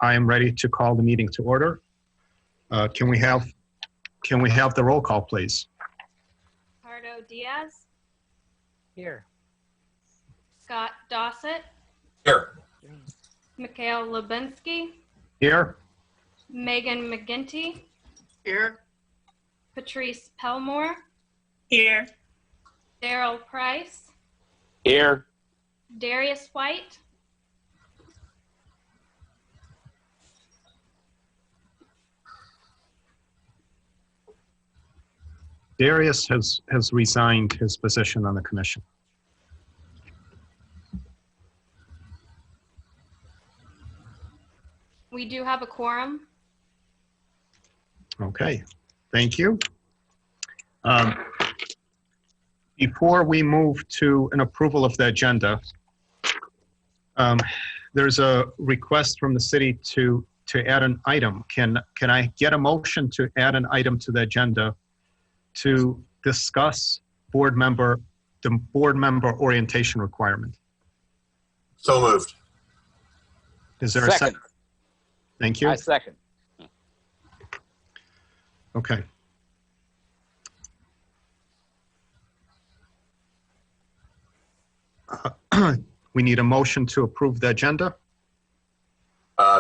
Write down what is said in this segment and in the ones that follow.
I am ready to call the meeting to order. Can we have the roll call, please? Ricardo Diaz. Here. Scott Dossett. Here. Mikhail Lubinsky. Here. Megan McGinty. Here. Patrice Pelmore. Here. Daryl Price. Here. Darius White. Darius has resigned his position on the commission. We do have a quorum. Okay, thank you. Before we move to an approval of the agenda, there's a request from the city to add an item. Can I get a motion to add an item to the agenda to discuss the board member orientation requirement? So moved. Is there a second? Thank you. I second. Okay. We need a motion to approve the agenda.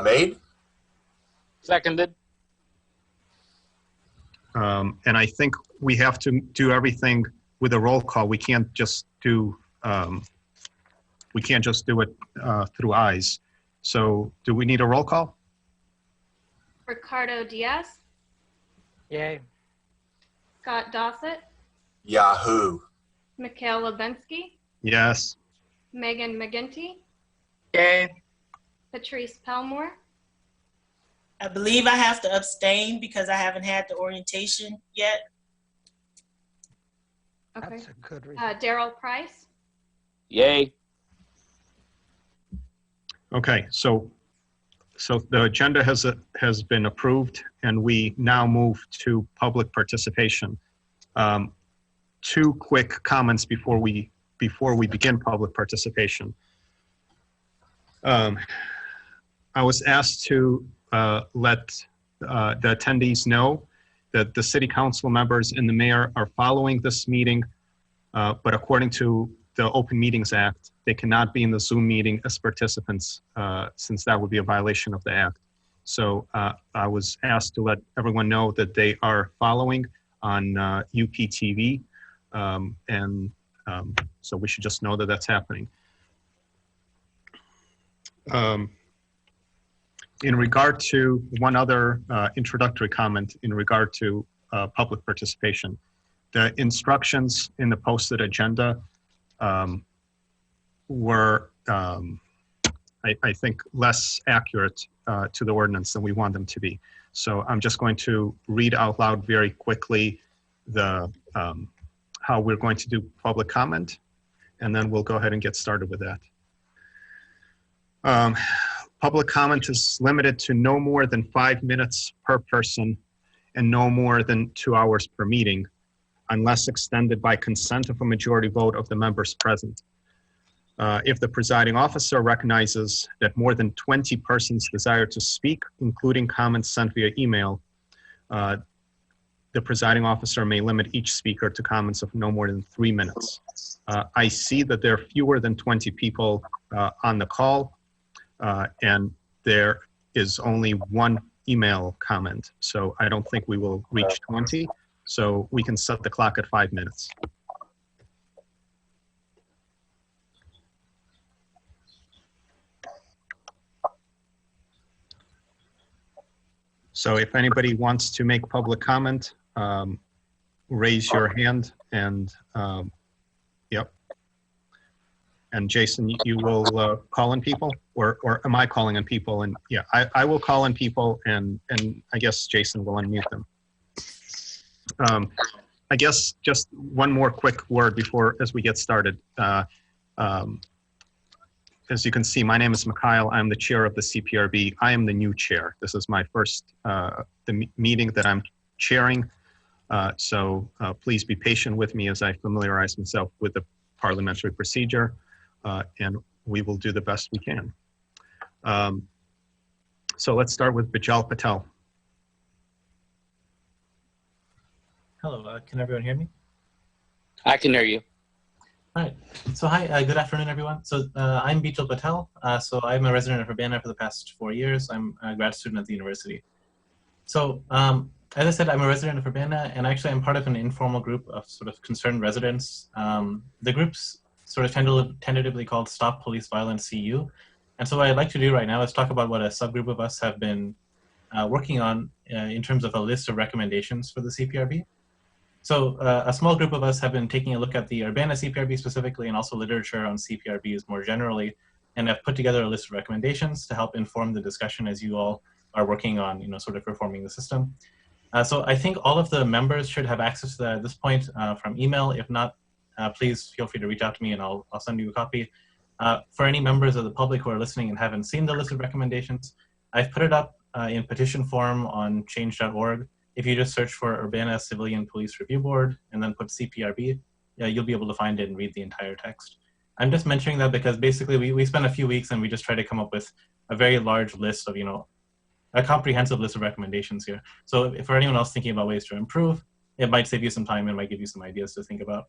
Made. Seconded. And I think we have to do everything with a roll call. We can't just do it through ayes. So do we need a roll call? Ricardo Diaz. Yay. Scott Dossett. Yahoo. Mikhail Lubinsky. Yes. Megan McGinty. Yay. Patrice Pelmore. I believe I have to abstain because I haven't had the orientation yet. Okay. That's a good reason. Daryl Price. Yay. Okay, so the agenda has been approved, and we now move to public participation. Two quick comments before we begin public participation. I was asked to let the attendees know that the city council members and the mayor are following this meeting, but according to the Open Meetings Act, they cannot be in the Zoom meeting as participants, since that would be a violation of the act. So I was asked to let everyone know that they are following on UPTV, so we should just know that that's happening. In regard to one other introductory comment in regard to public participation, the instructions in the posted agenda were, I think, less accurate to the ordinance than we want them to be. So I'm just going to read out loud very quickly how we're going to do public comment, and then we'll go ahead and get started with that. Public comment is limited to no more than 5 minutes per person and no more than 2 hours per meeting, unless extended by consent of a majority vote of the members present. If the presiding officer recognizes that more than 20 persons desire to speak, including comments sent via email, the presiding officer may limit each speaker to comments of no more than 3 minutes. I see that there are fewer than 20 people on the call, and there is only one email comment. So I don't think we will reach 20. So we can set the clock at 5 minutes. So if anybody wants to make public comment, raise your hand, and yep. And Jason, you will call in people, or am I calling in people? And yeah, I will call in people, and I guess Jason will unmute them. I guess just one more quick word as we get started. As you can see, my name is Mikhail. I'm the chair of the CPRB. I am the new chair. This is my first meeting that I'm chairing. So please be patient with me as I familiarize myself with the parliamentary procedure, and we will do the best we can. So let's start with Bijal Patel. Hello, can everyone hear me? I can hear you. Hi. So hi, good afternoon, everyone. So I'm Bijal Patel. So I'm a resident of Urbana for the past 4 years. I'm a grad student at the university. So as I said, I'm a resident of Urbana, and actually I'm part of an informal group of sort of concerned residents. The group's sort of tentatively called Stop Police Violence CU. And so what I'd like to do right now is talk about what a subgroup of us have been working on in terms of a list of recommendations for the CPRB. So a small group of us have been taking a look at the Urbana CPRB specifically and also literature on CPRBs more generally, and have put together a list of recommendations to help inform the discussion as you all are working on, sort of reforming the system. So I think all of the members should have access to that at this point from email. If not, please feel free to reach out to me and I'll send you a copy. For any members of the public who are listening and haven't seen the list of recommendations, I've put it up in petition form on change.org. If you just search for Urbana Civilian Police Review Board and then put CPRB, you'll be able to find it and read the entire text. I'm just mentioning that because basically we spent a few weeks and we just try to come up with a very large list of, a comprehensive list of recommendations here. So if for anyone else thinking about ways to improve, it might save you some time and might give you some ideas to think about.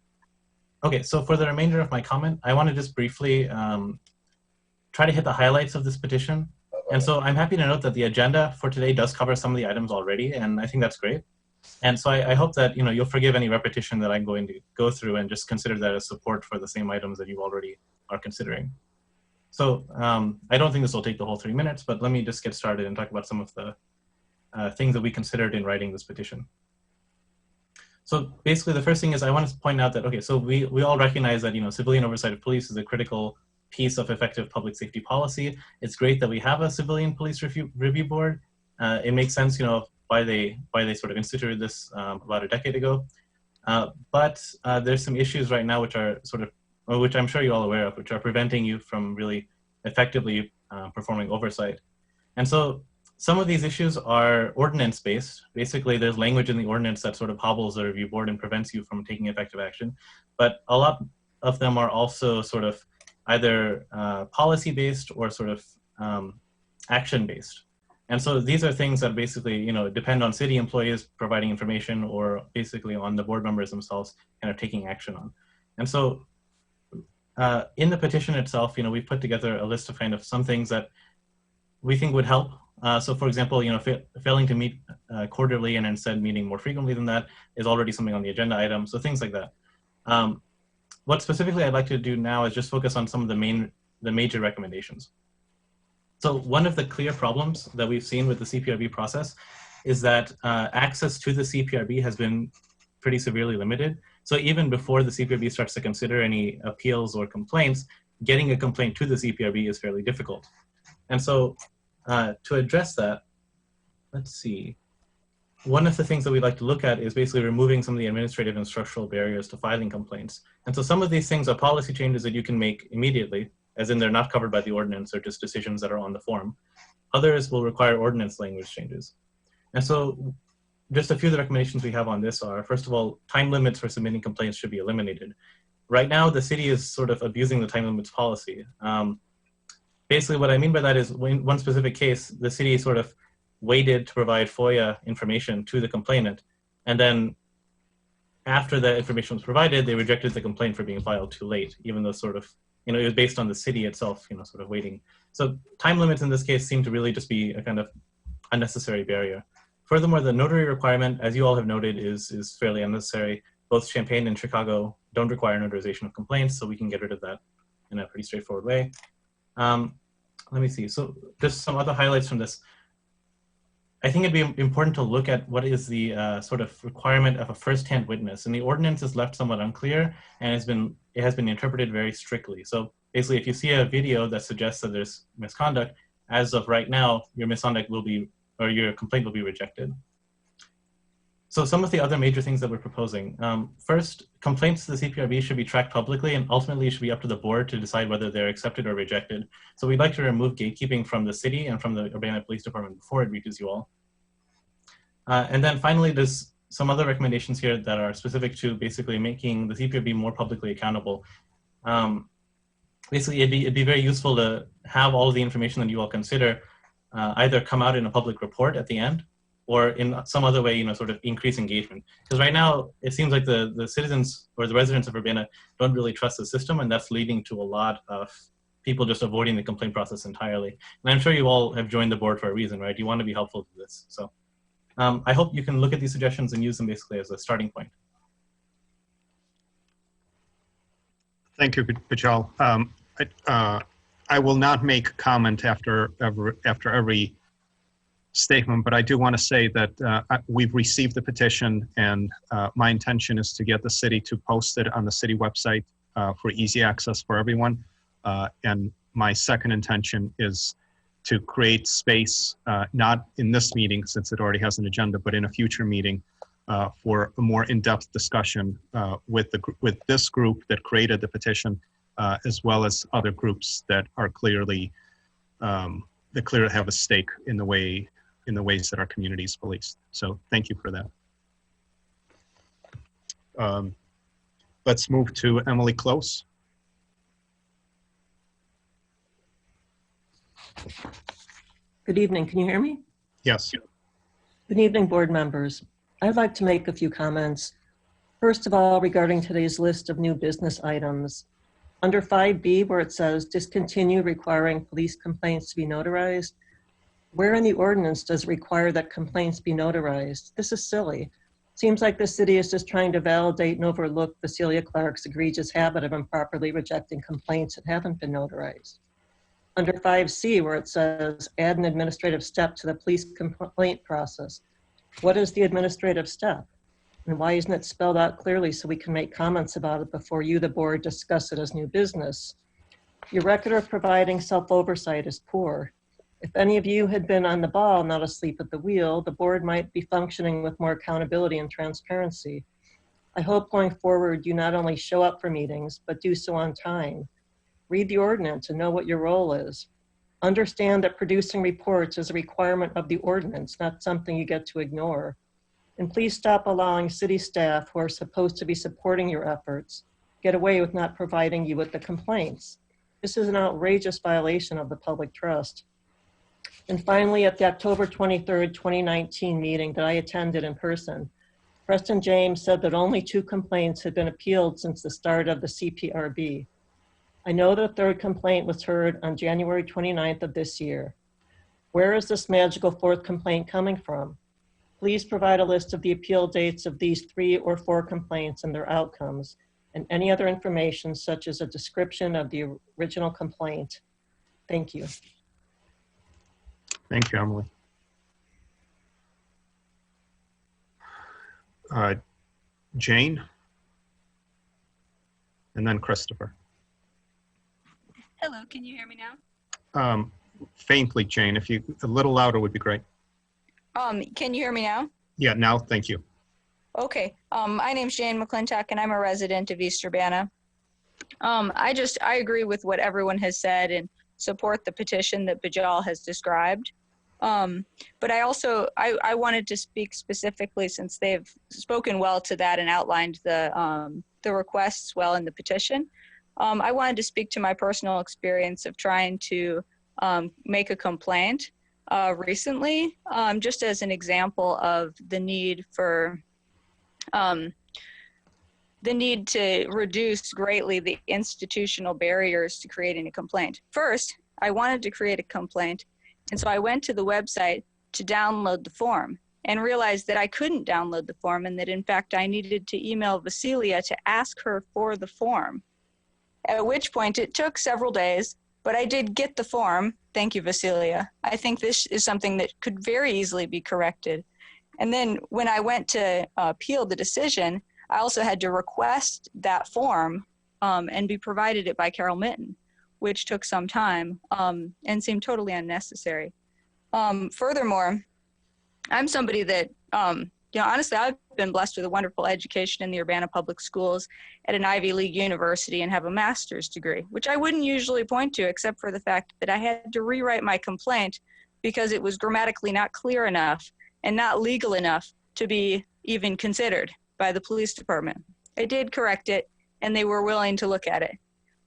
Okay, so for the remainder of my comment, I want to just briefly try to hit the highlights of this petition. And so I'm happy to note that the agenda for today does cover some of the items already, and I think that's great. And so I hope that you'll forgive any repetition that I'm going to go through and just consider that as support for the same items that you already are considering. So I don't think this will take the whole 3 minutes, but let me just get started and talk about some of the things that we considered in writing this petition. So basically the first thing is I want to point out that, okay, so we all recognize that, civilian oversight of police is a critical piece of effective public safety policy. It's great that we have a civilian police review board. It makes sense, why they sort of instituted this about a decade ago. But there's some issues right now which are which I'm sure you're all aware of, which are preventing you from really effectively performing oversight. And so some of these issues are ordinance-based. Basically, there's language in the ordinance that sort of hobbles the review board and prevents you from taking effective action. But a lot of them are also sort of either policy-based or sort of action-based. And so these are things that basically, depend on city employees providing information or basically on the board members themselves kind of taking action on. And so in the petition itself, we've put together a list of kind of some things that we think would help. So for example, failing to meet quarterly and instead meeting more frequently than that is already something on the agenda item. So things like that. What specifically I'd like to do now is just focus on some of the major recommendations. So one of the clear problems that we've seen with the CPRB process is that access to the CPRB has been pretty severely limited. So even before the CPRB starts to consider any appeals or complaints, getting a complaint to the CPRB is fairly difficult. And so to address that, let's see. One of the things that we'd like to look at is basically removing some of the administrative and structural barriers to filing complaints. And so some of these things are policy changes that you can make immediately, as in they're not covered by the ordinance or just decisions that are on the form. Others will require ordinance language changes. And so just a few of the recommendations we have on this are, first of all, time limits for submitting complaints should be eliminated. Right now, the city is sort of abusing the time limits policy. Basically, what I mean by that is in one specific case, the city sort of waited to provide FOIA information to the complainant. And then after the information was provided, they rejected the complaint for being filed too late, even though sort of, it was based on the city itself, sort of waiting. So time limits in this case seem to really just be a kind of unnecessary barrier. Furthermore, the notary requirement, as you all have noted, is fairly unnecessary. Both Champaign and Chicago don't require notarization of complaints, so we can get rid of that in a pretty straightforward way. Let me see. So just some other highlights from this. I think it'd be important to look at what is the sort of requirement of a first-hand witness. And the ordinance is left somewhat unclear, and it has been interpreted very strictly. So basically, if you see a video that suggests that there's misconduct, as of right now, your misconduct will be, or your complaint will be rejected. So some of the other major things that we're proposing. First, complaints to the CPRB should be tracked publicly, and ultimately it should be up to the board to decide whether they're accepted or rejected. So we'd like to remove gatekeeping from the city and from the Urbana Police Department before it reaches you all. And then finally, there's some other recommendations here that are specific to basically making the CPRB more publicly accountable. Basically, it'd be very useful to have all of the information that you all consider either come out in a public report at the end or in some other way, sort of increase engagement. Because right now, it seems like the citizens or the residents of Urbana don't really trust the system, and that's leading to a lot of people just avoiding the complaint process entirely. And I'm sure you all have joined the board for a reason, right? You want to be helpful to this. So I hope you can look at these suggestions and use them basically as a starting point. Thank you, Bijal. I will not make comment after every statement, but I do want to say that we've received the petition, and my intention is to get the city to post it on the city website for easy access for everyone. And my second intention is to create space, not in this meeting since it already has an agenda, but in a future meeting for a more in-depth discussion with this group that created the petition, as well as other groups that are clearly have a stake in the ways that our community is policed. So thank you for that. Let's move to Emily Close. Good evening. Can you hear me? Yes. Good evening, board members. I'd like to make a few comments. First of all, regarding today's list of new business items. Under 5B, where it says discontinue requiring police complaints to be notarized, where in the ordinance does it require that complaints be notarized? This is silly. Seems like the city is just trying to validate and overlook Vasilia Clark's egregious habit of improperly rejecting complaints that haven't been notarized. Under 5C, where it says add an administrative step to the police complaint process, what is the administrative step? And why isn't it spelled out clearly so we can make comments about it before you, the board, discuss it as new business? Your record of providing self-oversight is poor. If any of you had been on the ball, not asleep at the wheel, the board might be functioning with more accountability and transparency. I hope going forward you not only show up for meetings, but do so on time. Read the ordinance and know what your role is. Understand that producing reports is a requirement of the ordinance, not something you get to ignore. And please stop allowing city staff who are supposed to be supporting your efforts get away with not providing you with the complaints. This is an outrageous violation of the public trust. And finally, at the October 23rd, 2019 meeting that I attended in person, Preston James said that only 2 complaints had been appealed since the start of the CPRB. I know the 3rd complaint was heard on January 29th of this year. Where is this magical 4th complaint coming from? Please provide a list of the appeal dates of these 3 or 4 complaints and their outcomes, and any other information such as a description of the original complaint. Thank you. Thank you, Emily. Jane, and then Christopher. Hello, can you hear me now? Faintly, Jane, if you a little louder would be great. Can you hear me now? Yeah, now, thank you. Okay, my name's Jane McClintock and I'm a resident of East Urbana. I agree with what everyone has said and support the petition that Bijal has described. But I wanted to speak specifically, since they've spoken well to that and outlined the requests well in the petition. I wanted to speak to my personal experience of trying to make a complaint recently, just as an example of the need to reduce greatly the institutional barriers to creating a complaint. First, I wanted to create a complaint, and so I went to the website to download the form and realized that I couldn't download the form, and that in fact I needed to email Vasilia to ask her for the form. At which point it took several days, but I did get the form. Thank you, Vasilia. I think this is something that could very easily be corrected. And then when I went to appeal the decision, I also had to request that form and be provided it by Carol Minton, which took some time and seemed totally unnecessary. Furthermore, I'm somebody that, honestly, I've been blessed with a wonderful education in the Urbana Public Schools at an Ivy League university and have a master's degree, which I wouldn't usually point to except for the fact that I had to rewrite my complaint because it was grammatically not clear enough and not legal enough to be even considered by the police department. I did correct it, and they were willing to look at it.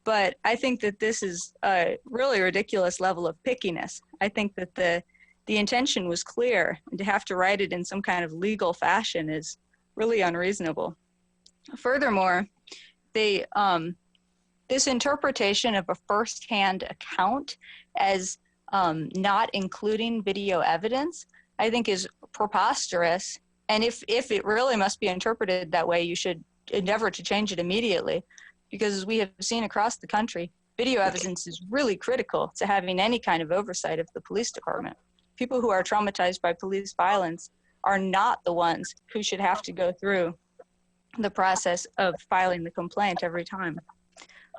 But I think that this is a really ridiculous level of pickiness. I think that the the intention was clear, and to have to write it in some kind of legal fashion is really unreasonable. Furthermore, they, this interpretation of a firsthand account as not including video evidence, I think is preposterous. And if it really must be interpreted that way, you should endeavor to change it immediately, because as we have seen across the country, video evidence is really critical to having any kind of oversight of the police department. People who are traumatized by police violence are not the ones who should have to go through the process of filing the complaint every time.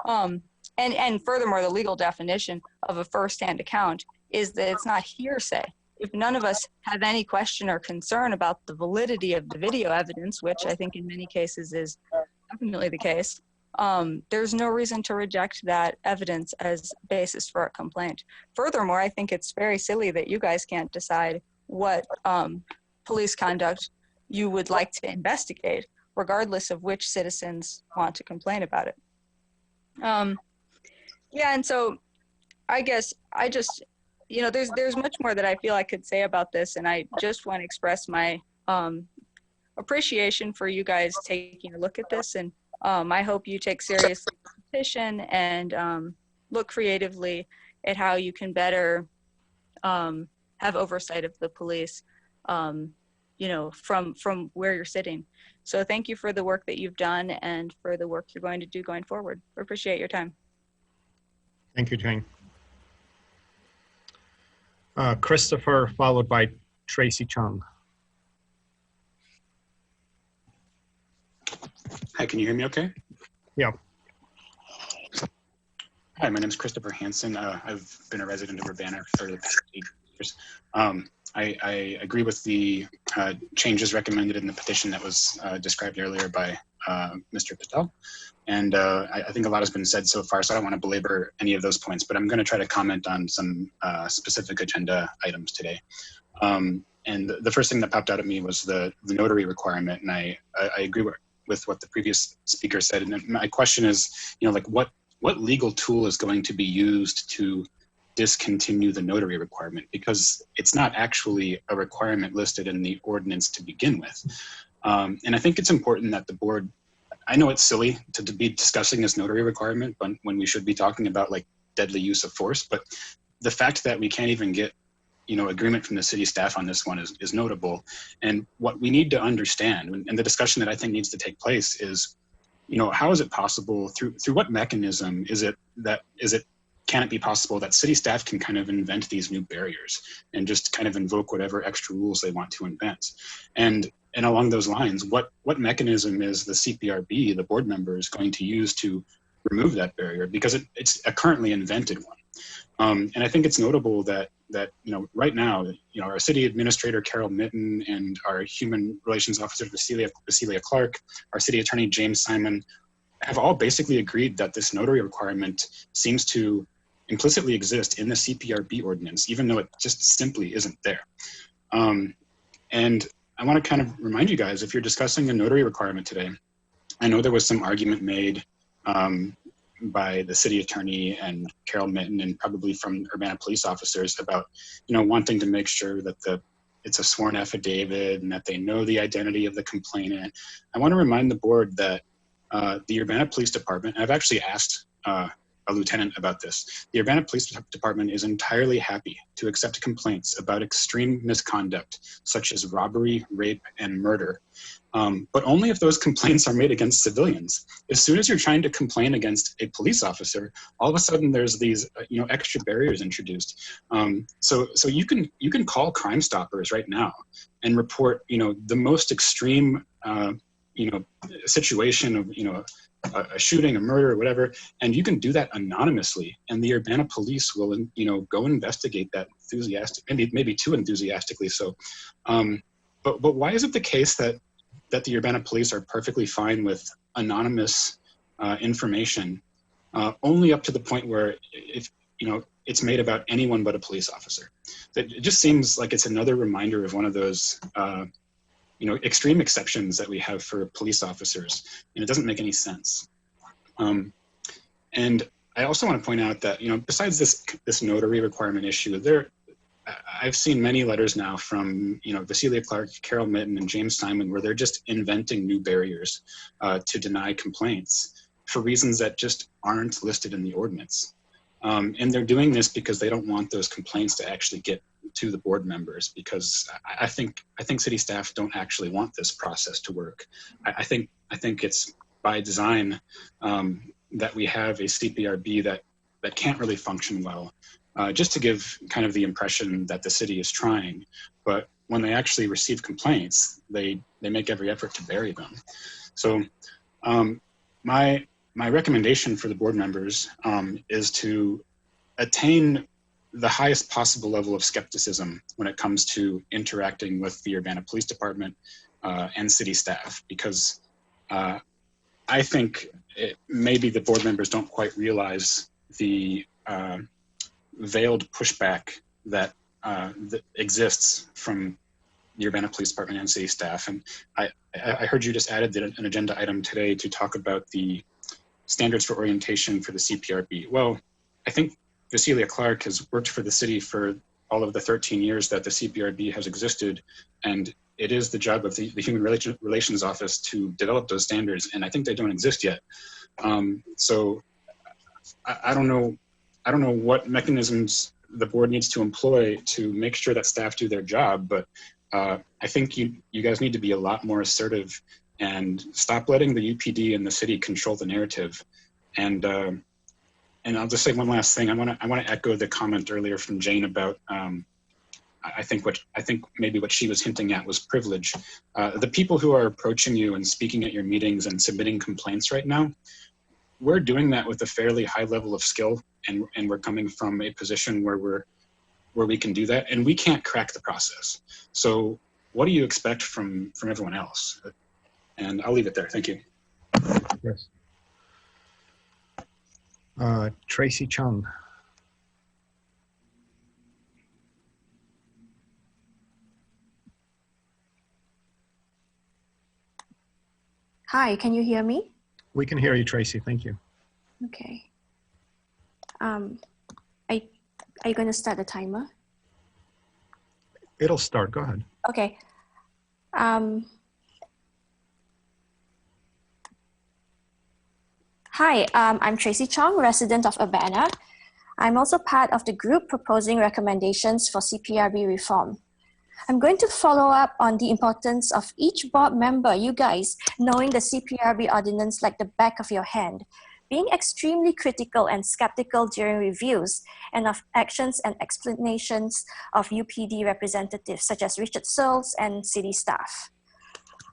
And furthermore, the legal definition of a firsthand account is that it's not hearsay. If none of us have any question or concern about the validity of the video evidence, which I think in many cases is definitely the case, there's no reason to reject that evidence as basis for a complaint. Furthermore, I think it's very silly that you guys can't decide what police conduct you would like to investigate, regardless of which citizens want to complain about it. Yeah, and so I guess I just, you know, there's much more that I feel I could say about this, and I just want to express my appreciation for you guys taking a look at this, and I hope you take seriously the petition and look creatively at how you can better have oversight of the police, you know, from where you're sitting. So thank you for the work that you've done and for the work you're going to do going forward. I appreciate your time. Thank you, Jane. Christopher, followed by Tracy Chung. Hi, can you hear me okay? Yeah. Hi, my name is Christopher Hansen. I've been a resident of Urbana for the past 8 years. I agree with the changes recommended in the petition that was described earlier by Mr. Patel. And I think a lot has been said so far, so I don't want to belabor any of those points, but I'm going to try to comment on some specific agenda items today. And the first thing that popped out at me was the notary requirement, and I agree with what the previous speaker said. And my question is, you know, like what legal tool is going to be used to discontinue the notary requirement? Because it's not actually a requirement listed in the ordinance to begin with. And I think it's important that the board, I know it's silly to be discussing this notary requirement when we should be talking about like deadly use of force, but the fact that we can't even get, you know, agreement from the city staff on this one is notable. And what we need to understand, and the discussion that I think needs to take place is, you know, how is it possible, through what mechanism can it be possible that city staff can kind of invent these new barriers and just kind of invoke whatever extra rules they want to invent? And along those lines, what mechanism is the CPRB, the board members, going to use to remove that barrier? Because it's a currently invented one. And I think it's notable that you know, right now, you know, our city administrator, Carol Mitten, and our human relations officer, Cecilia Clark, our city attorney, James Simon, have all basically agreed that this notary requirement seems to implicitly exist in the CPRB ordinance, even though it just simply isn't there. And I want to kind of remind you guys, if you're discussing the notary requirement today, I know there was some argument made by the city attorney and Carol Mitten, and probably from Urbana police officers, about, you know, wanting to make sure that it's a sworn affidavit and that they know the identity of the complainant. I want to remind the board that the Urbana Police Department, and I've actually asked a lieutenant about this, the Urbana Police Department is entirely happy to accept complaints about extreme misconduct, such as robbery, rape, and murder, but only if those complaints are made against civilians. As soon as you're trying to complain against a police officer, all of a sudden there's these you know, extra barriers introduced. So you can call Crime Stoppers right now and report, you know, the most extreme you know, situation of, you know, a shooting, a murder, whatever, and you can do that anonymously, and the Urbana police will, you know, go investigate that maybe too enthusiastically. So, but why is it the case that the Urbana police are perfectly fine with anonymous information, only up to the point where, if you know, it's made about anyone but a police officer? It just seems like it's another reminder of one of those you know, extreme exceptions that we have for police officers, and it doesn't make any sense. And I also want to point out that, you know, besides this notary requirement issue, I've seen many letters now from, Vasilia Clark, Carol Mitten, and James Simon, where they're just inventing new barriers to deny complaints for reasons that just aren't listed in the ordinance. And they're doing this because they don't want those complaints to actually get to the board members, because I think city staff don't actually want this process to work. I think it's by design that we have a CPRB that can't really function well, just to give kind of the impression that the city is trying. But when they actually receive complaints, they make every effort to bury them. So my recommendation for the board members is to attain the highest possible level of skepticism when it comes to interacting with the Urbana Police Department and city staff, because I think maybe the board members don't quite realize the veiled pushback that exists from the Urbana Police Department and city staff. And I heard you just added an agenda item today to talk about the standards for orientation for the CPRB. Well, I think Vasilia Clark has worked for the city for all of the 13 years that the CPRB has existed, and it is the job of the Human Relations Office to develop those standards, and I think they don't exist yet. So I don't know what mechanisms the board needs to employ to make sure that staff do their job, but I think you guys need to be a lot more assertive and stop letting the UPD and the city control the narrative. And I'll just say one last thing. I want to echo the comment earlier from Jane about I think maybe what she was hinting at was privilege. The people who are approaching you and speaking at your meetings and submitting complaints right now, we're doing that with a fairly high level of skill, and we're coming from a position where we can do that, and we can't crack the process. So what do you expect from everyone else? And I'll leave it there. Thank you. Yes. Tracy Chung. Hi, can you hear me? We can hear you, Tracy. Thank you. Okay. Are you going to start the timer? It'll start. Go ahead. Okay. Hi, I'm Tracy Chong, resident of Urbana. I'm also part of the group proposing recommendations for CPRB reform. I'm going to follow up on the importance of each board member, you guys, knowing the CPRB ordinance like the back of your hand, being extremely critical and skeptical during reviews, and of actions and explanations of UPD representatives such as Richard Searles and city staff.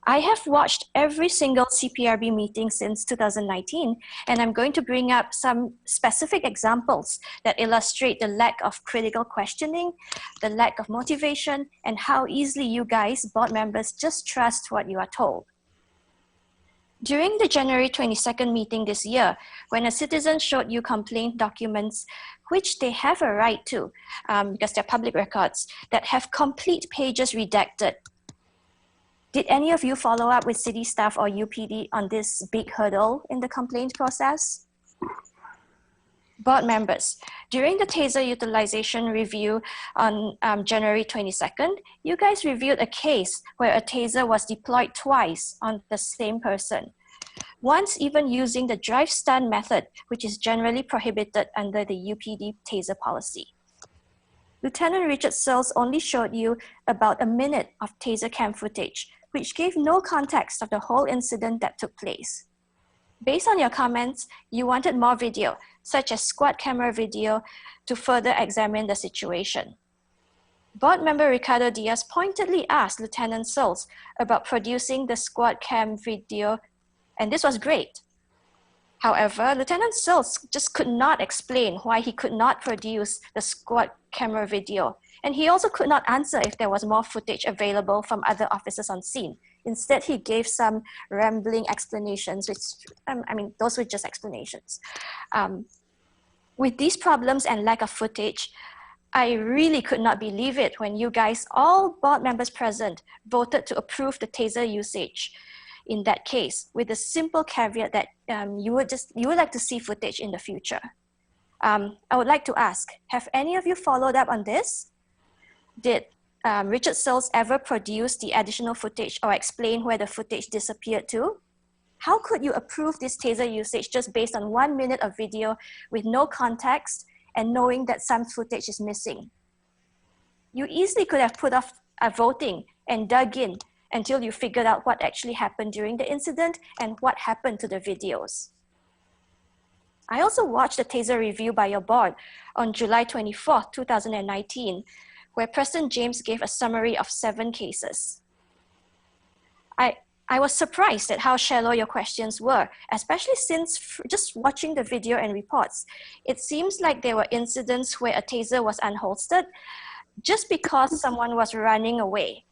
I have watched every single CPRB meeting since 2019, and I'm going to bring up some specific examples that illustrate the lack of critical questioning, the lack of motivation, and how easily you guys, board members, just trust what you are told. During the January 22nd meeting this year, when a citizen showed you complaint documents, which they have a right to, because they're public records, that have complete pages redacted, did any of you follow up with city staff or UPD on this big hurdle in the complaint process? Board members, during the TASER utilization review on January 22nd, you guys reviewed a case where a TASER was deployed twice on the same person. Once even using the drive stun method, which is generally prohibited under the UPD TASER policy. Lieutenant Richard Searles only showed you about a minute of TASER cam footage, which gave no context of the whole incident that took place. Based on your comments, you wanted more video, such as squad camera video, to further examine the situation. Board member Ricardo Diaz pointedly asked Lieutenant Searles about producing the squad cam video, and this was great. However, Lieutenant Searles just could not explain why he could not produce the squad camera video, and he also could not answer if there was more footage available from other officers on scene. Instead, he gave some rambling explanations, which, those were just explanations. With these problems and lack of footage, I really could not believe it when you guys, all board members present, voted to approve the TASER usage in that case, with the simple caveat that you would like to see footage in the future. I would like to ask, have any of you followed up on this? Did Richard Searles ever produce the additional footage or explain where the footage disappeared to? How could you approve this taser usage just based on 1 minute of video with no context and knowing that some footage is missing? You easily could have put off voting and dug in until you figured out what actually happened during the incident and what happened to the videos. I also watched a taser review by your board on July 24th, 2019, where Preston James gave a summary of 7 cases. I was surprised at how shallow your questions were, especially since just watching the video and reports, it seems like there were incidents where a taser was unholstered just because someone was running away.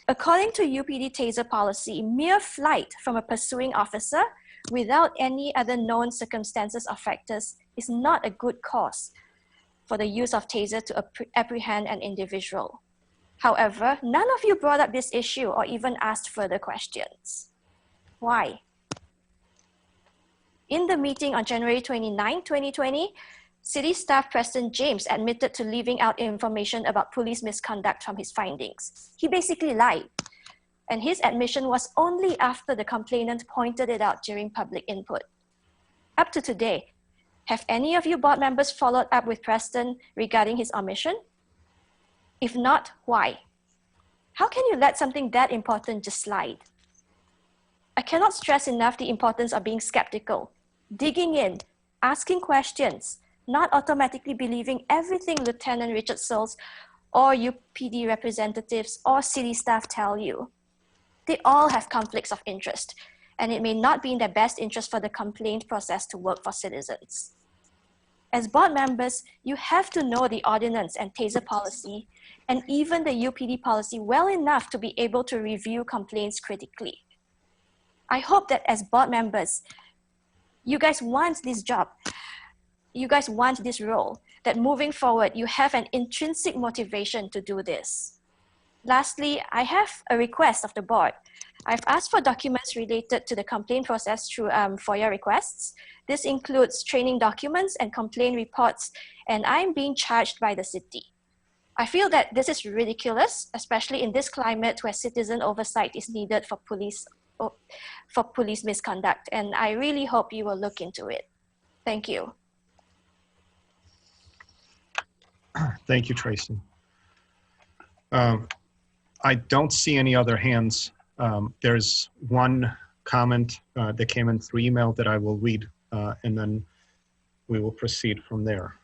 According to UPD taser policy, mere flight from a pursuing officer without any other known circumstances or factors is not a good cause for the use of taser to apprehend an individual. However, none of you brought up this issue or even asked further questions. Why? In the meeting on January 29, 2020, City Staff Preston James admitted to leaving out information about police misconduct from his findings. He basically lied. And his admission was only after the complainant pointed it out during public input. Up to today, have any of you board members followed up with Preston regarding his omission? If not, why? How can you let something that important just slide? I cannot stress enough the importance of being skeptical, digging in, asking questions, not automatically believing everything Lieutenant Richard Searles or UPD representatives or city staff tell you. They all have conflicts of interest, and it may not be in their best interest for the complaint process to work for citizens. As board members, you have to know the ordinance and taser policy, and even the UPD policy well enough to be able to review complaints critically. I hope that as board members, you guys want this job, you guys want this role, that moving forward, you have an intrinsic motivation to do this. Lastly, I have a request of the board. I've asked for documents related to the complaint process through FOIA requests. This includes training documents and complaint reports, and I'm being charged by the city. I feel that this is ridiculous, especially in this climate where citizen oversight is needed for police misconduct, and I really hope you will look into it. Thank you. Thank you, Tracy. I don't see any other hands. There's one comment that came in through email that I will read, and then we will proceed from there.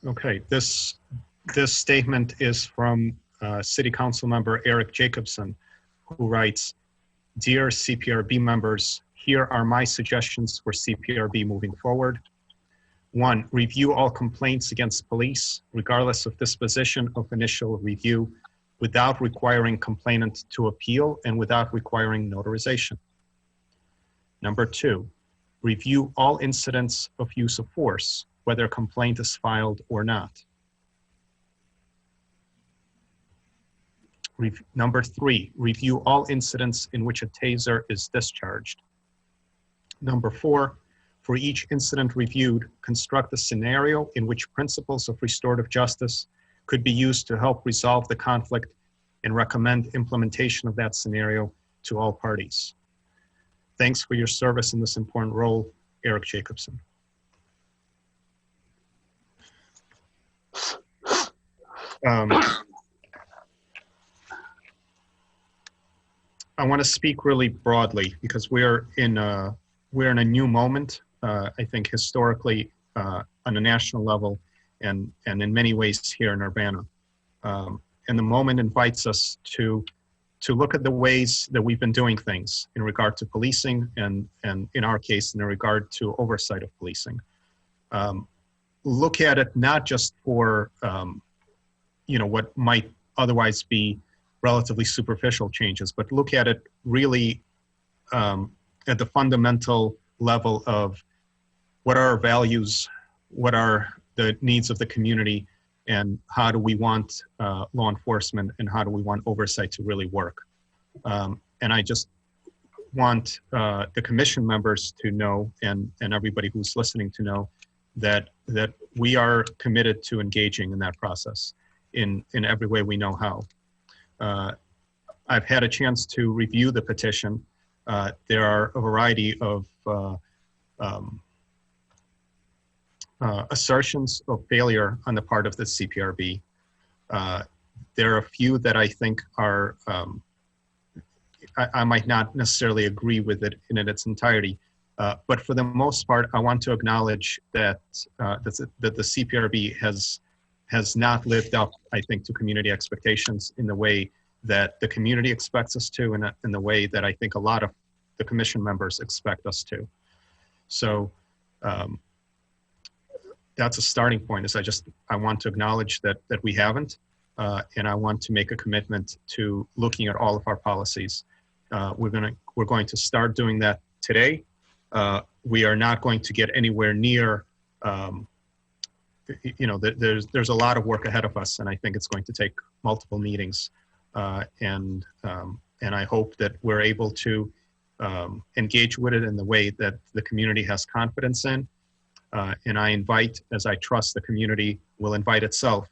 Okay, this statement is from City Council member Eric Jacobson, who writes, "Dear CPRB members, here are my suggestions for CPRB moving forward. 1, review all complaints against police, regardless of disposition of initial review, without requiring complainant to appeal and without requiring notarization. Number 2, review all incidents of use of force, whether a complaint is filed or not. Number 3, review all incidents in which a taser is discharged. Number 4, for each incident reviewed, construct a scenario in which principles of restorative justice could be used to help resolve the conflict and recommend implementation of that scenario to all parties. Thanks for your service in this important role, Eric Jacobson." I want to speak really broadly because we're in a new moment. I think historically on a national level, and in many ways here in Urbana, and the moment invites us to look at the ways that we've been doing things in regard to policing, and in our case, in regard to oversight of policing. Look at it not just for what might otherwise be relatively superficial changes, but look at it really at the fundamental level of what are our values, what are the needs of the community, and how do we want law enforcement and how do we want oversight to really work. And I just want the commission members to know, and everybody who's listening to know, that we are committed to engaging in that process in every way we know how. I've had a chance to review the petition. There are a variety of assertions of failure on the part of the CPRB. There are a few that I think are, I might not necessarily agree with it in its entirety, but for the most part, I want to acknowledge that that the CPRB has not lived up, I think, to community expectations in the way that the community expects us to, and in the way that I think a lot of the commission members expect us to. So that's a starting point. Is I want to acknowledge that we haven't, and I want to make a commitment to looking at all of our policies. We're going to start doing that today. We are not going to get anywhere near. There's a lot of work ahead of us, and I think it's going to take multiple meetings. And I hope that we're able to engage with it in the way that the community has confidence in. And I invite, as I trust the community will invite itself,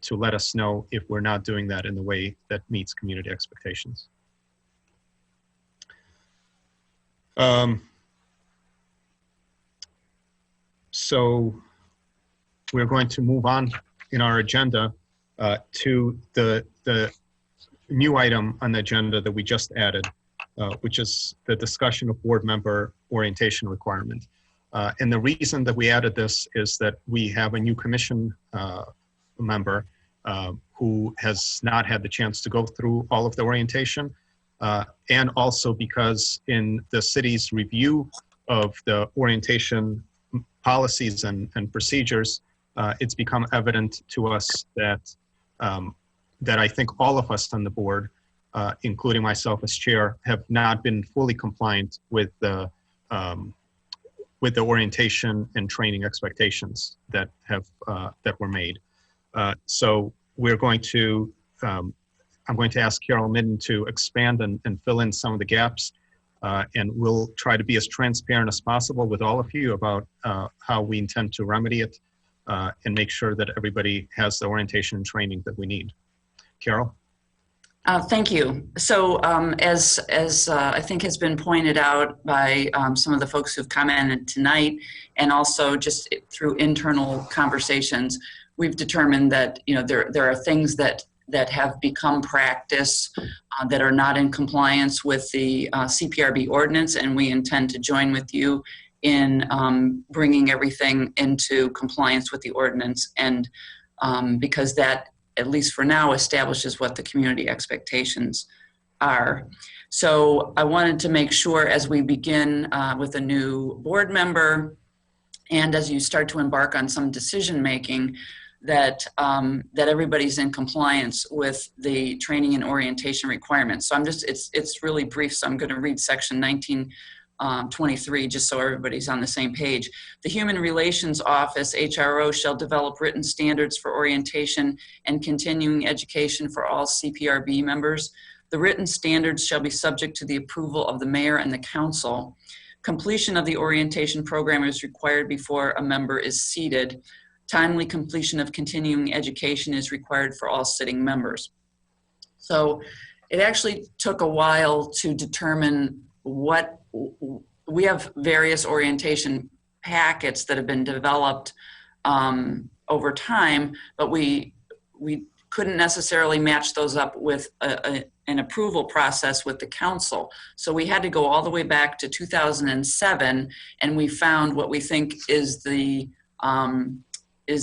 to let us know if we're not doing that in the way that meets community expectations. So we're going to move on in our agenda to the new item on the agenda that we just added, which is the discussion of board member orientation requirement. And the reason that we added this is that we have a new commission member who has not had the chance to go through all of the orientation, and also because in the city's review of the orientation policies and procedures, it's become evident to us that that I think all of us on the board, including myself as chair, have not been fully compliant with the orientation and training expectations that were made. So we're going to, I'm going to ask Carol Midden to expand and fill in some of the gaps, and we'll try to be as transparent as possible with all of you about how we intend to remedy it and make sure that everybody has the orientation and training that we need. Carol? Thank you. So as I think has been pointed out by some of the folks who've commented tonight, and also just through internal conversations, we've determined that there are things that have become practice that are not in compliance with the CPRB ordinance, and we intend to join with you in bringing everything into compliance with the ordinance, and because that, at least for now, establishes what the community expectations are. So I wanted to make sure as we begin with a new board member, and as you start to embark on some decision making, that that everybody's in compliance with the training and orientation requirements. So it's really brief, so I'm going to read section 1923 just so everybody's on the same page. The Human Relations Office, HRO, shall develop written standards for orientation and continuing education for all CPRB members. The written standards shall be subject to the approval of the mayor and the council. Completion of the orientation program is required before a member is seated. Timely completion of continuing education is required for all sitting members. So it actually took a while to determine what, we have various orientation packets that have been developed over time, but we couldn't necessarily match those up with an approval process with the council. So we had to go all the way back to 2007, and we found what we think is the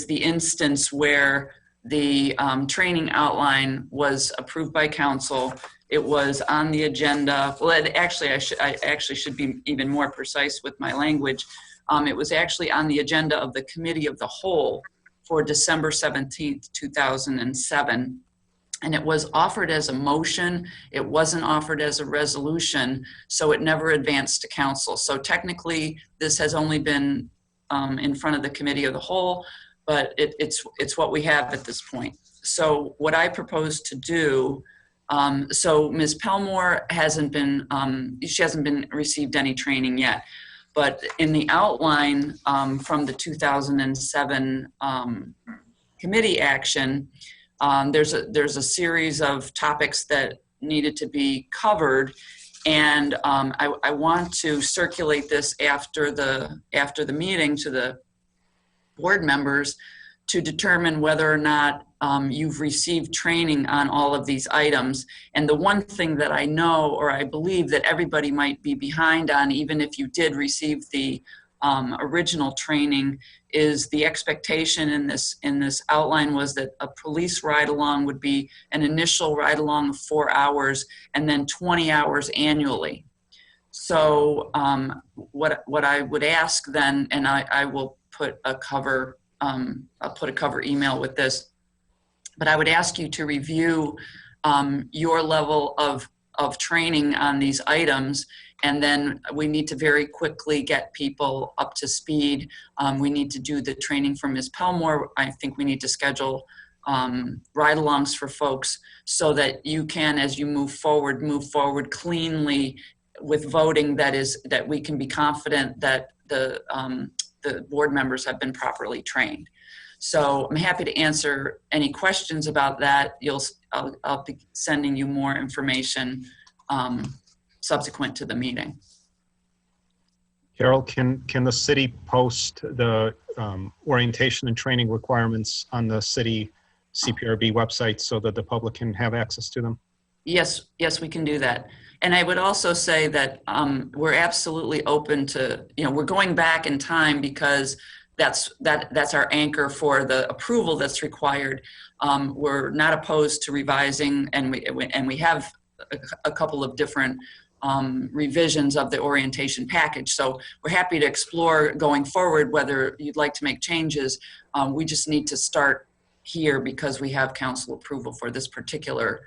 instance where the training outline was approved by council. It was on the agenda. Well, I actually should be even more precise with my language. It was actually on the agenda of the Committee of the Whole for December 17th, 2007. and it was offered as a motion. It wasn't offered as a resolution, so it never advanced to council. So technically, this has only been in front of the committee of the whole, but it's what we have at this point. So what I propose to do, so Ms. Pelmore hasn't been, she hasn't been received any training yet, but in the outline from the 2007 committee action, there's a series of topics that needed to be covered, and I want to circulate this after the meeting to the board members to determine whether or not you've received training on all of these items. And the one thing that I know, or I believe that everybody might be behind on, even if you did receive the original training, is the expectation in this outline was that a police ride-along would be an initial ride-along of 4 hours and then 20 hours annually. So what I would ask then, and I will put a cover, I'll put a cover email with this, but I would ask you to review your level of training on these items, and then we need to very quickly get people up to speed. We need to do the training for Ms. Pelmore. I think we need to schedule ride-alongs for folks so that you can, as you move forward cleanly with voting, that we can be confident that the board members have been properly trained. So I'm happy to answer any questions about that. I'll be sending you more information subsequent to the meeting. Carol, can the city post the orientation and training requirements on the city CPRB website so that the public can have access to them? Yes, we can do that. And I would also say that we're absolutely open to, we're going back in time because that's our anchor for the approval that's required. We're not opposed to revising, and we have a couple of different revisions of the orientation package. So we're happy to explore going forward whether you'd like to make changes. We just need to start here because we have council approval for this particular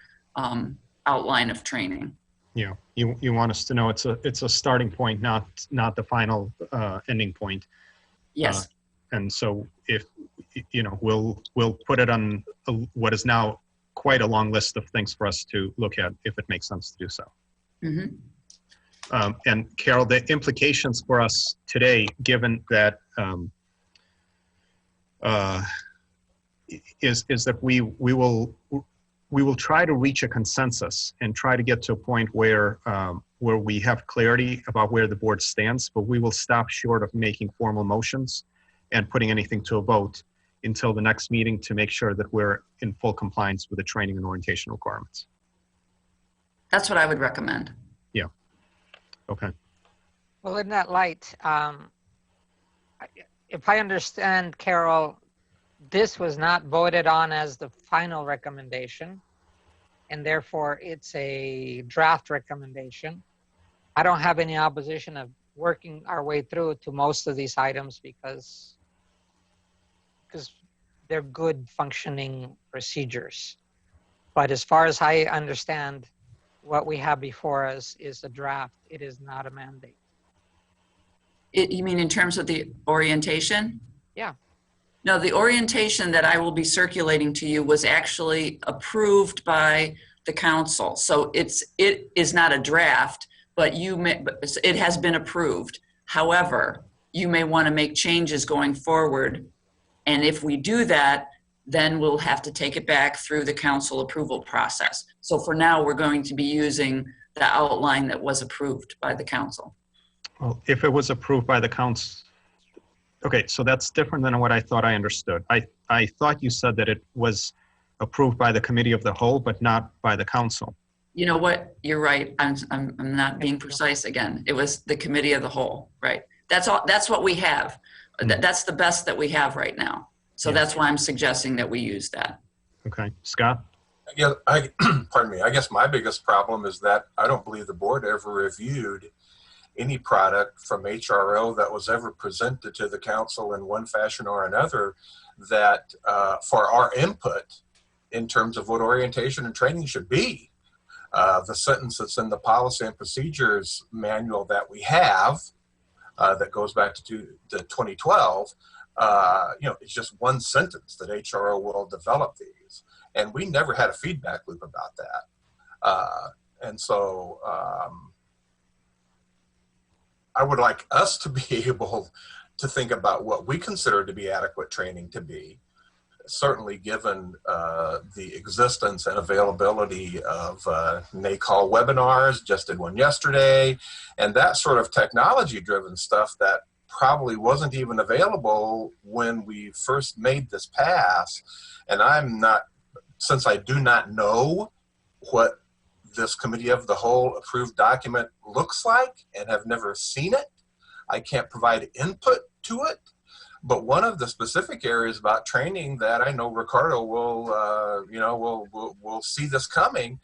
outline of training. Yeah, you want us to know it's a starting point, not the final ending point. Yes. And so if we'll put it on what is now quite a long list of things for us to look at if it makes sense to do so. Mm-hmm. And Carol, the implications for us today, given that is that we will try to reach a consensus and try to get to a point where we have clarity about where the board stands, but we will stop short of making formal motions and putting anything to a vote until the next meeting to make sure that we're in full compliance with the training and orientation requirements. That's what I would recommend. Yeah. Okay. Well, in that light, if I understand, Carol, this was not voted on as the final recommendation, and therefore it's a draft recommendation. I don't have any opposition of working our way through to most of these items because they're good functioning procedures. But as far as I understand, what we have before us is a draft. It is not a mandate. You mean in terms of the orientation? Yeah. No, the orientation that I will be circulating to you was actually approved by the council. So it is not a draft, but it has been approved. However, you may want to make changes going forward. And if we do that, then we'll have to take it back through the council approval process. So for now, we're going to be using the outline that was approved by the council. Well, if it was approved by the council, okay, so that's different than what I thought I understood. I thought you said that it was approved by the committee of the whole, but not by the council. You know what? You're right. I'm not being precise again. It was the committee of the whole, right? That's all. That's what we have. That's the best that we have right now. So that's why I'm suggesting that we use that. Okay, Scott? Yeah, pardon me. I guess my biggest problem is that I don't believe the board ever reviewed any product from HRO that was ever presented to the council in one fashion or another that for our input in terms of what orientation and training should be. The sentence that's in the policy and procedures manual that we have that goes back to 2012, it's just one sentence that HRO will develop these. And we never had a feedback loop about that. And so I would like us to be able to think about what we consider to be adequate training to be, certainly given the existence and availability of NACOL webinars, just did one yesterday, and that sort of technology-driven stuff that probably wasn't even available when we first made this pass. And since I do not know what this committee of the whole approved document looks like and have never seen it, I can't provide input to it. But one of the specific areas about training that I know Ricardo will see this coming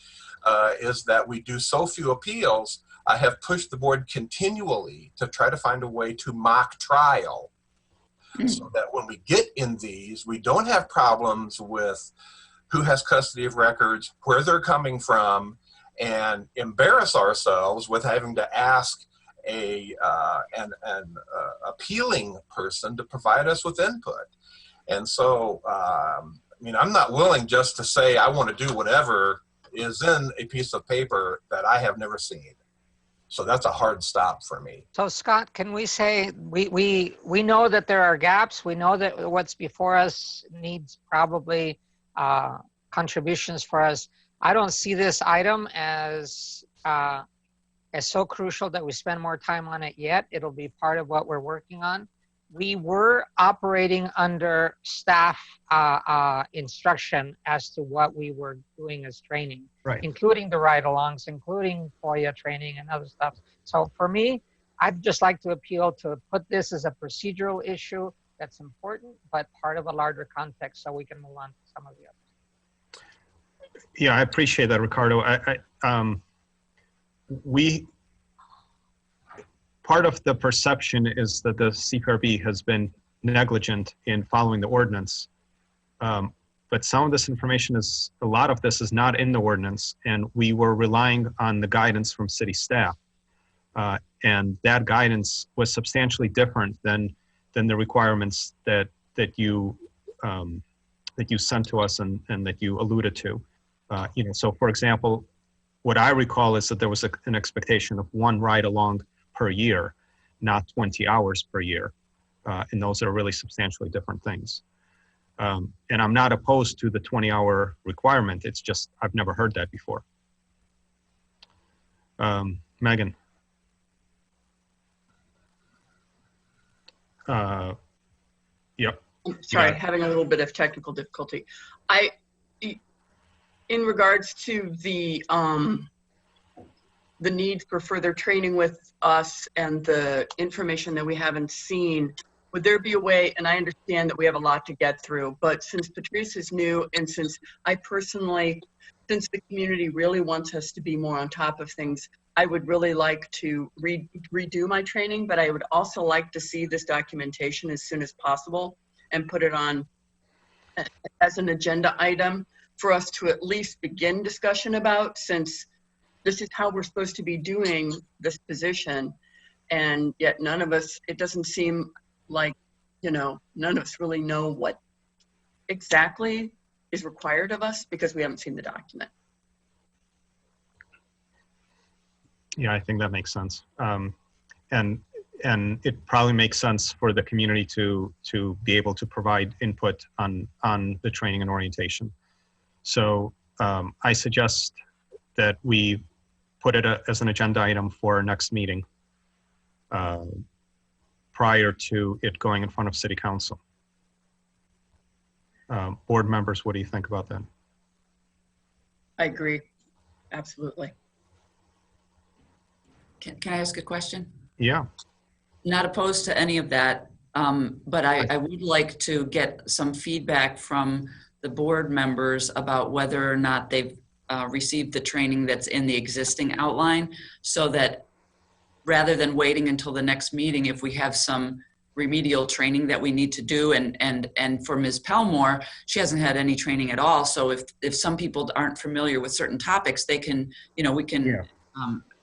is that we do so few appeals. I have pushed the board continually to try to find a way to mock trial so that when we get in these, we don't have problems with who has custody of records, where they're coming from, and embarrass ourselves with having to ask an appealing person to provide us with input. And so, I'm not willing just to say I want to do whatever is in a piece of paper that I have never seen. So that's a hard stop for me. So Scott, can we say, we know that there are gaps. We know that what's before us needs probably contributions for us. I don't see this item as so crucial that we spend more time on it yet. It'll be part of what we're working on. We were operating under staff instruction as to what we were doing as training, Right. including the ride-alongs, including FOIA training and other stuff. So for me, I'd just like to appeal to put this as a procedural issue that's important, but part of a larger context so we can move on to some of the others. Yeah, I appreciate that, Ricardo. Part of the perception is that the CPRB has been negligent in following the ordinance. But some of this information a lot of this is not in the ordinance, and we were relying on the guidance from city staff. And that guidance was substantially different than the requirements that you sent to us and that you alluded to. So for example, what I recall is that there was an expectation of one ride-along per year, not 20 hours per year. And those are really substantially different things. And I'm not opposed to the 20-hour requirement. It's just, I've never heard that before. Megan. Yep. Sorry, Yeah. having a little bit of technical difficulty. In regards to the need for further training with us and the information that we haven't seen, would there be a way, and I understand that we have a lot to get through, but since Patrice is new and since since the community really wants us to be more on top of things, I would really like to redo my training, but I would also like to see this documentation as soon as possible and put it on as an agenda item for us to at least begin discussion about, since this is how we're supposed to be doing this position. And yet none of us, it doesn't seem like, none of us really know what exactly is required of us because we haven't seen the document. Yeah, I think that makes sense. And it probably makes sense for the community to be able to provide input on the training and orientation. So I suggest that we put it as an agenda item for our next meeting prior to it going in front of City Council. Board members, what do you think about that? I agree, absolutely. Can I ask a question? Yeah. Not opposed to any of that, but I would like to get some feedback from the board members about whether or not they've received the training that's in the existing outline, so that rather than waiting until the next meeting, if we have some remedial training that we need to do. And for Ms. Pelmore, she hasn't had any training at all. So if some people aren't familiar with certain topics, they can, we can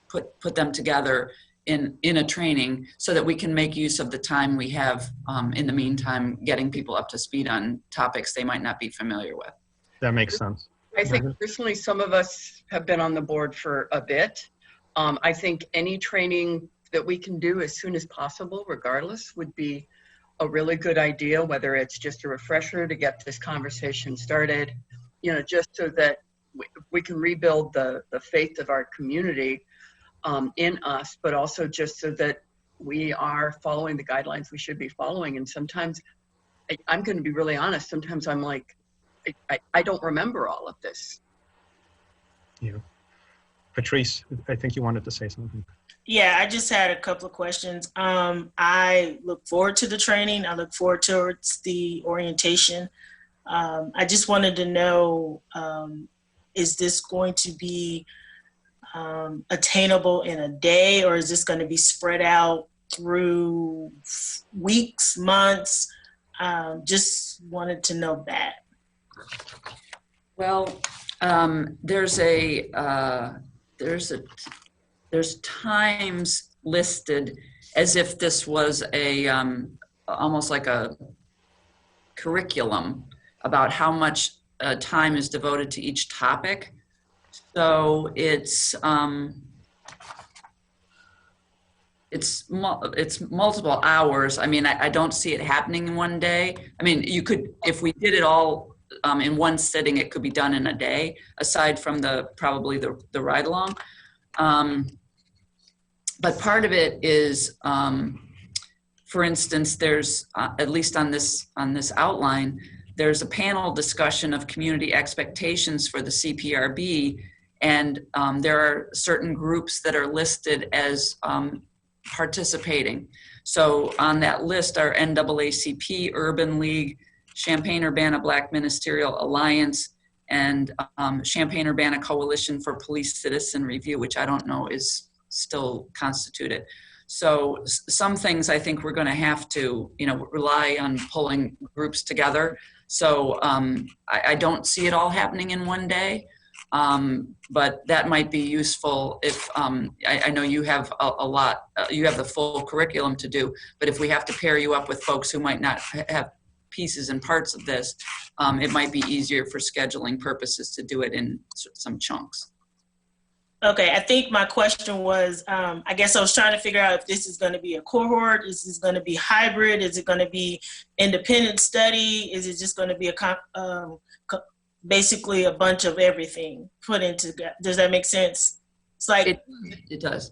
put them together in a training so that we can make use of the time we have in the meantime, getting people up to speed on topics they might not be familiar with. That makes sense. I think personally, some of us have been on the board for a bit. I think any training that we can do as soon as possible, regardless, would be a really good idea, whether it's just a refresher to get this conversation started, just so that we can rebuild the faith of our community in us, but also just so that we are following the guidelines we should be following. And sometimes, I'm going to be really honest, sometimes I'm like, I don't remember all of this. Yeah. Patrice, I think you wanted to say something. Yeah, I just had a couple of questions. I look forward to the training. I look forward towards the orientation. I just wanted to know, is this going to be attainable in a day, or is this going to be spread out through weeks, months? Just wanted to know that. Well, there's times listed as if this was a almost like a curriculum about how much time is devoted to each topic. So it's multiple hours. I mean, I don't see it happening in one day. I mean, you could, if we did it all in one sitting, it could be done in a day, aside from probably the ride along. But part of it is, for instance, there's at least on this outline, there's a panel discussion of community expectations for the CPRB, and there are certain groups that are listed as participating. So on that list are NAACP, Urban League, Champaign-Urbana Black Ministerial Alliance, and Champaign-Urbana Coalition for Police Citizen Review, which I don't know is still constituted. So some things I think we're going to have to, rely on pulling groups together. So I don't see it all happening in one day, but that might be useful if, I know you have a lot, you have the full curriculum to do, but if we have to pair you up with folks who might not have pieces and parts of this, it might be easier for scheduling purposes to do it in some chunks. Okay, I think my question was, I guess I was trying to figure out if this is going to be a cohort, is this going to be hybrid, is it going to be independent study, is it just going to be basically a bunch of everything put into, does that make sense? It's like it does.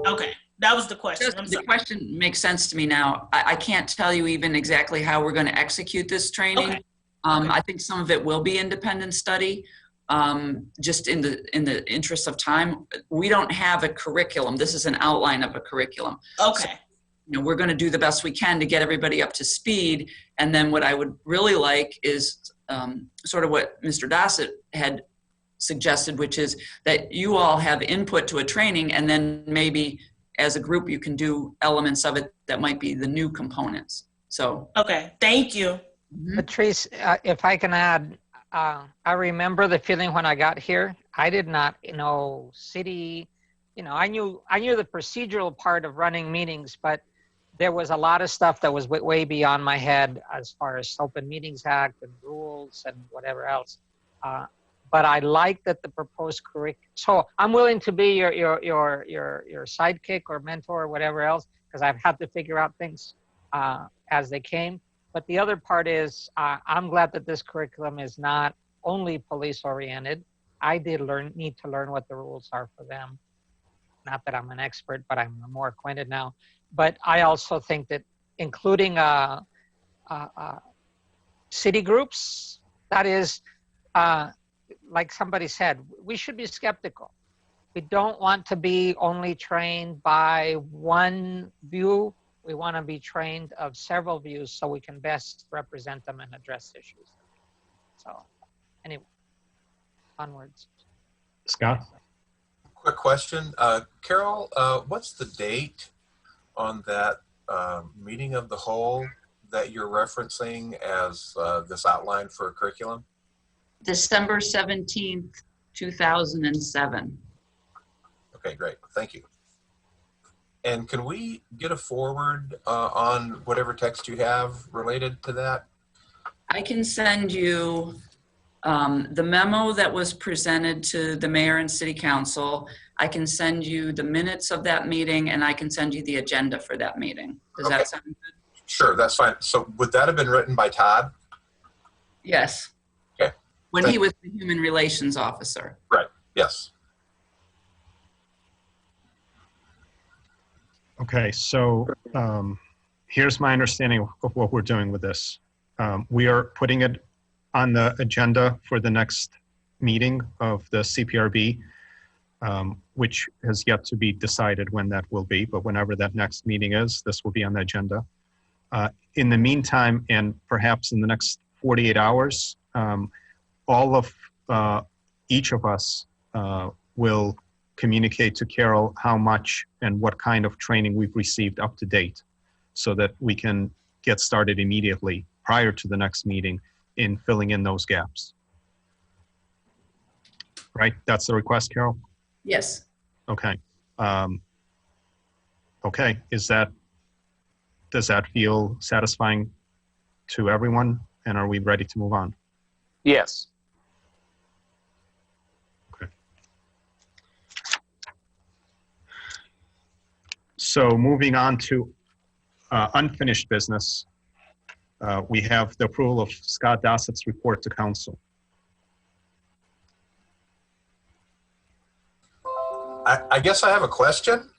Okay, that was the question. The question makes sense to me now. I can't tell you even exactly how we're going to execute this training. Okay. I think some of it will be independent study. Just in the interest of time, we don't have a curriculum. This is an outline of a curriculum. Okay. So, we're going to do the best we can to get everybody up to speed. And then what I would really like is sort of what Mr. Dossett had suggested, which is that you all have input to a training, and then maybe as a group you can do elements of it that might be the new components. So. Okay, thank you. Patrice, if I can add, I remember the feeling when I got here. I did not know city, I knew the procedural part of running meetings, but there was a lot of stuff that was way beyond my head as far as Open Meetings Act and rules and whatever else. But I like that the proposed curriculum. So I'm willing to be your sidekick or mentor or whatever else, because I've had to figure out things as they came. But the other part is, I'm glad that this curriculum is not only police oriented. I did need to learn what the rules are for them. Not that I'm an expert, but I'm more acquainted now. But I also think that including city groups, that is, like somebody said, we should be skeptical. We don't want to be only trained by one view. We want to be trained of several views so we can best represent them and address issues. So anyway, onwards. Scott? Quick question. Carol, what's the date on that meeting of the whole that you're referencing as this outline for a curriculum? December 17th, 2007. Okay, great. Thank you. And can we get a forward on whatever text you have related to that? I can send you the memo that was presented to the mayor and city council. I can send you the minutes of that meeting, and I can send you the agenda for that meeting. Does Okay. that sound good? Sure, that's fine. So would that have been written by Todd? Yes. Okay. When Thank he was the human relations officer. Right, yes. Okay, so here's my understanding of what we're doing with this. We are putting it on the agenda for the next meeting of the CPRB, which has yet to be decided when that will be, but whenever that next meeting is, this will be on the agenda. In the meantime, and perhaps in the next 48 hours, all of each of us will communicate to Carol how much and what kind of training we've received up to date so that we can get started immediately prior to the next meeting in filling in those gaps. Right? That's the request, Carol? Yes. Okay. Okay, does that feel satisfying to everyone? And are we ready to move on? Yes. So moving on to unfinished business, we have the approval of Scott Dassett's report to council. I guess I have a question.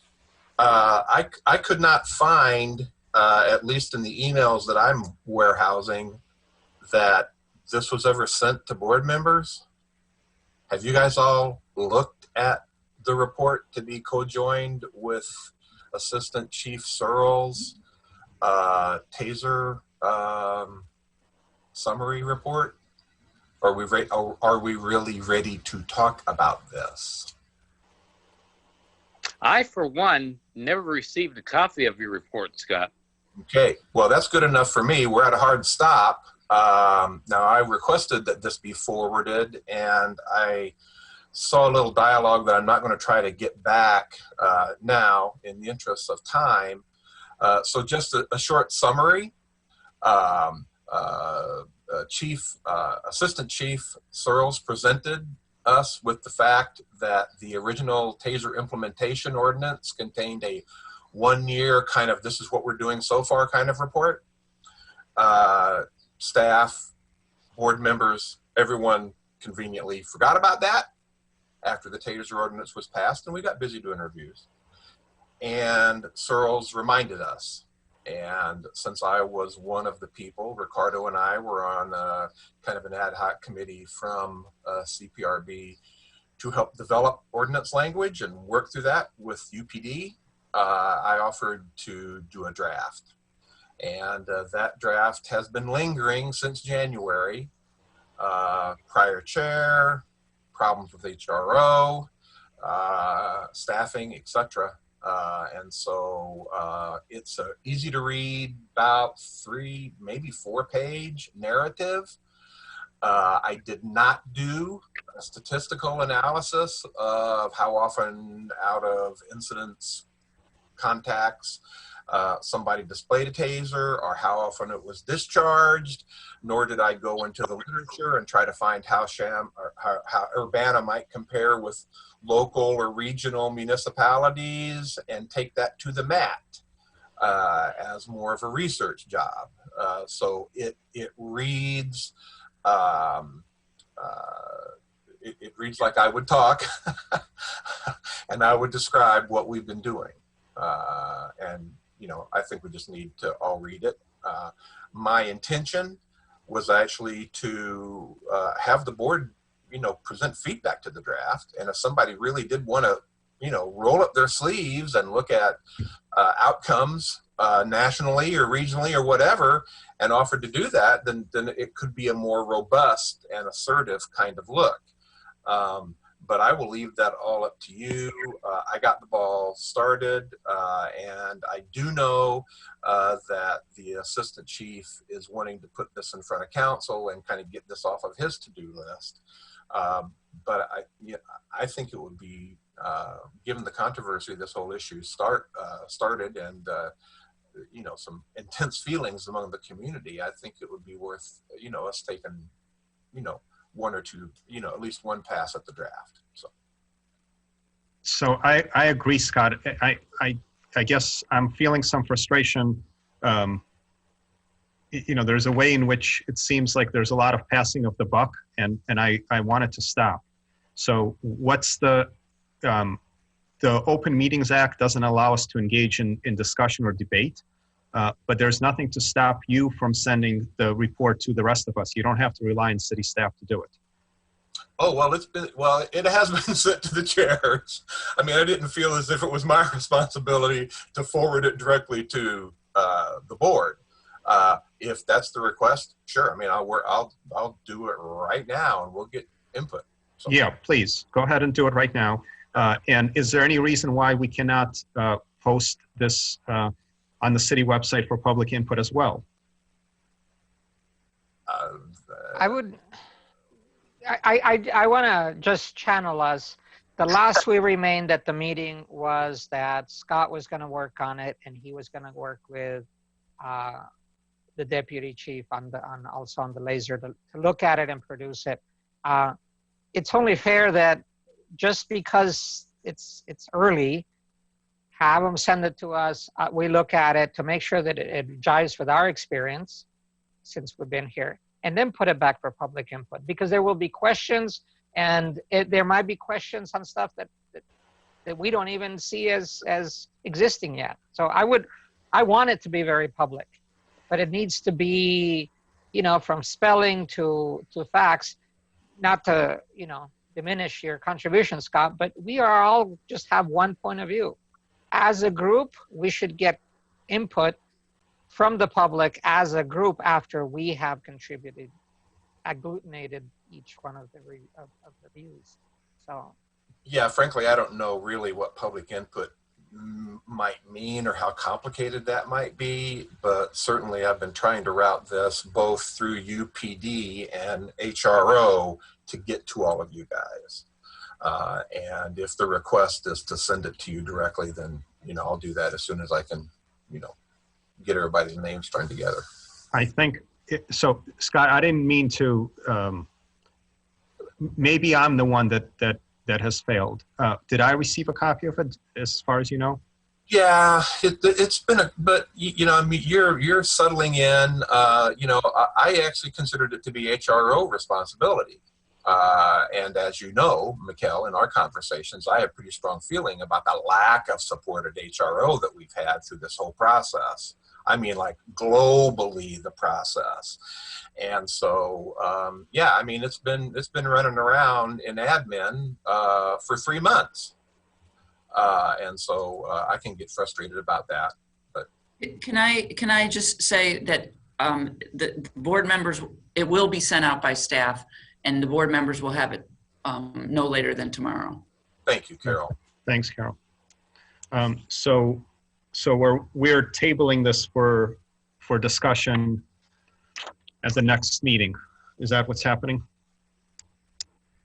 I could not find, at least in the emails that I'm warehousing, that this was ever sent to board members. Have you guys all looked at the report to be co-joined with Assistant Chief Searles' TASER summary report? Are we really ready to talk about this? I, for one, never received a copy of your report, Scott. Okay, well, that's good enough for me. We're at a hard stop. Now, I requested that this be forwarded, and I saw a little dialogue that I'm not going to try to get back now in the interest of time. So just a short summary. Assistant Chief Searles presented us with the fact that the original TASER implementation ordinance contained a 1 year kind of, this is what we're doing so far kind of report. Staff, board members, everyone conveniently forgot about that after the TASER ordinance was passed, and we got busy doing reviews. And Searles reminded us. And since I was one of the people, Ricardo and I were on kind of an ad hoc committee from CPRB to help develop ordinance language and work through that with UPD. I offered to do a draft. And that draft has been lingering since January. Prior chair, problems with HRO, staffing, etc. And so it's an easy to read, about 3, maybe 4 page narrative. I did not do a statistical analysis of how often out of incidents, contacts, somebody displayed a TASER or how often it was discharged, nor did I go into the literature and try to find how Urbana might compare with local or regional municipalities and take that to the mat as more of a research job. So it reads, it reads like I would talk and I would describe what we've been doing. And, you know, I think we just need to all read it. My intention was actually to have the board, you know, present feedback to the draft. And if somebody really did want to, you know, roll up their sleeves and look at outcomes nationally or regionally or whatever, and offered to do that, then it could be a more robust and assertive kind of look. but I will leave that all up to you. I got the ball started, and I do know that the assistant chief is wanting to put this in front of council and kind of get this off of his to-do list. But I think it would be, given the controversy this whole issue started and some intense feelings among the community, I think it would be worth us taking one or two, at least one pass at the draft. So I agree, Scott. I guess I'm feeling some frustration. There's a way in which it seems like there's a lot of passing of the buck, and I want it to stop. So what's the Open Meetings Act doesn't allow us to engage in discussion or debate, but there's nothing to stop you from sending the report to the rest of us. You don't have to rely on city staff to do it. Oh, well, it has been sent to the chairs. I mean, I didn't feel as if it was my responsibility to forward it directly to the board. If that's the request, sure. I mean, I'll do it right now, and we'll get input. So. Yeah, please go ahead and do it right now. And is there any reason why we cannot post this on the city website for public input as well? I want to just channel us. The last we remained at the meeting was that Scott was going to work on it, and he was going to work with the deputy chief also on the laser to look at it and produce it. It's only fair that just because it's early, have them send it to us. We look at it to make sure that it jives with our experience since we've been here, and then put it back for public input, because there will be questions, and there might be questions on stuff that we don't even see as existing yet. So I want it to be very public, but it needs to be, from spelling to facts, not to, diminish your contribution, Scott, but we are all just have one point of view. As a group, we should get input from the public as a group after we have agglutinated each one of the views. So, yeah, frankly, I don't know really what public input might mean or how complicated that might be, but certainly I've been trying to route this both through UPD and HRO to get to all of you guys. And if the request is to send it to you directly, then, I'll do that as soon as I can, get everybody's names strung together. I think, so Scott, I didn't mean to, maybe I'm the one that has failed. Did I receive a copy of it as far as you know? Yeah, it's been but I mean, you're settling in, I actually considered it to be HRO responsibility. And as you know, Mikkel, in our conversations, I have a pretty strong feeling about the lack of support at HRO that we've had through this whole process. I mean, like globally the process. And so, yeah, I mean, it's been running around in admin for 3 months. And so I can get frustrated about that. But can I just say that the board members, it will be sent out by staff, and the board members will have it no later than tomorrow. Thank you, Carol. Thanks, Carol. So we're tabling this for discussion at the next meeting. Is that what's happening?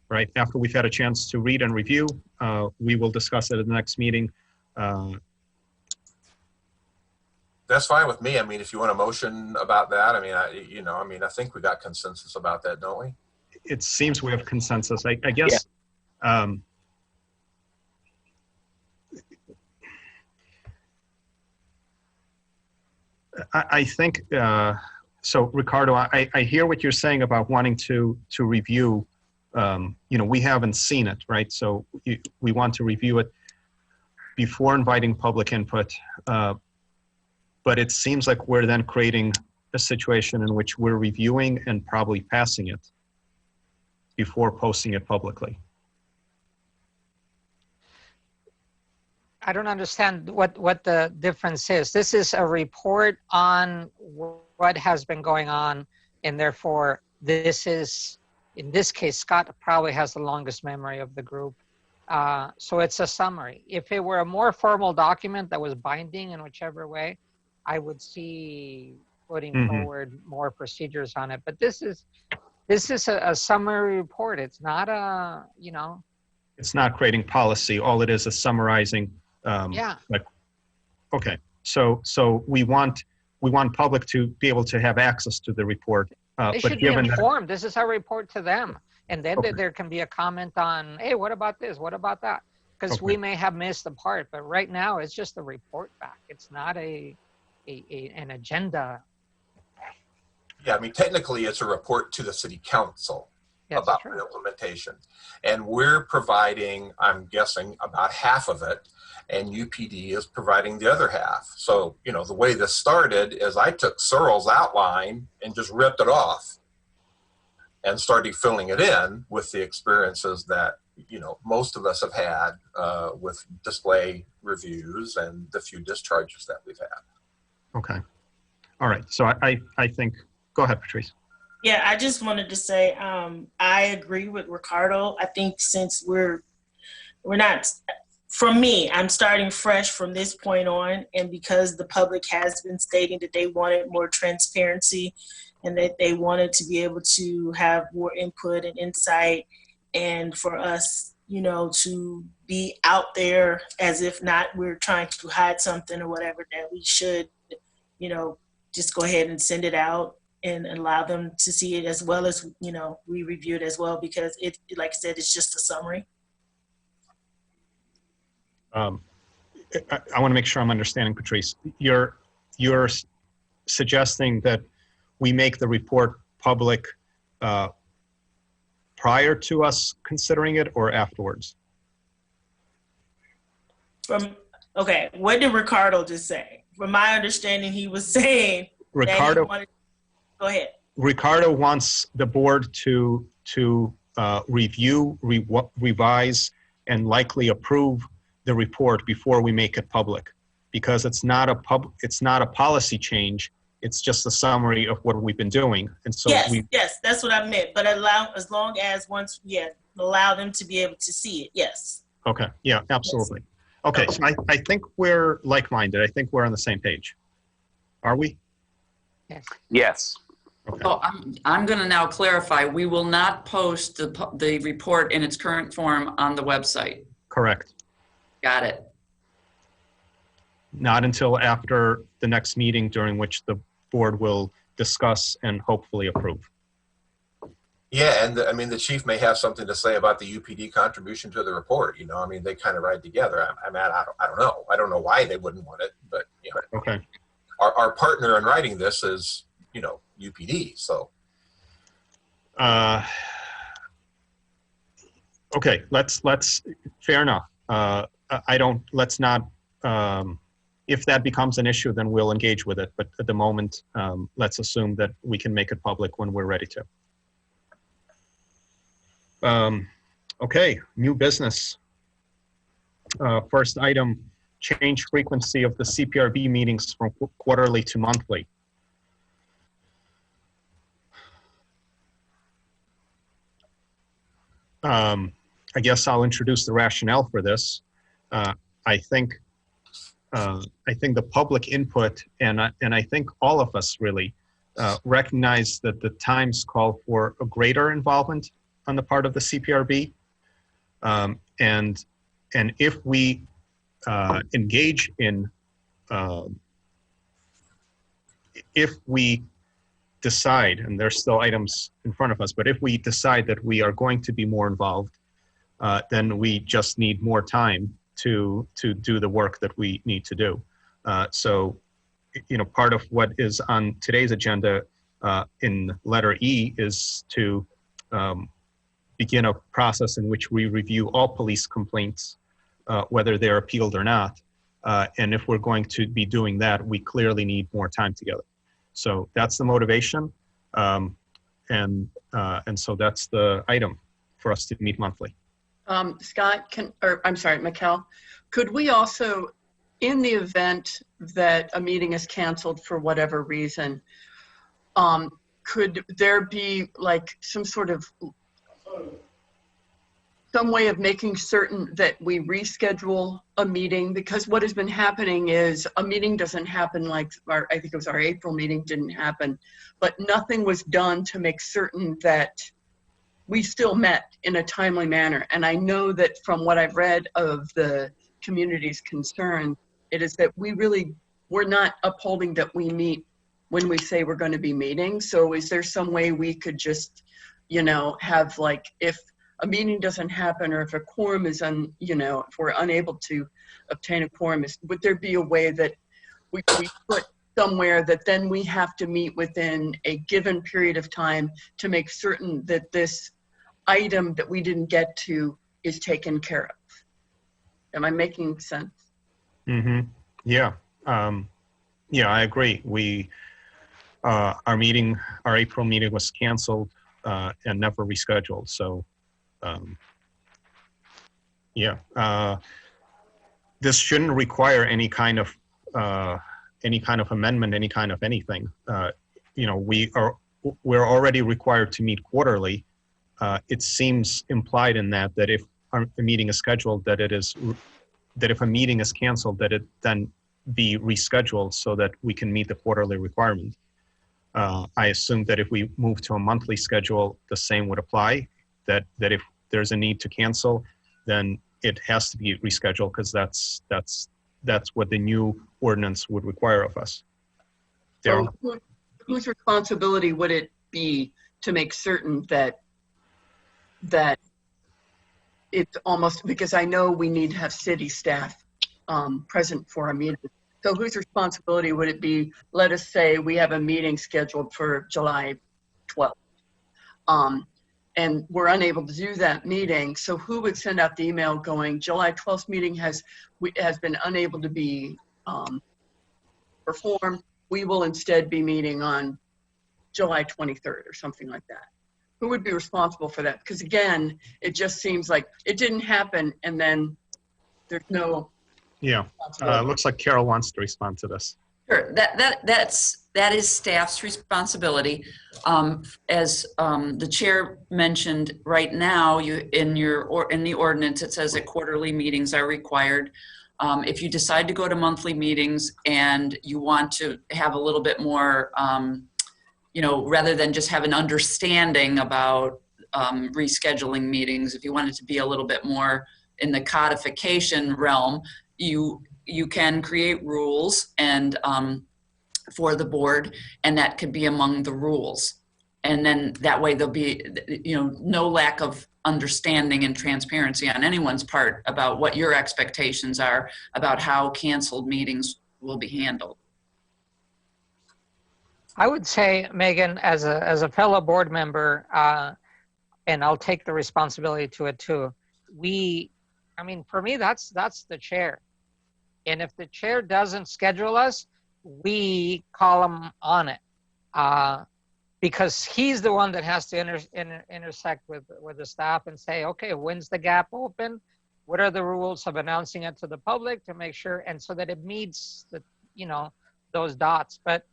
Right, after we've had a chance to read and review, we will discuss it at the next meeting. That's fine with me. I mean, if you want a motion about that, I mean, I think we got consensus about that, don't we? It seems we have consensus. I guess. Yeah. I think, so Ricardo, I hear what you're saying about wanting to review. We haven't seen it, right? So we want to review it before inviting public input. But it seems like we're then creating a situation in which we're reviewing and probably passing it before posting it publicly. I don't understand what the difference is. This is a report on what has been going on, and therefore this is In this case, Scott probably has the longest memory of the group. So it's a summary. If it were a more formal document that was binding in whichever way, I would see putting forward more procedures on it. But this is a summary report. It's not a, you know. It's not creating policy. All it is summarizing. Yeah. Like, okay. So we want public to be able to have access to the report. They but should be given that, informed. This is our report to them. And then Okay. there can be a comment on, hey, what about this? What about that? Because we may have missed a part, but right now it's just a report back. It's not an agenda. Yeah, I mean, technically it's a report to the city council Yes, about true. the implementation. And we're providing, I'm guessing, about half of it, and UPD is providing the other half. So, you know, the way this started is I took Searle's outline and just ripped it off and started filling it in with the experiences that, you know, most of us have had with display reviews and the few discharges that we've had. okay. All right. So I think, go ahead, Patrice. Yeah, I just wanted to say I agree with Ricardo. I think since we're not, from me, I'm starting fresh from this point on, and because the public has been stating that they wanted more transparency and that they wanted to be able to have more input and insight, and for us, you know, to be out there as if not we're trying to hide something or whatever, that we should, you know, just go ahead and send it out and allow them to see it, as well as, you know, we review it as well, because it, like I said, it's just a summary. I want to make sure I'm understanding, Patrice. You're suggesting that we make the report public prior to us considering it or afterwards? Okay, what did Ricardo just say? From my understanding, he was saying Ricardo, that he wanted, go ahead. Ricardo wants the board to review, revise, and likely approve the report before we make it public, because it's not a policy change. It's just a summary of what we've been doing. And so yes, that's what I meant. But as long as allow them to be able to see it. Yes. Okay. Yeah, absolutely. Okay. So I think we're like-minded. I think we're on the same page. Are we? Yes. Yes. Okay. So I'm going to now clarify. We will not post the report in its current form on the website. Correct. Got it. Not until after the next meeting, during which the board will discuss and hopefully approve. Yeah, and I mean, the chief may have something to say about the UPD contribution to the report. You know, I mean, they kind of ride together. I don't know. I don't know why they wouldn't want it, but you know, Okay. Our partner in writing this is, you know, UPD. So. Okay. Let's. Fair enough. Let's not. If that becomes an issue, then we'll engage with it. But at the moment, let's assume that we can make it public when we're ready to. Okay, new business. First item, change frequency of the CPRB meetings from quarterly to monthly. I guess I'll introduce the rationale for this. I think the public input, and I think all of us really recognize that the times call for a greater involvement on the part of the CPRB, and if we engage in, if we decide, and there's still items in front of us, but if we decide that we are going to be more involved, then we just need more time to do the work that we need to do. So, you know, part of what is on today's agenda in letter E is to begin a process in which we review all police complaints, whether they're appealed or not. And if we're going to be doing that, we clearly need more time together. So that's the motivation. And so that's the item for us to meet monthly. Scott, I'm sorry, Mikkel, could we also, in the event that a meeting is canceled for whatever reason, could there be like some sort of some way of making certain that we reschedule a meeting, because what has been happening is a meeting doesn't happen, like I think it was our April meeting didn't happen, but nothing was done to make certain that we still met in a timely manner. And I know that from what I've read of the community's concern, it is that we're not upholding that we meet when we say we're going to be meeting. So is there some way we could just, have, like, if a meeting doesn't happen, or if a quorum is if we're unable to obtain a quorum, would there be a way that we put somewhere that then we have to meet within a given period of time to make certain that this item that we didn't get to is taken care of? Am I making sense? Mm-hmm. Yeah. Yeah, I agree. Our April meeting was canceled and never rescheduled. So, this shouldn't require any kind of amendment, any kind of anything. We're already required to meet quarterly. It seems implied in that if a meeting is scheduled, that if a meeting is canceled, that it then be rescheduled so that we can meet the quarterly requirement. I assume that if we move to a monthly schedule, the same would apply, that if there's a need to cancel, then it has to be rescheduled, because that's what the new ordinance would require of us. So whose responsibility would it be to make certain that it's almost, because I know we need to have city staff present for a meeting. So whose responsibility would it be? Let us say we have a meeting scheduled for July 12th. And we're unable to do that meeting. So who would send out the email going, July 12th meeting has been unable to be performed. We will instead be meeting on July 23rd or something like that. Who would be responsible for that? Because again, it just seems like it didn't happen, and then there's no. Yeah, looks like Carol wants to respond to this. Sure, that is staff's responsibility. As the chair mentioned, right now, in the ordinance, it says that quarterly meetings are required. If you decide to go to monthly meetings and you want to have a little bit more, rather than just have an understanding about rescheduling meetings, if you want it to be a little bit more in the codification realm, you can create rules and for the board, and that could be among the rules. And then that way there'll be, no lack of understanding and transparency on anyone's part about what your expectations are about how canceled meetings will be handled. I would say, Megan, as a fellow board member, and I'll take the responsibility to it too. For me, that's the chair. And if the chair doesn't schedule us, we call him on it, because he's the one that has to intersect with the staff and say, okay, when's the gap open? What are the rules of announcing it to the public to make sure, and so that it meets those dots. But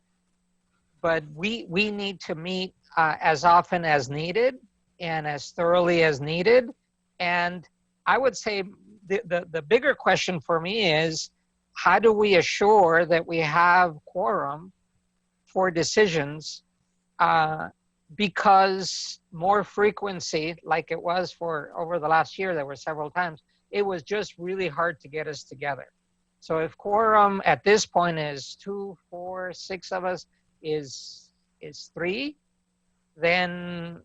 we need to meet as often as needed and as thoroughly as needed. And I would say the bigger question for me is, how do we assure that we have quorum for decisions? Because more frequency, like it was for over the last year, there were several times, it was just really hard to get us together. So if quorum at this point is 2, 4, 6 of us is 3, then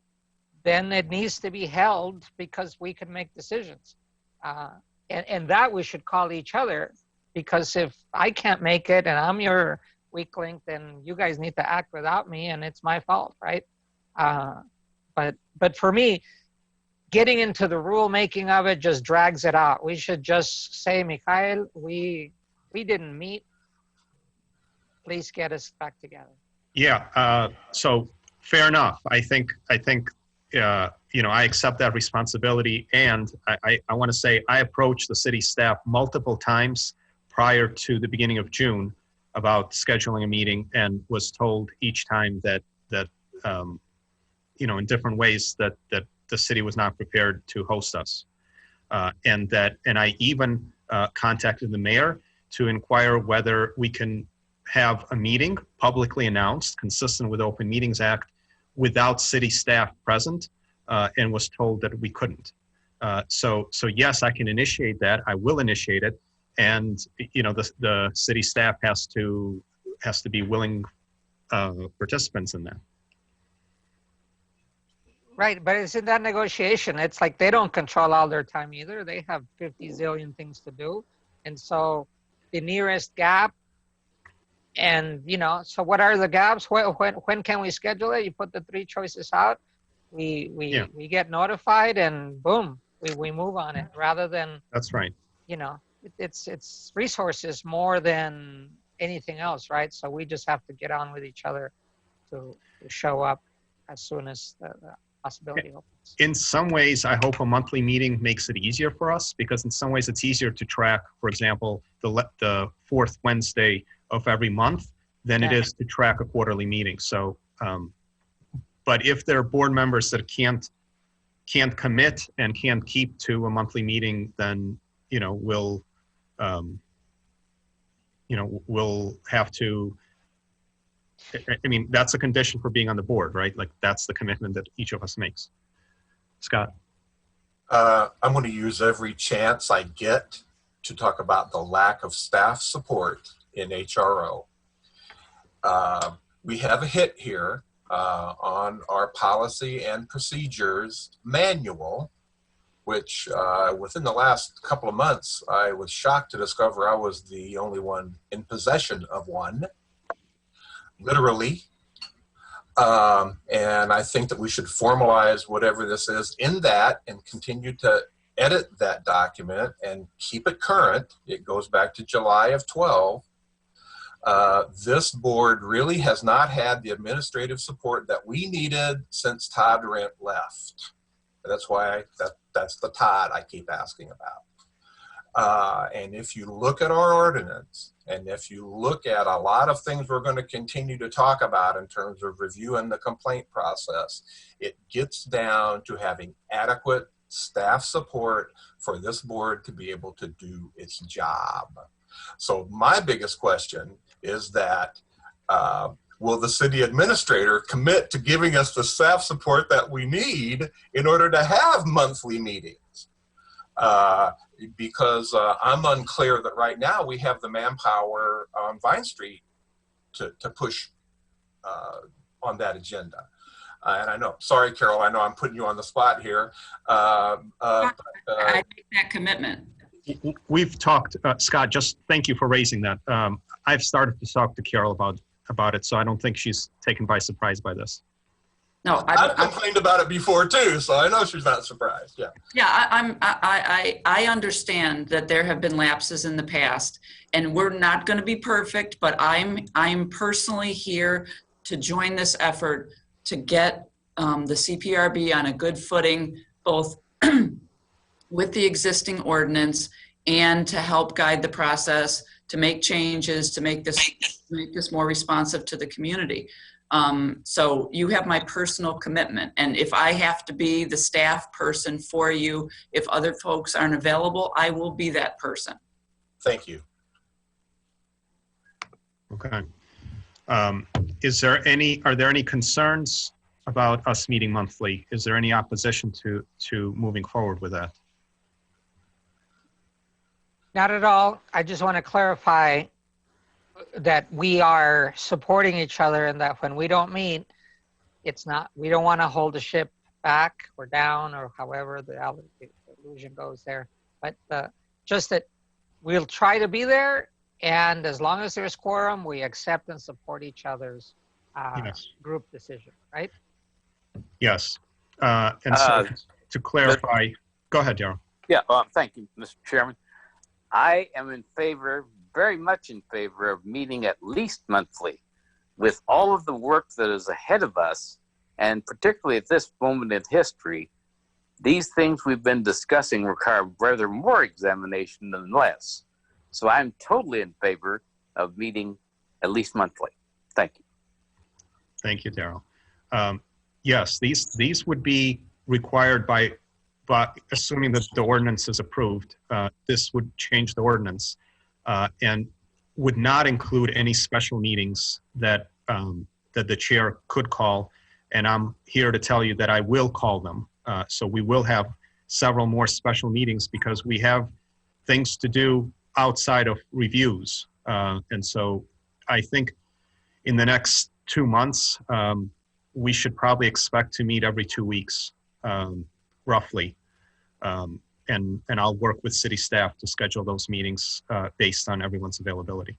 it needs to be held, because we can make decisions. And that we should call each other, because if I can't make it and I'm your weak link, then you guys need to act without me, and it's my fault, right? But for me, getting into the rule making of it just drags it out. We should just say, Mikhail, we didn't meet. Please get us back together. Yeah. So fair enough. I think I accept that responsibility, and I want to say I approached the city staff multiple times prior to the beginning of June about scheduling a meeting, and was told each time that in different ways that the city was not prepared to host us. And I even contacted the mayor to inquire whether we can have a meeting publicly announced, consistent with Open Meetings Act, without city staff present, and was told that we couldn't. So yes, I can initiate that. I will initiate it, and the city staff has to be willing participants in that. Right, but it's in that negotiation. It's like they don't control all their time either. They have 50 zillion things to do. And so the nearest gap, and so what are the gaps? When can we schedule it? You put the 3 choices out, we get notified, and boom, we move on it, rather than, that's right. It's resources more than anything else, right? So we just have to get on with each other to show up as soon as the possibility opens. In some ways, I hope a monthly meeting makes it easier for us, because in some ways it's easier to track, for example, the 4th Wednesday of every month than it is to track a quarterly meeting. So, but if there are board members that can't commit and can't keep to a monthly meeting, then we'll have to. I mean, that's a condition for being on the board, right? Like, that's the commitment that each of us makes. Scott? I'm going to use every chance I get to talk about the lack of staff support in HRO. We have a hit here on our policy and procedures manual, which within the last couple of months, I was shocked to discover I was the only one in possession of one. Literally. And I think that we should formalize whatever this is in that and continue to edit that document and keep it current. It goes back to July of 12. This board really has not had the administrative support that we needed since Todd Rent left. That's why that's the Todd I keep asking about. And if you look at our ordinance, and if you look at a lot of things we're going to continue to talk about in terms of reviewing the complaint process, it gets down to having adequate staff support for this board to be able to do its job. So my biggest question is that, will the city administrator commit to giving us the staff support that we need in order to have monthly meetings? Because I'm unclear that right now we have the manpower on Vine Street to push on that agenda. And I know, sorry, Carol, I know I'm putting you on the spot here. I make that commitment. We've talked, Scott, just thank you for raising that. I've started to talk to Carol about it, so I don't think she's taken by surprise by this. No, I've complained about it before too, so I know she's not surprised. Yeah. Yeah, I understand that there have been lapses in the past, and we're not going to be perfect. But I'm personally here to join this effort to get the CPRB on a good footing, both with the existing ordinance and to help guide the process, to make changes, to make this more responsive to the community. So you have my personal commitment, and if I have to be the staff person for you, if other folks aren't available, I will be that person. Thank you. Okay. Are there any concerns about us meeting monthly? Is there any opposition to moving forward with that? Not at all. I just want to clarify that we are supporting each other, and that when we don't meet, we don't want to hold the ship back or down, or however the illusion goes there. But just that we'll try to be there, and as long as there's quorum, we accept and support each other's group decision, right? Yes. And so to clarify, go ahead, Darryl. Yeah, thank you, Mr. Chairman. I am very much in favor of meeting at least monthly. With all of the work that is ahead of us, and particularly at this moment in history, these things we've been discussing require rather more examination than less. So I'm totally in favor of meeting at least monthly. Thank you. Thank you, Darryl. Yes, these would be required by, but assuming that the ordinance is approved, this would change the ordinance and would not include any special meetings that that the chair could call. And I'm here to tell you that I will call them. So we will have several more special meetings because we have things to do outside of reviews. And so I think in the next 2 months, we should probably expect to meet every 2 weeks, roughly. And I'll work with city staff to schedule those meetings based on everyone's availability.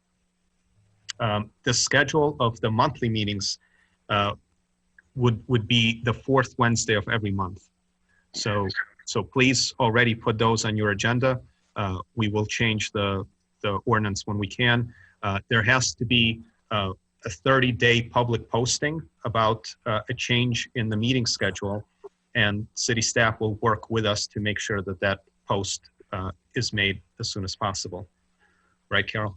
The schedule of the monthly meetings would be the 4th Wednesday of every month. So please already put those on your agenda. We will change the ordinance when we can. There has to be a 30-day public posting about a change in the meeting schedule, and city staff will work with us to make sure that that post is made as soon as possible. Right, Carol?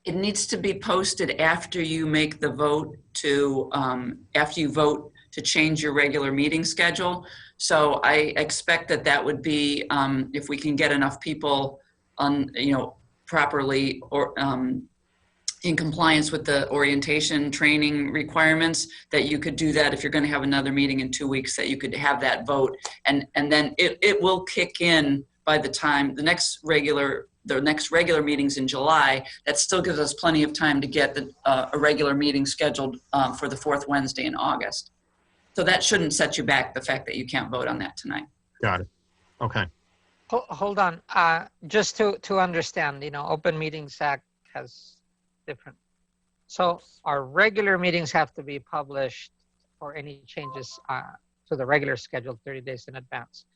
It needs to be posted after you make the vote to, after you vote to change your regular meeting schedule. So I expect that that would be, if we can get enough people on, properly or in compliance with the orientation training requirements, that you could do that if you're going to have another meeting in 2 weeks, that you could have that vote. And then it will kick in by the time the next regular meetings in July. That still gives us plenty of time to get a regular meeting scheduled for the 4th Wednesday in August. So that shouldn't set you back, the fact that you can't vote on that tonight. Got it. Okay. Hold on. Just to understand, Open Meetings Act has different. So our regular meetings have to be published for any changes to the regular schedule 30 days in advance.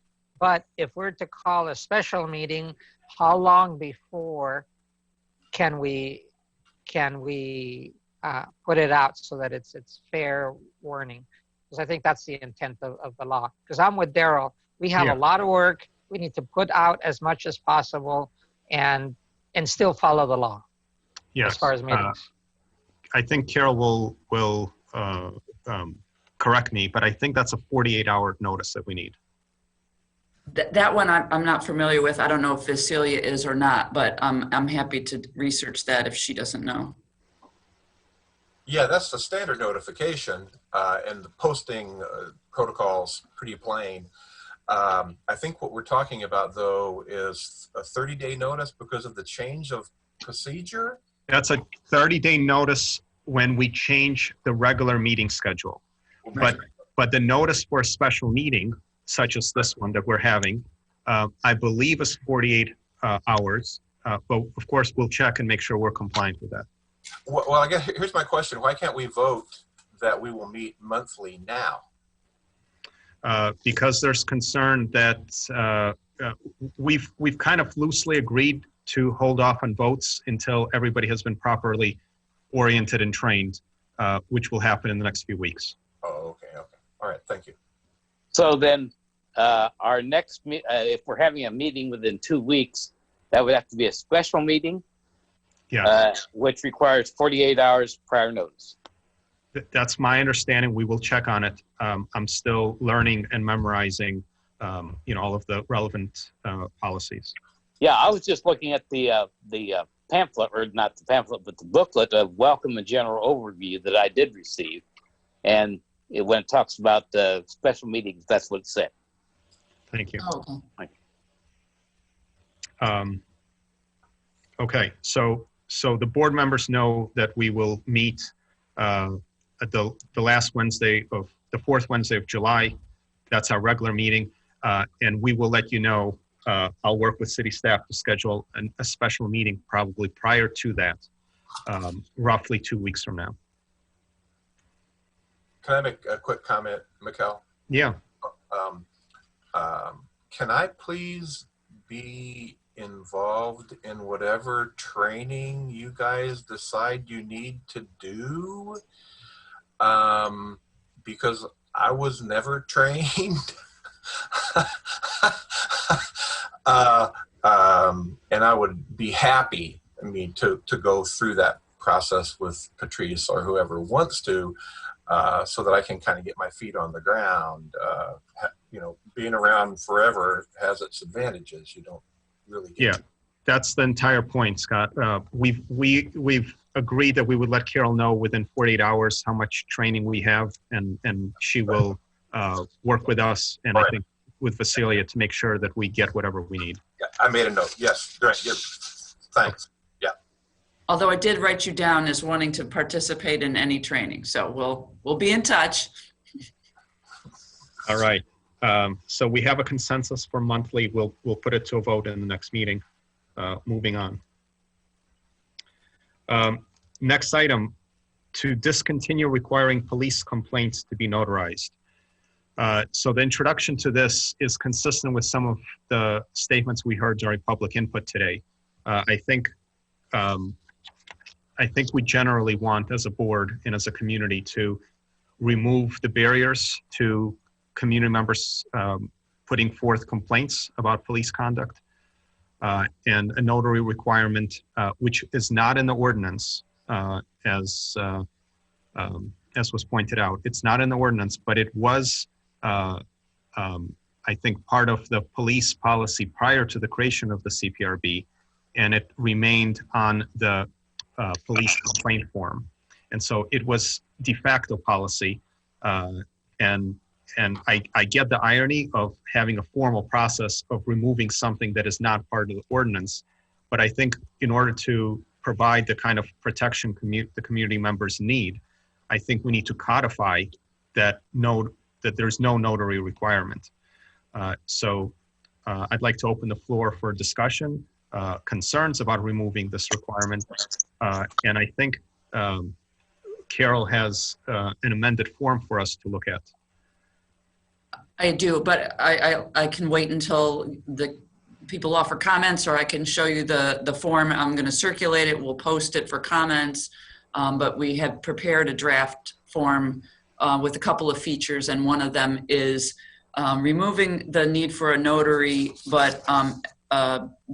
But if we're to call a special meeting, how long before can we put it out so that it's fair warning? Because I think that's the intent of the law. Because I'm with Daryl. We have a lot of work. We need to put out as much as possible and still follow the law. Yes. As far as meetings. I think Carol will correct me, but I think that's a 48-hour notice that we need. That one I'm not familiar with. I don't know if Vasilia is or not, but I'm happy to research that if she doesn't know. Yeah, that's the standard notification, and the posting protocol's pretty plain. I think what we're talking about, though, is a 30-day notice because of the change of procedure. That's a 30-day notice when we change the regular meeting schedule. But the notice for a special meeting, such as this one that we're having, I believe is 48 hours. But of course, we'll check and make sure we're compliant with that. Well, I guess here's my question. Why can't we vote that we will meet monthly now? Because there's concern that we've kind of loosely agreed to hold off on votes until everybody has been properly oriented and trained, which will happen in the next few weeks. Oh, okay. All right, thank you. So then our next, if we're having a meeting within 2 weeks, that would have to be a special meeting, which requires 48 hours prior notice. That's my understanding. We will check on it. I'm still learning and memorizing, all of the relevant policies. Yeah, I was just looking at the pamphlet, or not the pamphlet, but the booklet of welcome and general overview that I did receive. And when it talks about special meetings, that's what it said. Thank you. Oh, okay. Okay, so the board members know that we will meet at the last Wednesday of the 4th Wednesday of July. That's our regular meeting, and we will let you know. I'll work with city staff to schedule a special meeting probably prior to that, roughly 2 weeks from now. Can I make a quick comment, Mikkel? Yeah. Can I please be involved in whatever training you guys decide you need to do? Because I was never trained. And I would be happy, to go through that process with Patrice or whoever wants to. so that I can kind of get my feet on the ground. Being around forever has its advantages. You don't really get Yeah, that's the entire point, Scott. We've agreed that we would let Carol know within 48 hours how much training we have, and she will work with us, and I think with Vasilia, to make sure that we get whatever we need. Yeah, I made a note. Yes, great. Yeah. Thanks. Yeah. Although I did write you down as wanting to participate in any training, so we'll be in touch. All right. So we have a consensus for monthly. We'll put it to a vote in the next meeting. Moving on. Next item, to discontinue requiring police complaints to be notarized. So the introduction to this is consistent with some of the statements we heard during public input today. I think we generally want, as a board and as a community, to remove the barriers to community members putting forth complaints about police conduct, and a notary requirement, which is not in the ordinance, as was pointed out. It's not in the ordinance, but it was, I think, part of the police policy prior to the creation of the CPRB, and it remained on the police complaint form. And so it was de facto policy, and I get the irony of having a formal process of removing something that is not part of the ordinance, but I think in order to provide the kind of protection the community members need, I think we need to codify that there's no notary requirement. So I'd like to open the floor for discussion, concerns about removing this requirement, and I think Carol has an amended form for us to look at. I do, but I can wait until the people offer comments, or I can show you the form. I'm going to circulate it. We'll post it for comments, but we have prepared a draft form with a couple of features, and one of them is removing the need for a notary, but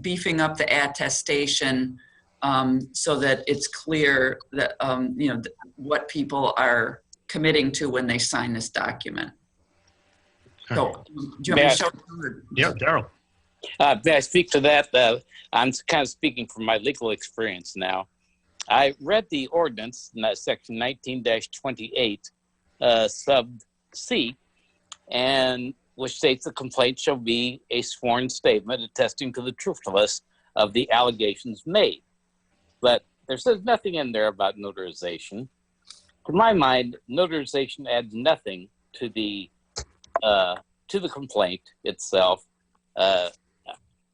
beefing up the attestation so that it's clear that what people are committing to when they sign this document. So, do you want me to show? Yeah, Daryl. May I speak to that? I'm kind of speaking from my legal experience now. I read the ordinance, section 19-28, sub C, and which states the complaint shall be a sworn statement attesting to the truthfulness of the allegations made. But there says nothing in there about notarization. To my mind, notarization adds nothing to the complaint itself,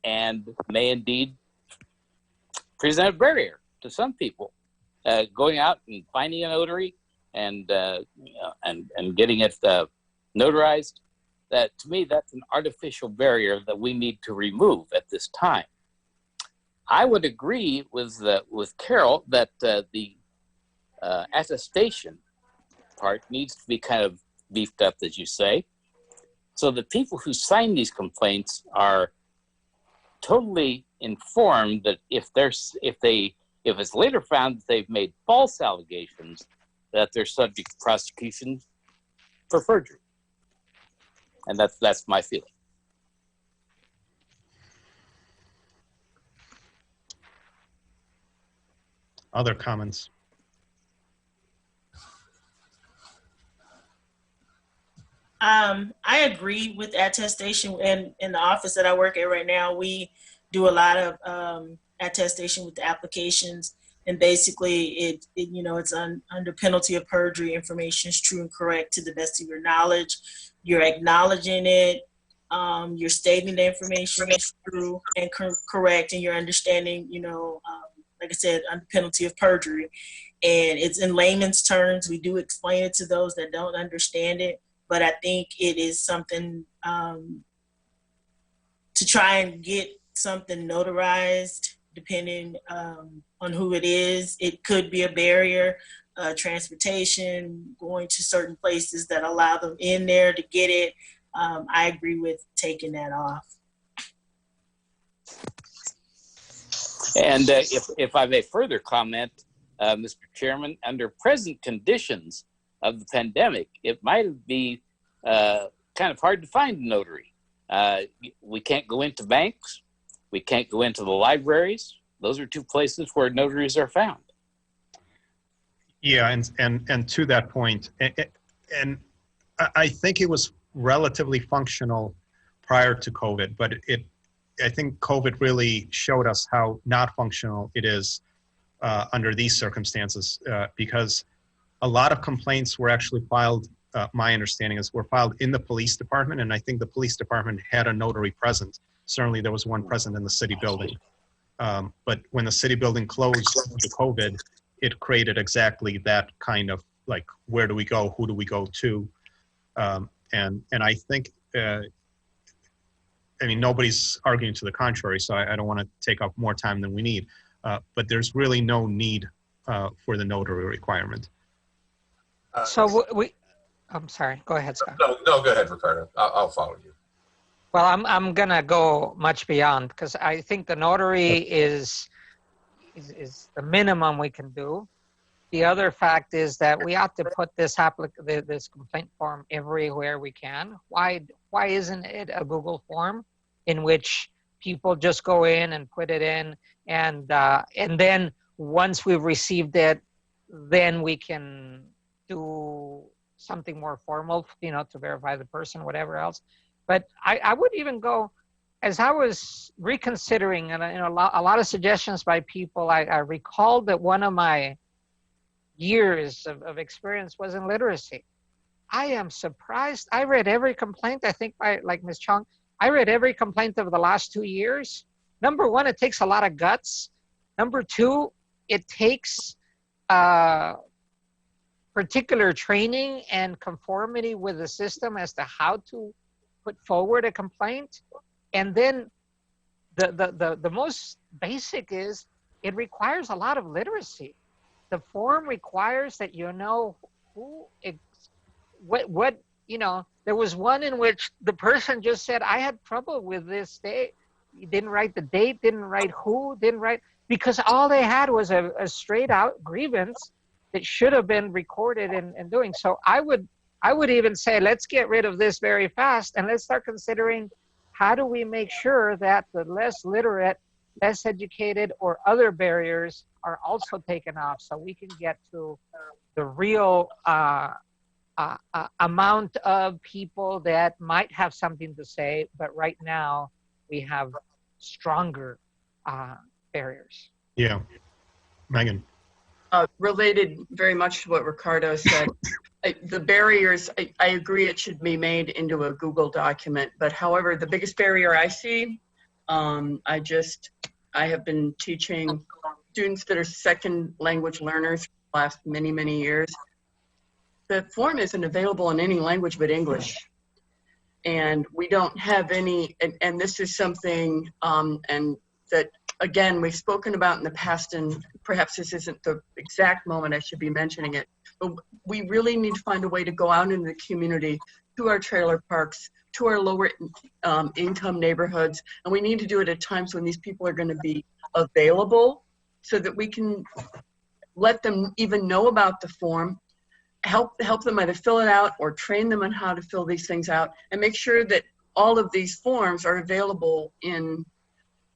and may indeed present a barrier to some people going out and finding a notary and getting it notarized. That, to me, that's an artificial barrier that we need to remove at this time. I would agree with Carol that the attestation part needs to be kind of beefed up, as you say, so the people who sign these complaints are totally informed that if it's later found that they've made false allegations, that they're subject to prosecution for perjury. And that's my feeling. Other comments? I agree with attestation, and in the office that I work at right now, we do a lot of attestation with the applications, and basically it's under penalty of perjury. Information is true and correct to the best of your knowledge. You're acknowledging it. You're stating the information is true and correct, and you're understanding, like I said, under penalty of perjury. And it's in layman's terms. We do explain it to those that don't understand it. But I think it is something to try and get something notarized, depending on who it is. It could be a barrier, transportation, going to certain places that allow them in there to get it. I agree with taking that off. And if I may further comment, Mr. Chairman, under present conditions, of the pandemic, it might be kind of hard to find a notary. We can't go into banks. We can't go into the libraries. Those are two places where notaries are found. Yeah, and to that point, and I think it was relatively functional prior to COVID, but I think COVID really showed us how not functional it is under these circumstances, because a lot of complaints were actually filed, my understanding is, were filed in the police department, and I think the police department had a notary present. Certainly there was one present in the city building. But when the city building closed due to COVID, it created exactly that kind of, like, where do we go, who do we go to? And I think, I mean, nobody's arguing to the contrary, so I don't want to take up more time than we need. But there's really no need for the notary requirement. So I'm sorry, go ahead, Scott. No, go ahead, Ricardo. I'll follow you. Well, I'm gonna go much beyond, because I think the notary is the minimum we can do. The other fact is that we ought to put this complaint form everywhere we can. Why isn't it a Google form in which people just go in and put it in, and then once we've received it, then we can do something more formal, to verify the person, whatever else. But I would even go, as I was reconsidering, and a lot of suggestions by people, I recalled that one of my years of experience was in literacy. I am surprised. I read every complaint, I think, like Ms. Chong, I read every complaint of the last 2 years. Number one, it takes a lot of guts. Number two, it takes particular training and conformity with the system as to how to put forward a complaint. And then the most basic is it requires a lot of literacy. The form requires that you know what there was one in which the person just said, I had trouble with this date. You didn't write the date, didn't write who, didn't write, because all they had was a straight out grievance that should have been recorded and doing. So I would even say, let's get rid of this very fast, and let's start considering how do we make sure that the less literate, less educated, or other barriers are also taken off, so we can get to the real amount of people that might have something to say, but right now we have stronger barriers. Yeah. Megan. Related very much to what Ricardo said, the barriers, I agree it should be made into a Google document, but however, the biggest barrier I see, I have been teaching students that are second language learners for the last many, many years. The form isn't available in any language but English. And we don't have any, and this is something, and that, again, we've spoken about in the past, and perhaps this isn't the exact moment I should be mentioning it, but we really need to find a way to go out into the community, to our trailer parks, to our lower income neighborhoods, and we need to do it at times when these people are going to be available, so that we can let them even know about the form, help them either fill it out or train them on how to fill these things out, and make sure that all of these forms are available in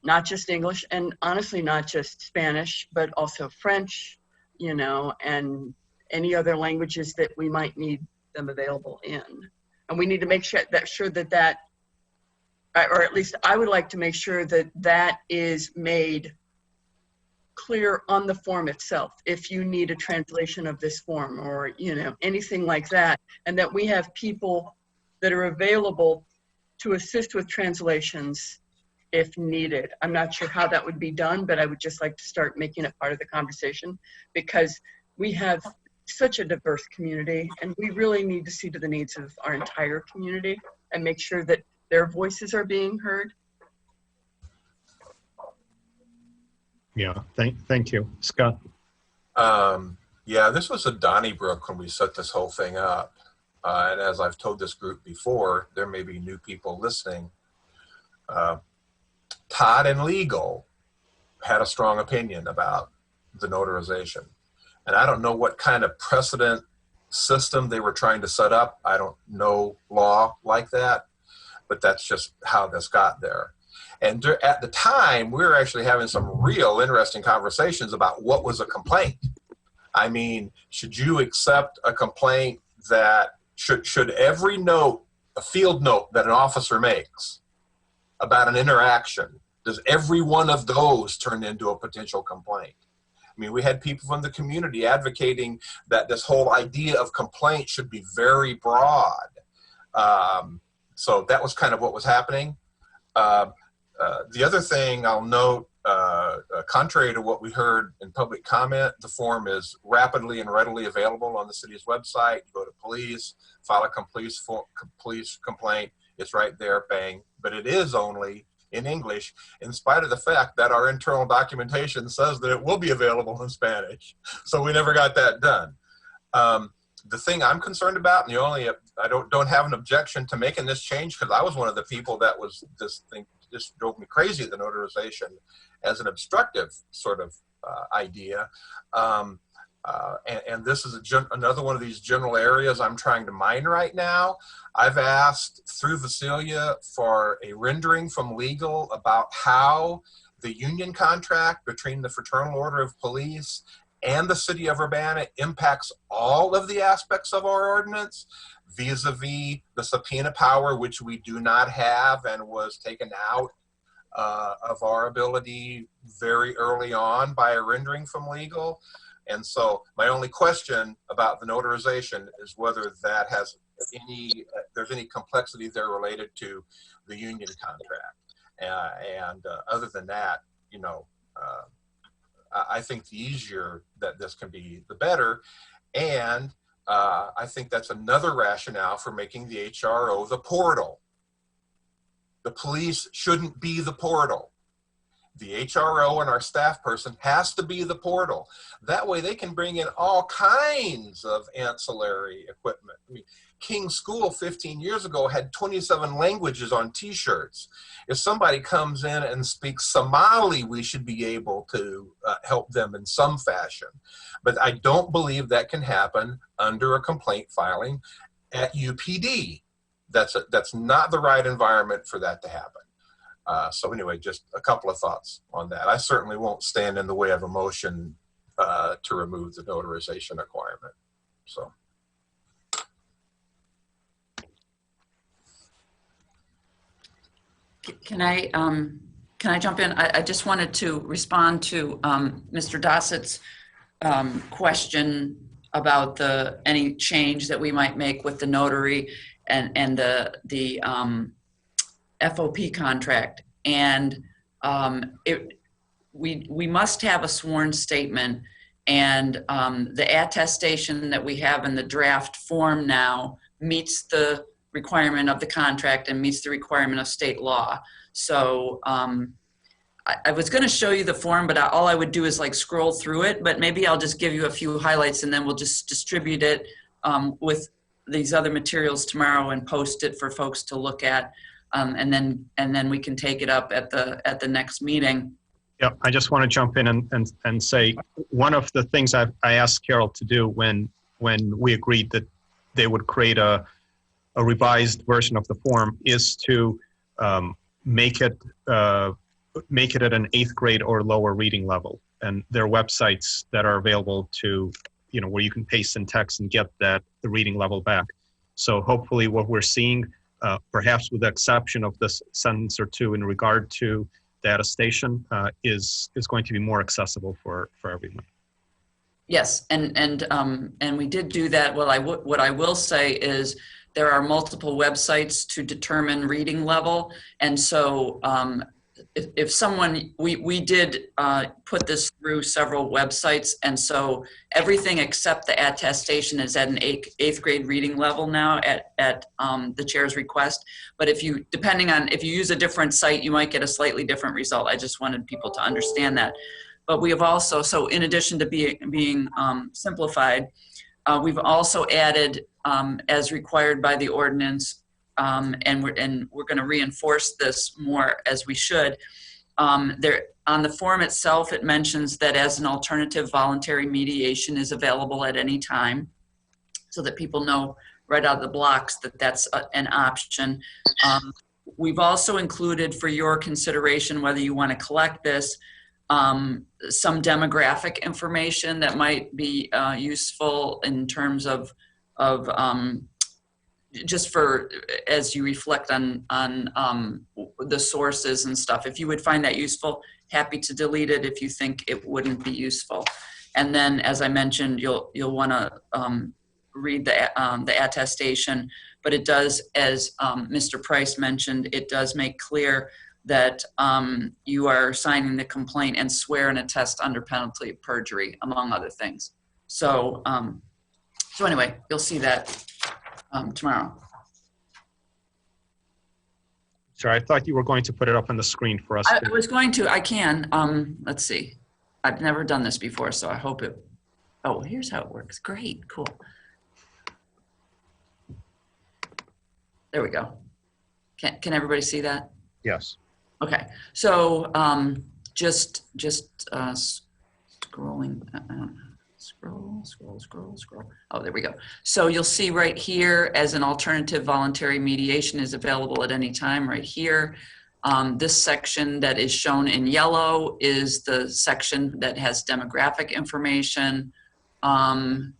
not just English, and honestly not just Spanish, but also French, and any other languages that we might need them available in. And we need to make sure that or at least I would like to make sure that is made clear on the form itself, if you need a translation of this form or anything like that, and that we have people that are available to assist with translations if needed. I'm not sure how that would be done, but I would just like to start making it part of the conversation, because we have such a diverse community, and we really need to see to the needs of our entire community and make sure that their voices are being heard. Yeah, thank you. Scott? Yeah, this was a Donnybrook when we set this whole thing up. And as I've told this group before, there may be new people listening. Todd and Legal had a strong opinion about the notarization. And I don't know what kind of precedent system they were trying to set up. I don't know law like that, but that's just how this got there. And at the time, we were actually having some real interesting conversations about what was a complaint. I mean, should you accept a complaint that should every note, a field note that an officer makes about an interaction, does every one of those turn into a potential complaint? I mean, we had people from the community advocating that this whole idea of complaint should be very broad. So that was kind of what was happening. The other thing I'll note, contrary to what we heard in public comment, the form is rapidly and readily available on the city's website. You go to police, file a police complaint, it's right there, bang. But it is only in English, in spite of the fact that our internal documentation says that it will be available in Spanish. So we never got that done. The thing I'm concerned about, and I don't have an objection to making this change, because I was one of the people that was, this thing just drove me crazy, the notarization as an obstructive sort of idea. And this is another one of these general areas I'm trying to mine right now. I've asked through Vasilia for a rendering from legal about how the union contract between the Fraternal Order of Police and the city of Urbana impacts all of the aspects of our ordinance, vis-a-vis the subpoena power, which we do not have and was taken out of our ability very early on by a rendering from legal. And so my only question about the notarization is whether that has there's any complexity there related to the union contract. Other than that, I think the easier that this can be, the better. And I think that's another rationale for making the HRO the portal. The police shouldn't be the portal. The HRO and our staff person has to be the portal. That way they can bring in all kinds of ancillary equipment. I mean, King School 15 years ago had 27 languages on t-shirts. If somebody comes in and speaks Somali, we should be able to help them in some fashion. But I don't believe that can happen under a complaint filing at UPD. That's not the right environment for that to happen. So anyway, just a couple of thoughts on that. I certainly won't stand in the way of a motion to remove the notarization requirement. So. Can I jump in? I just wanted to respond to Mr. Dossett's question about any change that we might make with the notary and the FOP contract. And we must have a sworn statement, and the attestation that we have in the draft form now meets the requirement of the contract and meets the requirement of state law. So I was going to show you the form, but all I would do is like scroll through it, but maybe I'll just give you a few highlights and then we'll just distribute it with these other materials tomorrow and post it for folks to look at. And then we can take it up at the next meeting. Yeah, I just want to jump in and say one of the things I asked Carol to do when we agreed that they would create a revised version of the form is to make it at an 8th grade or lower reading level. And there are websites that are available to, where you can paste in text and get the reading level back. So hopefully what we're seeing, perhaps with the exception of this sentence or two in regard to the attestation, is going to be more accessible for everyone. Yes, and we did do that. Well, what I will say is there are multiple websites to determine reading level, and so if someone, we did put this through several websites, and so everything except the attestation is at an 8th grade reading level now at the chair's request. But if you use a different site, you might get a slightly different result. I just wanted people to understand that. But we have also, so in addition to being simplified, we've also added, as required by the ordinance, and we're going to reinforce this more as we should. There on the form itself, it mentions that as an alternative, voluntary mediation is available at any time. so that people know right out of the blocks that that's an option. We've also included for your consideration, whether you want to collect this, some demographic information that might be useful in terms of just for as you reflect on the sources and stuff. If you would find that useful, happy to delete it if you think it wouldn't be useful. And then, as I mentioned, you'll want to read the attestation, but it does, as Mr. Price mentioned, it does make clear that you are signing the complaint and swear and attest under penalty of perjury, among other things. So, so anyway, you'll see that tomorrow. Sorry, I thought you were going to put it up on the screen for us. I was going to, I can, let's see. I've never done this before, so I hope it, oh, here's how it works. Great, cool. There we go. Can everybody see that? Yes. Okay, so just scrolling, scroll. Oh, there we go. So you'll see right here, as an alternative, voluntary mediation is available at any time right here. This section that is shown in yellow is the section that has demographic information. You'll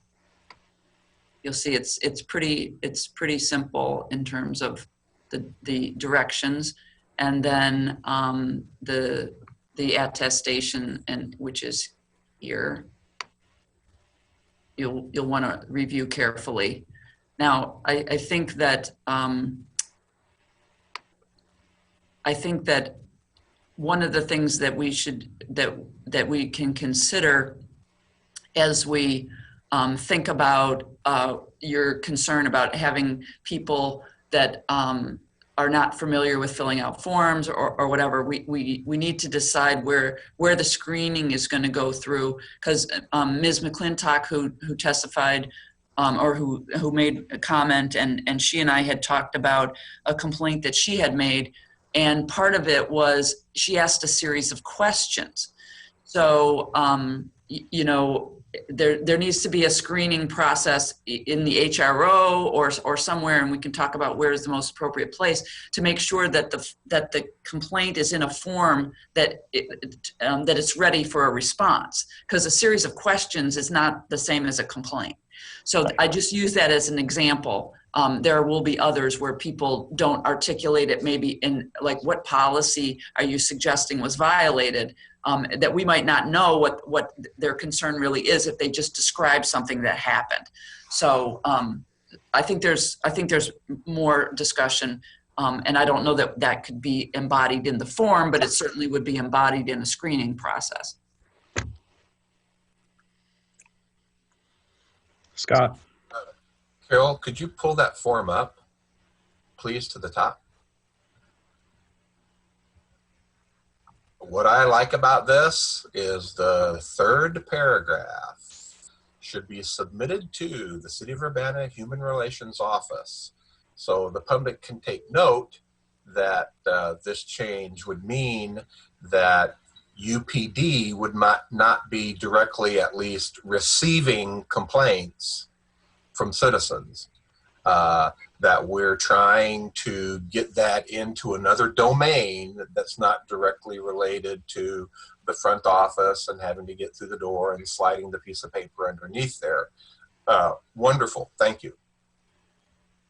see it's pretty simple in terms of the directions, and then the attestation, and which is here. You'll want to review carefully. Now, I think that one of the things that we should that we can consider as we think about your concern about having people that are not familiar with filling out forms or whatever, we need to decide where the screening is going to go through, because Ms. McClintock, who testified or who made a comment, and she and I had talked about a complaint that she had made, and part of it was she asked a series of questions. So you know, there needs to be a screening process in the HRO or somewhere, and we can talk about where is the most appropriate place to make sure that the complaint is in a form that it's ready for a response, because a series of questions is not the same as a complaint. So I just use that as an example. There will be others where people don't articulate it, maybe in like, what policy are you suggesting was violated? That we might not know what their concern really is if they just describe something that happened. So I think there's more discussion, and I don't know that could be embodied in the form, but it certainly would be embodied in a screening process. Scott. Carol, could you pull that form up, please, to the top? What I like about this is the third paragraph should be submitted to the City of Urbana Human Relations Office. So the public can take note that this change would mean that UPD would not be directly, at least, receiving complaints from citizens. That we're trying to get that into another domain that's not directly related to the front office and having to get through the door and sliding the piece of paper underneath there. Wonderful, thank you.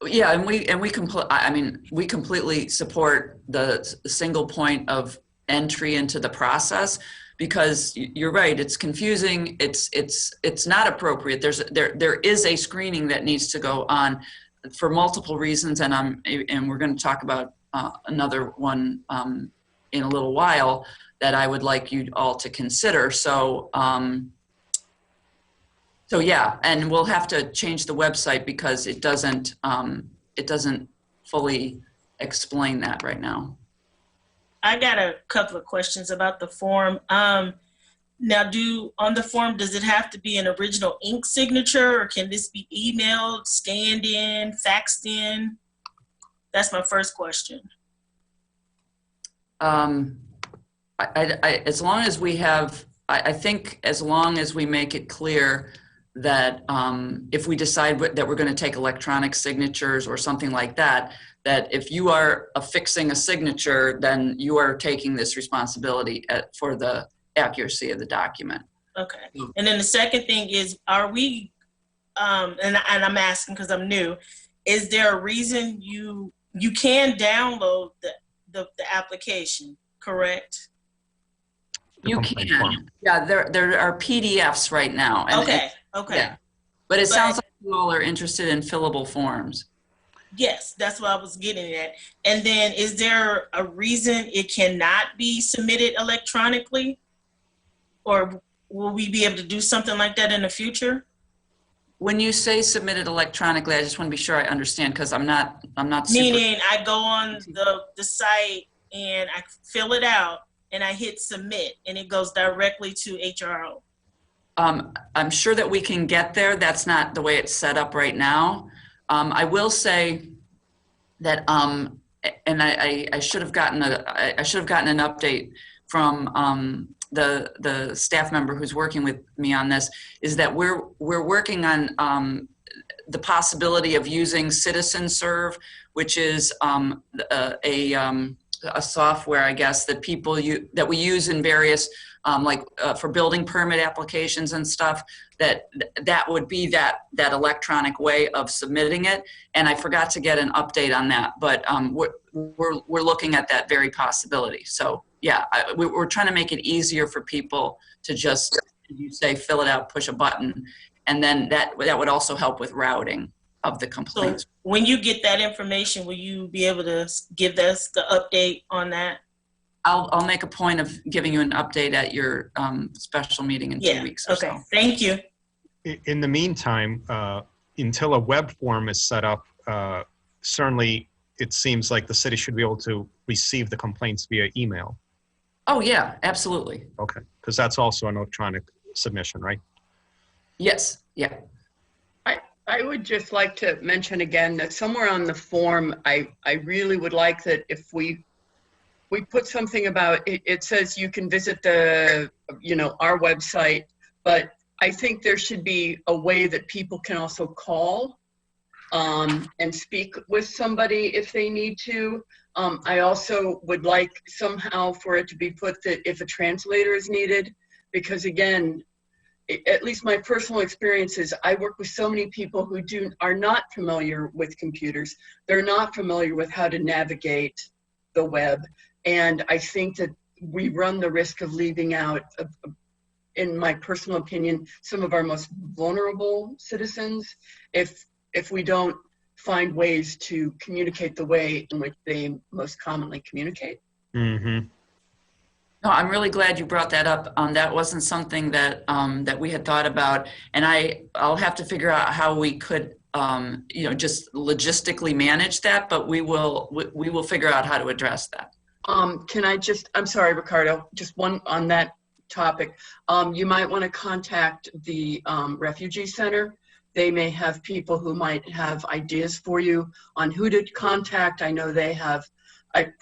Yeah, and we completely support the single point of entry into the process, because you're right, it's confusing, it's not appropriate. There is a screening that needs to go on for multiple reasons, and we're going to talk about another one in a little while that I would like you all to consider. So so yeah, and we'll have to change the website because it doesn't fully explain that right now. I got a couple of questions about the form. Now, on the form, does it have to be an original ink signature, or can this be emailed, scanned in, faxed in? That's my first question. As long as we have, I think as long as we make it clear that if we decide that we're going to take electronic signatures or something like that, that if you are affixing a signature, then you are taking this responsibility for the accuracy of the document. Okay. And then the second thing is, are we, and I'm asking because I'm new, is there a reason you can download the application, correct? You can. Yeah, there are PDFs right now. Okay. Yeah. But it sounds like you all are interested in fillable forms. Yes, that's what I was getting at. And then is there a reason it cannot be submitted electronically? Or will we be able to do something like that in the future? When you say submitted electronically, I just want to be sure I understand, because I'm not Meaning I go on the site and I fill it out and I hit submit and it goes directly to HRO. I'm sure that we can get there. That's not the way it's set up right now. I will say that, and I should have gotten an update from the staff member who's working with me on this, is that we're working on the possibility of using CitizenServe, which is a software, I guess, that that we use in various for building permit applications and stuff. That would be that electronic way of submitting it. And I forgot to get an update on that, but we're looking at that very possibility. So yeah, we're trying to make it easier for people to just, you say, fill it out, push a button, and then that would also help with routing of the complaints. So when you get that information, will you be able to give us the update on that? I'll make a point of giving you an update at your special meeting in 2 weeks or so. Okay, thank you. In the meantime, until a web form is set up, certainly it seems like the city should be able to receive the complaints via email. Oh yeah, absolutely. Okay, because that's also an electronic submission, right? Yes, yeah. I would just like to mention again that somewhere on the form, I really would like that if we put something about it, it says you can visit our website, but I think there should be a way that people can also call and speak with somebody if they need to. I also would like somehow for it to be put that if a translator is needed, because again, at least my personal experience is I work with so many people who are not familiar with computers. They're not familiar with how to navigate the web. And I think that we run the risk of leaving out, in my personal opinion, some of our most vulnerable citizens if we don't find ways to communicate the way in which they most commonly communicate. Mm-hmm. No, I'm really glad you brought that up. That wasn't something that that we had thought about, and I'll have to figure out how we could, just logistically manage that. But we will figure out how to address that. I'm sorry, Ricardo, just one on that topic. You might want to contact the refugee center. They may have people who might have ideas for you on who to contact. I know they have. I've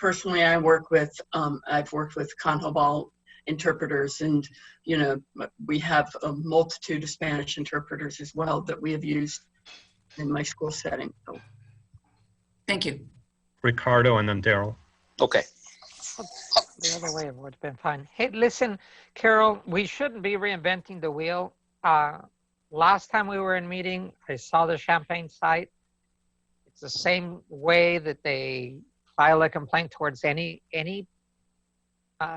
worked with Conjobal interpreters, and we have a multitude of Spanish interpreters as well that we have used in my school setting. So. Thank you. Ricardo and then Daryl. Okay. The other way would have been fine. Hey, listen, Carol, we shouldn't be reinventing the wheel. Last time we were in meeting, I saw the Champaign site. It's the same way that they file a complaint towards any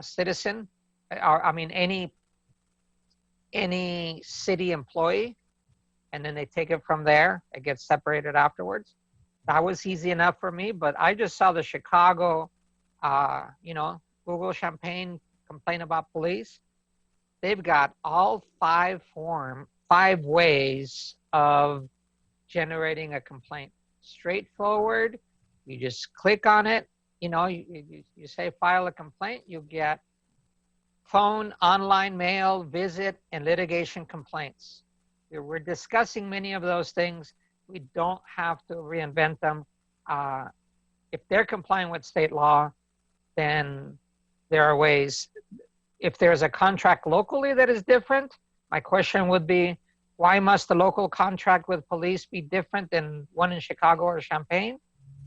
citizen, or I mean any city employee, and then they take it from there. It gets separated afterwards. That was easy enough for me, but I just saw the Chicago, Google Champaign complaint about police. They've got all five ways of generating a complaint. Straightforward. You just click on it. You say file a complaint. You get phone, online mail, visit, and litigation complaints. We're discussing many of those things. We don't have to reinvent them. If they're complying with state law, then there are ways. If there's a contract locally that is different, my question would be, why must the local contract with police be different than one in Chicago or Champaign?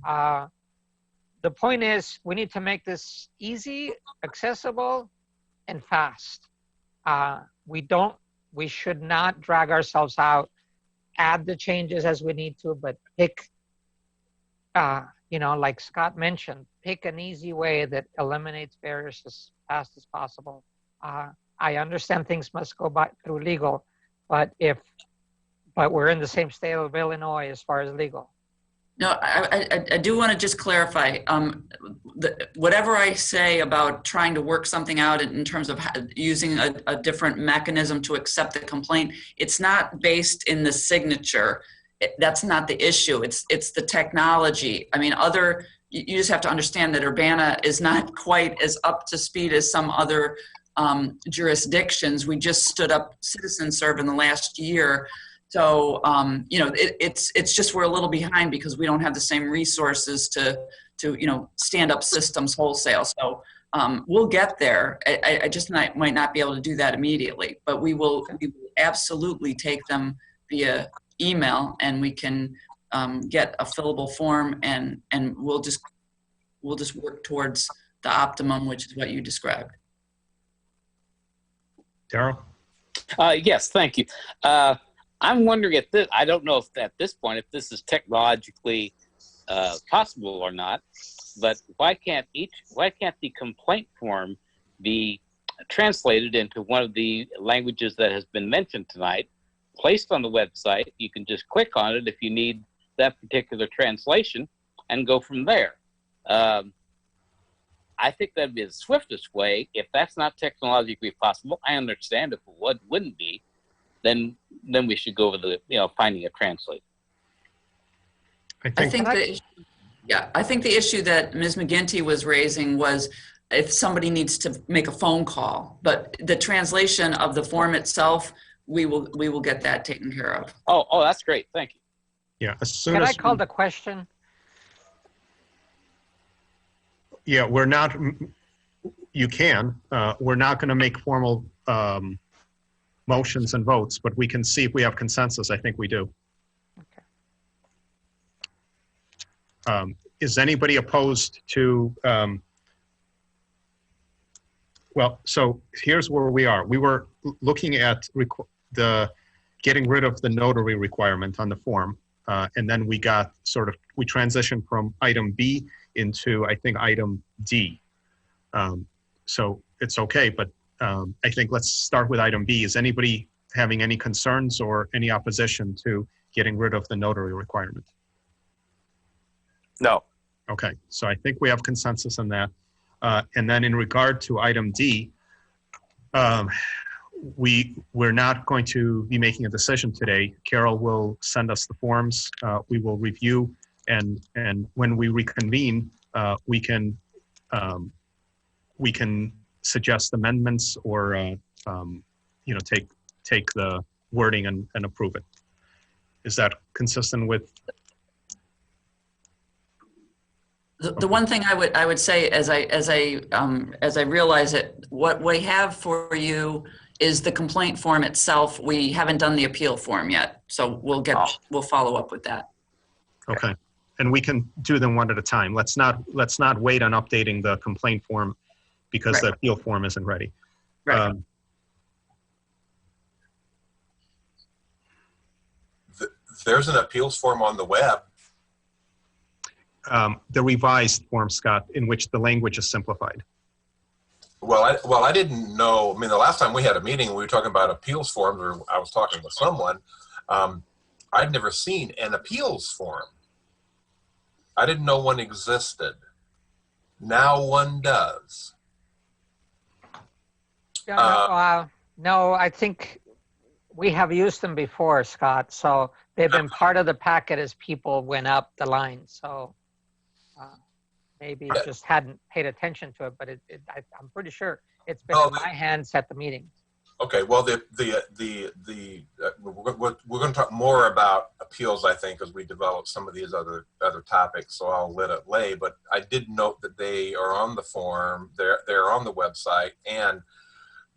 The point is, we need to make this easy, accessible, and fast. We should not drag ourselves out, add the changes as we need to, but pick, like Scott mentioned, pick an easy way that eliminates barriers as fast as possible. I understand things must go through legal, but we're in the same state of Illinois as far as legal. No, I do want to just clarify. Whatever I say about trying to work something out in terms of using a different mechanism to accept the complaint, it's not based in the signature. That's not the issue. It's the technology. I mean, you just have to understand that Urbana is not quite as up to speed as some other jurisdictions. We just stood up CitizenServe in the last year. So, it's just we're a little behind because we don't have the same resources to stand up systems wholesale. So we'll get there. I just might not be able to do that immediately, but we will absolutely take them via email, and we can get a fillable form, and we'll just work towards the optimum, which is what you described. Daryl? Yes, thank you. I'm wondering I don't know if at this point, if this is technologically possible or not, but why can't the complaint form be translated into one of the languages that has been mentioned tonight, placed on the website? You can just click on it if you need that particular translation and go from there. I think that'd be the swiftest way. If that's not technologically possible, I understand if it wouldn't be, then we should go with finding a translator. I think the issue that Ms. McGinty was raising was if somebody needs to make a phone call, but the translation of the form itself, we will get that taken care of. Oh, that's great. Thank you. Yeah, as soon Can as I call the question? Yeah, we're not. You can. We're not going to make formal motions and votes, but we can see if we have consensus. I think we do. Okay. Is anybody opposed to? Well, so here's where we are. We were looking at getting rid of the notary requirement on the form, and then we transitioned from item B into, I think, item D. So it's okay, but I think let's start with item B. Is anybody having any concerns or any opposition to getting rid of the notary requirement? No. Okay, so I think we have consensus on that. And then in regard to item D, we're not going to be making a decision today. Carol will send us the forms. We will review, and when we reconvene, we can suggest amendments or take the wording and approve it. Is that consistent with? The one thing I would say as I realize it, what we have for you is the complaint form itself. We haven't done the appeal form yet, so we'll follow up with that. Okay, and we can do them one at a time. Let's not wait on updating the complaint form because the appeal form isn't ready. Right. There's an appeals form on the web. The revised form, Scott, in which the language is simplified. Well, I didn't know. I mean, the last time we had a meeting, we were talking about appeals forms, or I was talking with someone. I'd never seen an appeals form. I didn't know one existed. Now one does. No, I think we have used them before, Scott. So they've been part of the packet as people went up the line. So maybe just hadn't paid attention to it, but I'm pretty sure it's been in my hands at the meeting. Okay, well, we're going to talk more about appeals, I think, as we develop some of these other topics. So I'll let it lay. But I did note that they are on the form, they're on the website, and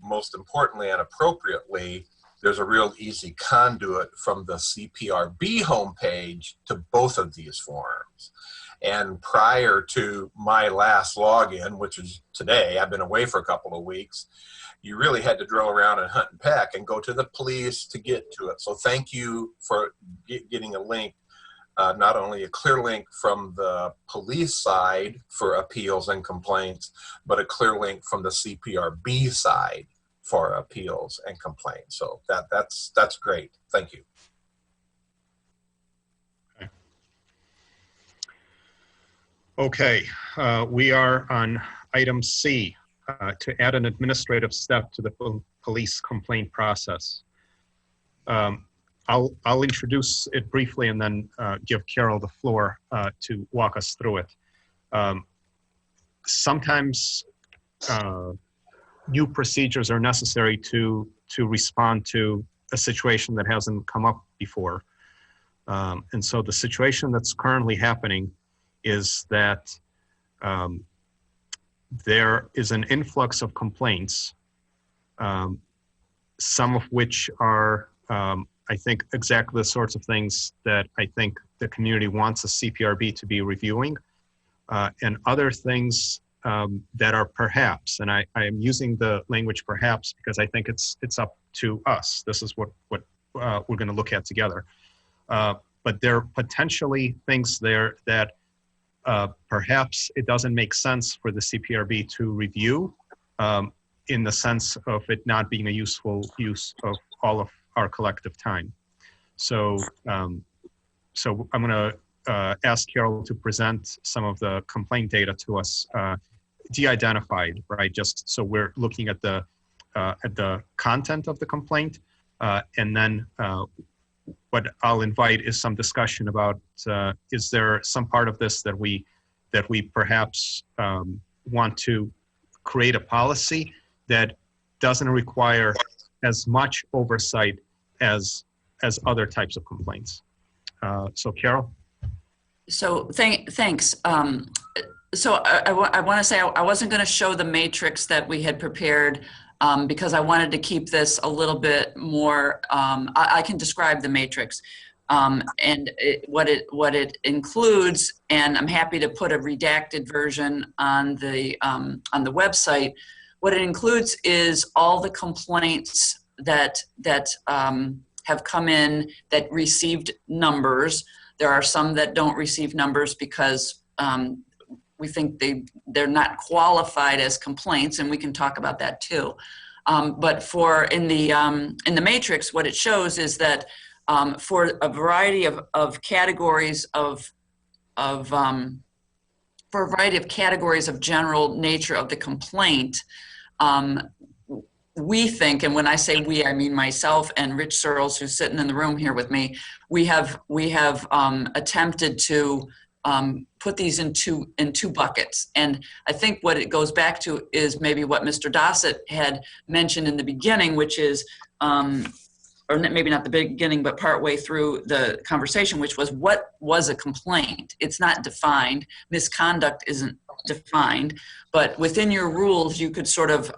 most importantly and appropriately, there's a real easy conduit from the CPRB homepage to both of these forms. And prior to my last login, which is today, I've been away for a couple of weeks, you really had to drill around and hunt and peck and go to the police to get to it. So thank you for getting a link, not only a clear link from the police side for appeals and complaints, but a clear link from the CPRB side for appeals and complaints. So that's great. Thank you. Okay, we are on item C, to add an administrative step to the police complaint process. I'll introduce it briefly and then give Carol the floor to walk us through it. Sometimes new procedures are necessary to respond to a situation that hasn't come up before. And so the situation that's currently happening is that there is an influx of complaints, some of which are, I think, exactly the sorts of things that I think the community wants a CPRB to be reviewing, and other things that are perhaps, and I am using the language perhaps because I think it's up to us. This is what we're going to look at together. But there are potentially things there that perhaps it doesn't make sense for the CPRB to review, in the sense of it not being a useful use of all of our collective time. So, so I'm going to ask Carol to present some of the complaint data to us, de-identified, right? Just so we're looking at the content of the complaint, and then what I'll invite is some discussion about, is there some part of this that we perhaps want to create a policy that doesn't require as much oversight as other types of complaints. So Carol? So thanks. So I want to say I wasn't going to show the matrix that we had prepared, because I wanted to keep this a little bit more, I can describe the matrix and what it includes, and I'm happy to put a redacted version on the website. What it includes is all the complaints that have come in that received numbers. There are some that don't receive numbers because we think they're not qualified as complaints, and we can talk about that too. But in the matrix, what it shows is that for a variety of categories of general nature of the complaint, we think, and when I say we, I mean myself and Rich Searles, who's sitting in the room here with me, we have attempted to put these in two buckets. And I think what it goes back to is maybe what Mr. Dossett had mentioned in the beginning, which is, or maybe not the beginning, but partway through the conversation, which was, what was a complaint? It's not defined. Misconduct isn't defined, but within your rules, you could sort of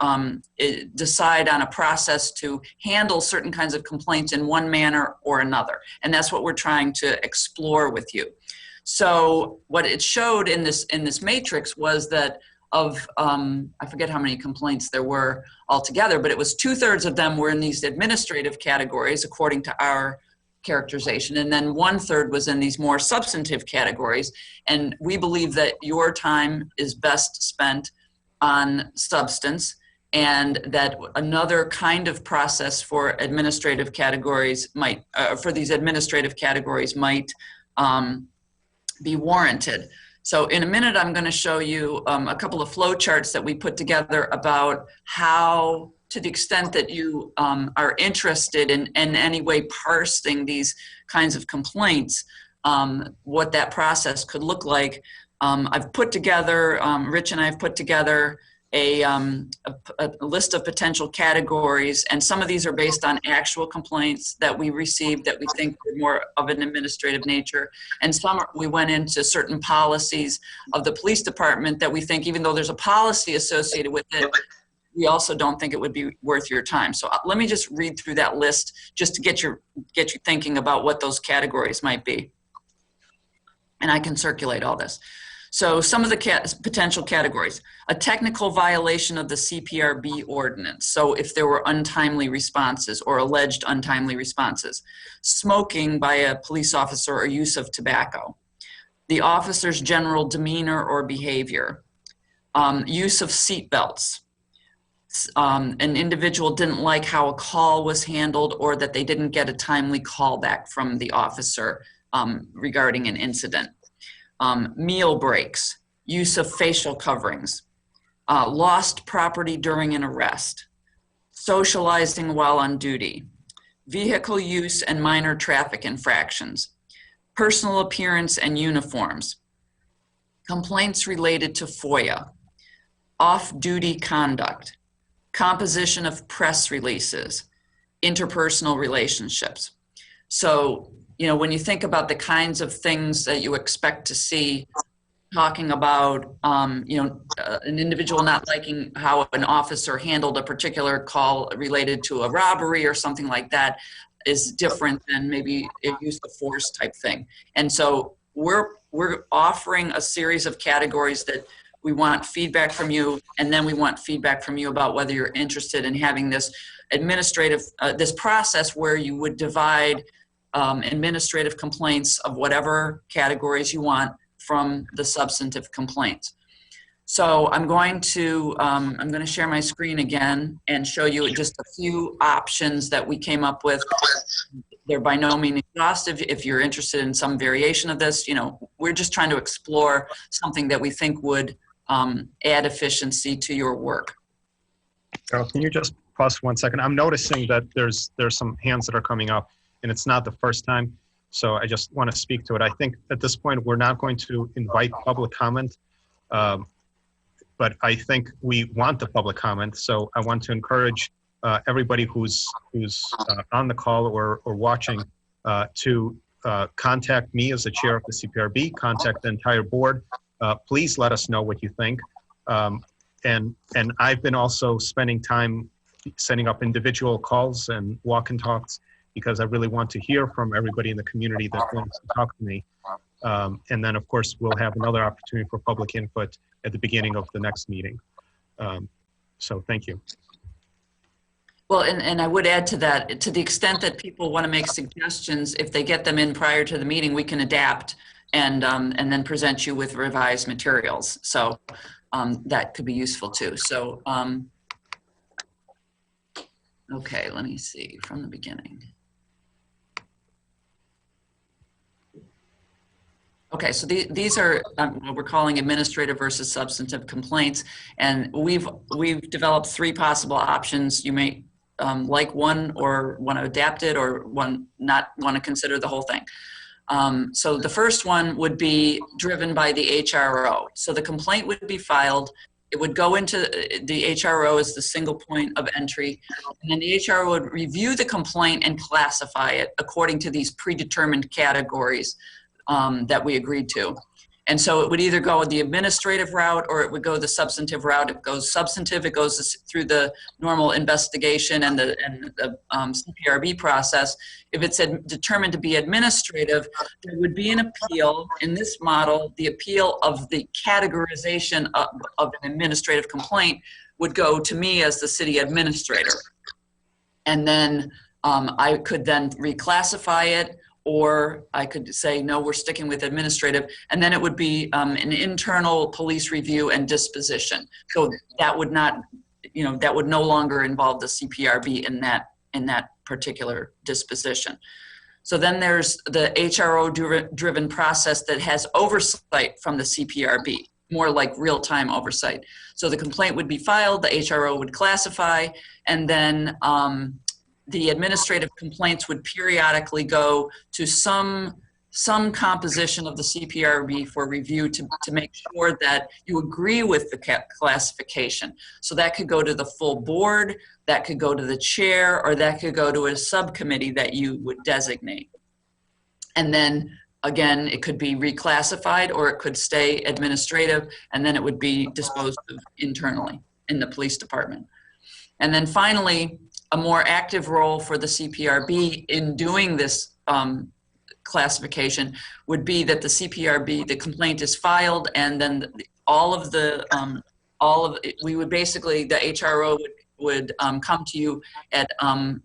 decide on a process to handle certain kinds of complaints in one manner or another. And that's what we're trying to explore with you. So what it showed in this matrix was that of, I forget how many complaints there were altogether, but it was 2/3 of them were in these administrative categories, according to our characterization, and then 1/3 was in these more substantive categories. And we believe that your time is best spent on substance, and that another kind of process for administrative categories might, for these administrative categories might be warranted. So in a minute, I'm going to show you a couple of flow charts that we put together about how, to the extent that you are interested in any way parsing these kinds of complaints, what that process could look like. I've put together, Rich and I have put together a list of potential categories, and some of these are based on actual complaints that we received that we think were more of an administrative nature, and some we went into certain policies of the police department that we think, even though there's a policy associated with it, we also don't think it would be worth your time. So let me just read through that list just to get you thinking about what those categories might be. And I can circulate all this. So some of the potential categories: a technical violation of the CPRB ordinance. So if there were untimely responses or alleged untimely responses, smoking by a police officer or use of tobacco, the officer's general demeanor or behavior, use of seat belts. An individual didn't like how a call was handled or that they didn't get a timely call back from the officer regarding an incident. Meal breaks, use of facial coverings, lost property during an arrest, socializing while on duty, vehicle use and minor traffic infractions, personal appearance and uniforms, complaints related to FOIA, off-duty conduct, composition of press releases, interpersonal relationships. So, when you think about the kinds of things that you expect to see, talking about, an individual not liking how an officer handled a particular call related to a robbery or something like that is different than maybe a use of force type thing. And so we're offering a series of categories that we want feedback from you, and then we want feedback from you about whether you're interested in having this administrative, this process where you would divide administrative complaints of whatever categories you want from the substantive complaints. So I'm going to share my screen again and show you just a few options that we came up with. They're by no means exhaustive. If you're interested in some variation of this, we're just trying to explore something that we think would add efficiency to your work. Carol, can you just pause 1 second? I'm noticing that there's some hands that are coming up, and it's not the first time. So I just want to speak to it. I think at this point, we're not going to invite public comment, but I think we want the public comment. So I want to encourage everybody who's on the call or watching to contact me as the chair of the CPRB, contact the entire board. Please let us know what you think. And I've been also spending time setting up individual calls and walk and talks because I really want to hear from everybody in the community that wants to talk to me. And then, of course, we'll have another opportunity for public input at the beginning of the next meeting. So thank you. Well, and I would add to that, to the extent that people want to make suggestions, if they get them in prior to the meeting, we can adapt and then present you with revised materials. So that could be useful too. So, okay, let me see from the beginning. Okay, so these are what we're calling administrative versus substantive complaints, and we've developed 3 possible options. You may like one or want to adapt it, or one not want to consider the whole thing. So the first one would be driven by the HRO. So the complaint would be filed. It would go into the HRO as the single point of entry, and then the HRO would review the complaint and classify it according to these predetermined categories that we agreed to. And so it would either go the administrative route or it would go the substantive route. If it goes substantive, it goes through the normal investigation and the CPRB process. If it's determined to be administrative, there would be an appeal. In this model, the appeal of the categorization of an administrative complaint would go to me as the city administrator. And then I could then reclassify it, or I could say, no, we're sticking with administrative, and then it would be an internal police review and disposition. So that would not, that would no longer involve the CPRB in that particular disposition. So then there's the HRO-driven process that has oversight from the CPRB, more like real-time oversight. So the complaint would be filed, the HRO would classify, and then the administrative complaints would periodically go to some composition of the CPRB for review to make sure that you agree with the classification. So that could go to the full board, that could go to the chair, or that could go to a subcommittee that you would designate. And then again, it could be reclassified or it could stay administrative, and then it would be disposed of internally in the police department. And then finally, a more active role for the CPRB in doing this classification would be that the CPRB, the complaint is filed, and then we would basically, the HRO would come to you on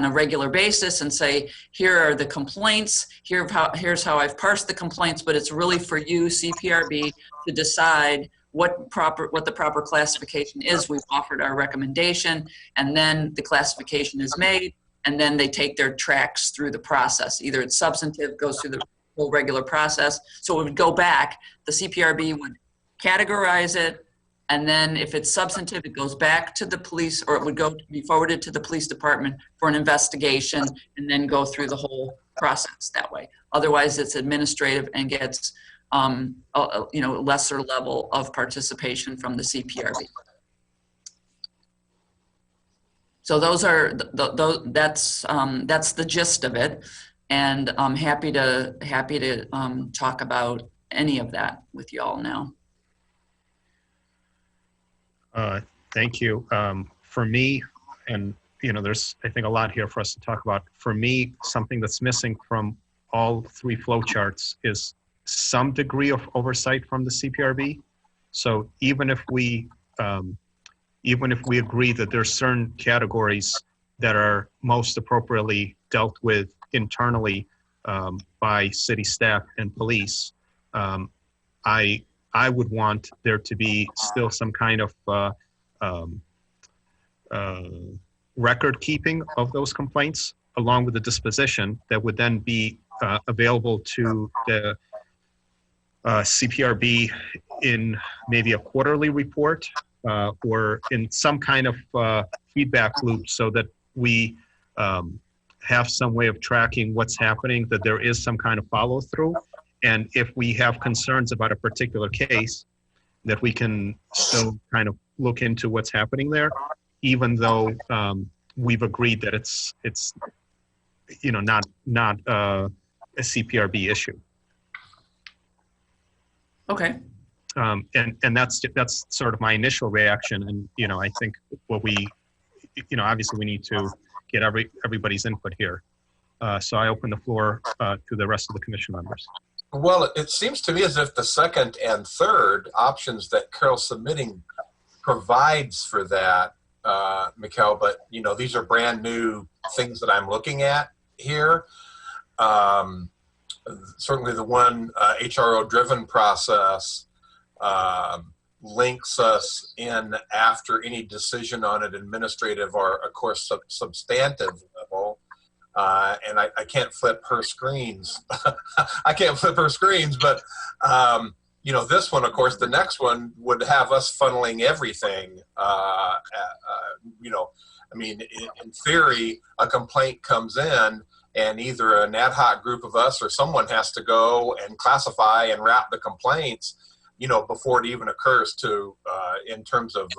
a regular basis and say, here are the complaints, here's how I've parsed the complaints, but it's really for you, CPRB, to decide what the proper classification is. We've offered our recommendation, and then the classification is made, and then they take their tracks through the process. Either it's substantive, goes through the whole regular process. So it would go back, the CPRB would categorize it, and then if it's substantive, it goes back to the police, or it would be forwarded to the police department for an investigation, and then go through the whole process that way. Otherwise, it's administrative and gets lesser level of participation from the CPRB. So that's the gist of it, and I'm happy to talk about any of that with you all now. Thank you. For me, and there's I think a lot here for us to talk about. For me, something that's missing from all three flowcharts is some degree of oversight from the CPRB. So even if we agree that there's certain categories that are most appropriately dealt with internally by city staff and police, I would want there to be still some kind of record keeping of those complaints along with the disposition that would then be available to the CPRB in maybe a quarterly report or in some kind of feedback loop, so that we have some way of tracking what's happening, that there is some kind of follow through. And if we have concerns about a particular case, that we can still kind of look into what's happening there, even though we've agreed that it's not a CPRB issue. Okay. And that's sort of my initial reaction. And I think what we, obviously we need to get everybody's input here. So I open the floor to the rest of the commission members. Well, it seems to me as if the second and third options that Carol's submitting provides for that, Mikkel, but these are brand new things that I'm looking at here. Certainly the one HRO driven process links us in after any decision on an administrative or of course substantive level. And I can't flip her screens. I can't flip her screens, but this one, of course, the next one would have us funneling everything. In theory, a complaint comes in, and either an ad hoc group of us or someone has to go and classify and wrap the complaints, before it even occurs to, in terms of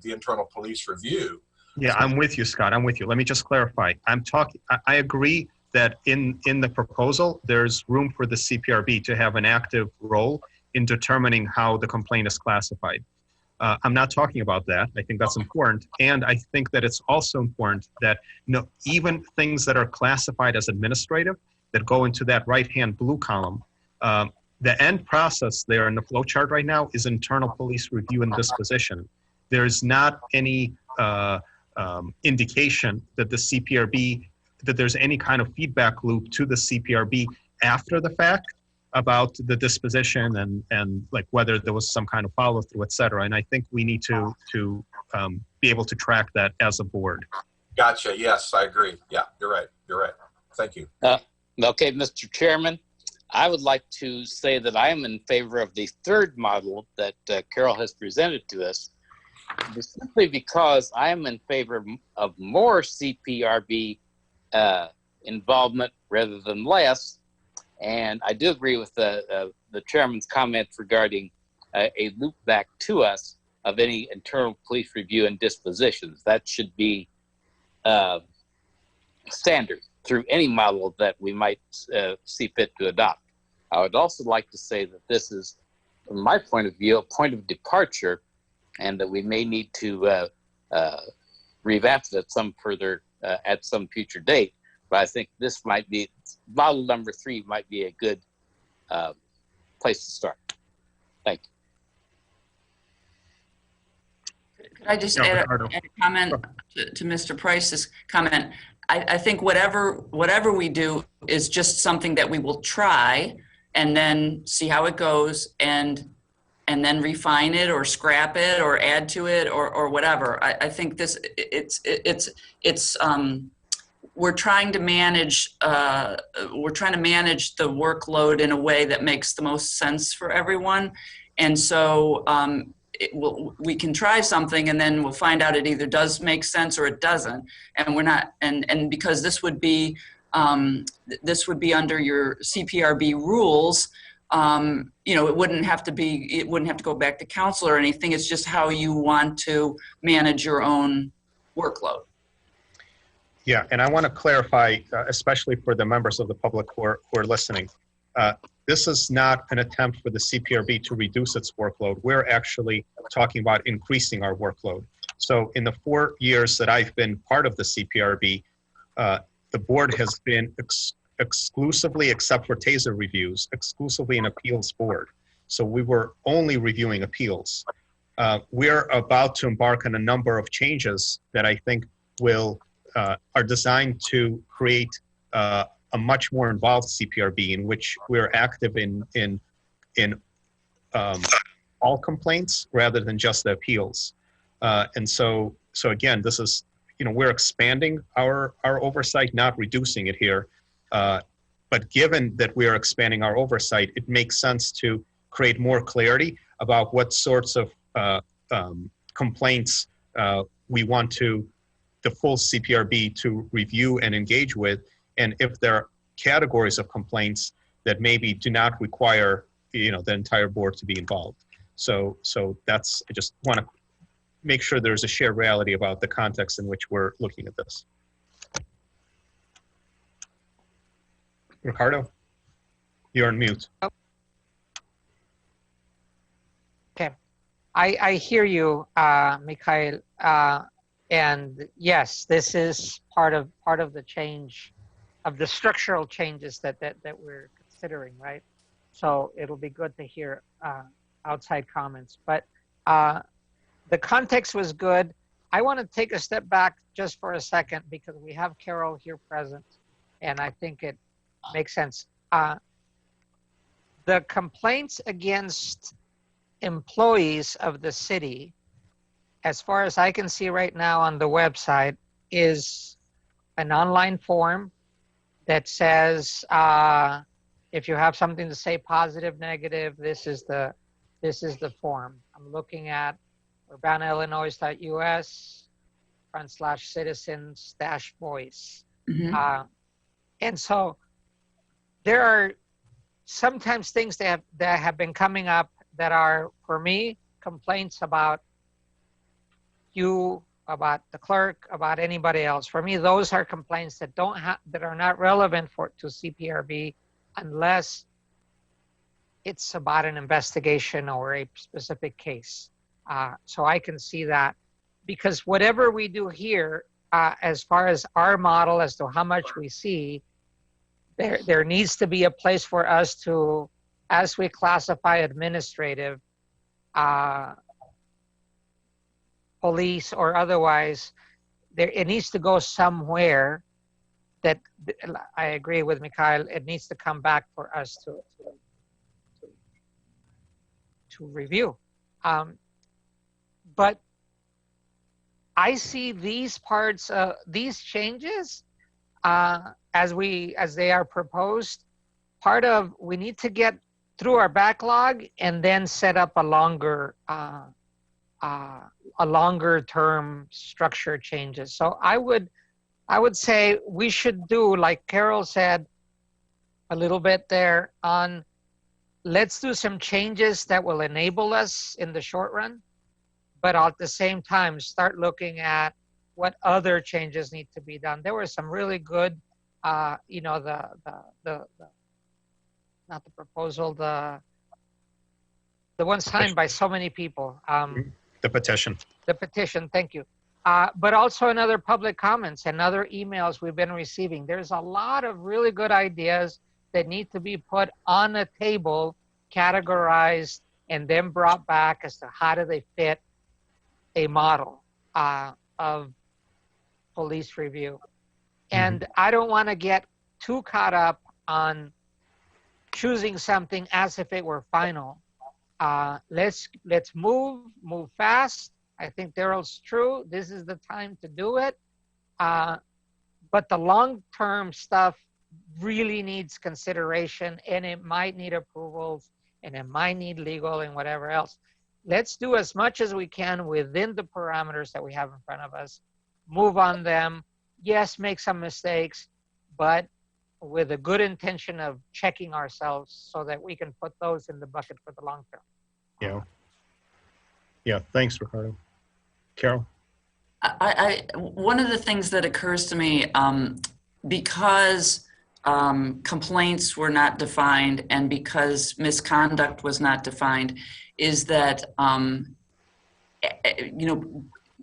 the internal police review. Yeah, I'm with you, Scott. I'm with you. Let me just clarify. I agree that in the proposal, there's room for the CPRB to have an active role in determining how the complaint is classified. I'm not talking about that. I think that's important. And I think that it's also important that even things that are classified as administrative that go into that right-hand blue column, the end process there in the flow chart right now is internal police review and disposition. There's not any indication that the CPRB, that there's any kind of feedback loop to the CPRB after the fact about the disposition and like whether there was some kind of follow through, et cetera. And I think we need to be able to track that as a board. Gotcha. Yes, I agree. Yeah, you're right. You're right. Thank you. Okay, Mr. Chairman, I would like to say that I am in favor of the third model that Carol has presented to us, simply because I am in favor of more CPRB involvement rather than less. And I do agree with the chairman's comments regarding a loop back to us of any internal police review and dispositions. That should be standard through any model that we might see fit to adopt. I would also like to say that this is, from my point of view, a point of departure, and that we may need to revamp it at some future date. But I think this might be, model number 3 might be a good place to start. Thank you. Could I just No, add Ricardo. a comment to Mr. Price's comment? I think whatever we do is just something that we will try and then see how it goes and then refine it or scrap it or add to it or whatever. I think this it's we're trying to manage the workload in a way that makes the most sense for everyone, and so we can try something and then we'll find out it either does make sense or it doesn't, and we're not and because this would be under your CPRB rules. It wouldn't have to go back to council or anything. It's just how you want to manage your own workload. Yeah, and I want to clarify, especially for the members of the public who are listening. This is not an attempt for the CPRB to reduce its workload. We're actually talking about increasing our workload. So in the 4 years that I've been part of the CPRB, the board has been exclusively, except for TASER reviews, exclusively an appeals board. So we were only reviewing appeals. We're about to embark on a number of changes that I think are designed to create a much more involved CPRB in which we're active in all complaints rather than just the appeals. And so again, this is, we're expanding our oversight, not reducing it here. But given that we are expanding our oversight, it makes sense to create more clarity about what sorts of complaints we want the full CPRB to review and engage with, and if there are categories of complaints that maybe do not require the entire board to be involved. So that's, I just want to make sure there's a shared reality about the context in which we're looking at this. Ricardo, you're on mute. Okay, I hear you, Mikhail, and yes, this is part of the change, of the structural changes that we're considering, right? So it'll be good to hear outside comments, but the context was good. I want to take a step back just for a second because we have Carol here present, and I think it makes sense. The complaints against employees of the city, as far as I can see right now on the website, is an online form that says if you have something to say, positive, negative, this is the form. I'm looking at urbanaillinois.us/citizens-voice. Mm-hmm. And so there are sometimes things that have been coming up that are, for me, complaints about you, about the clerk, about anybody else. For me, those are complaints that that are not relevant to CPRB unless it's about an investigation or a specific case. So I can see that, because whatever we do here, as far as our model as to how much we see, there needs to be a place for us to, as we classify administrative, police or otherwise, it needs to go somewhere that, I agree with Mikhail, it needs to come back for us to review. But I see these parts, these changes, as they are proposed, part of, we need to get through our backlog and then set up a longer term structure changes. So I would say we should do, like Carol said a little bit there on, let's do some changes that will enable us in the short run, but at the same time, start looking at what other changes need to be done. There were some really good, not the proposal, the one signed by so many people. The petition. The petition, thank you. but also in other public comments and other emails we've been receiving. There's a lot of really good ideas that need to be put on a table, categorized, and then brought back as to how do they fit a model of police review. And I don't want to get too caught up on choosing something as if it were final. Let's move fast. I think Daryl's true. This is the time to do it. But the long-term stuff really needs consideration, and it might need approvals, and it might need legal and whatever else. Let's do as much as we can within the parameters that we have in front of us. Move on them. Yes, make some mistakes, but with a good intention of checking ourselves so that we can put those in the bucket for the long term. Yeah. Yeah, thanks, Ricardo. Carol? One of the things that occurs to me, because complaints were not defined and because misconduct was not defined, is that,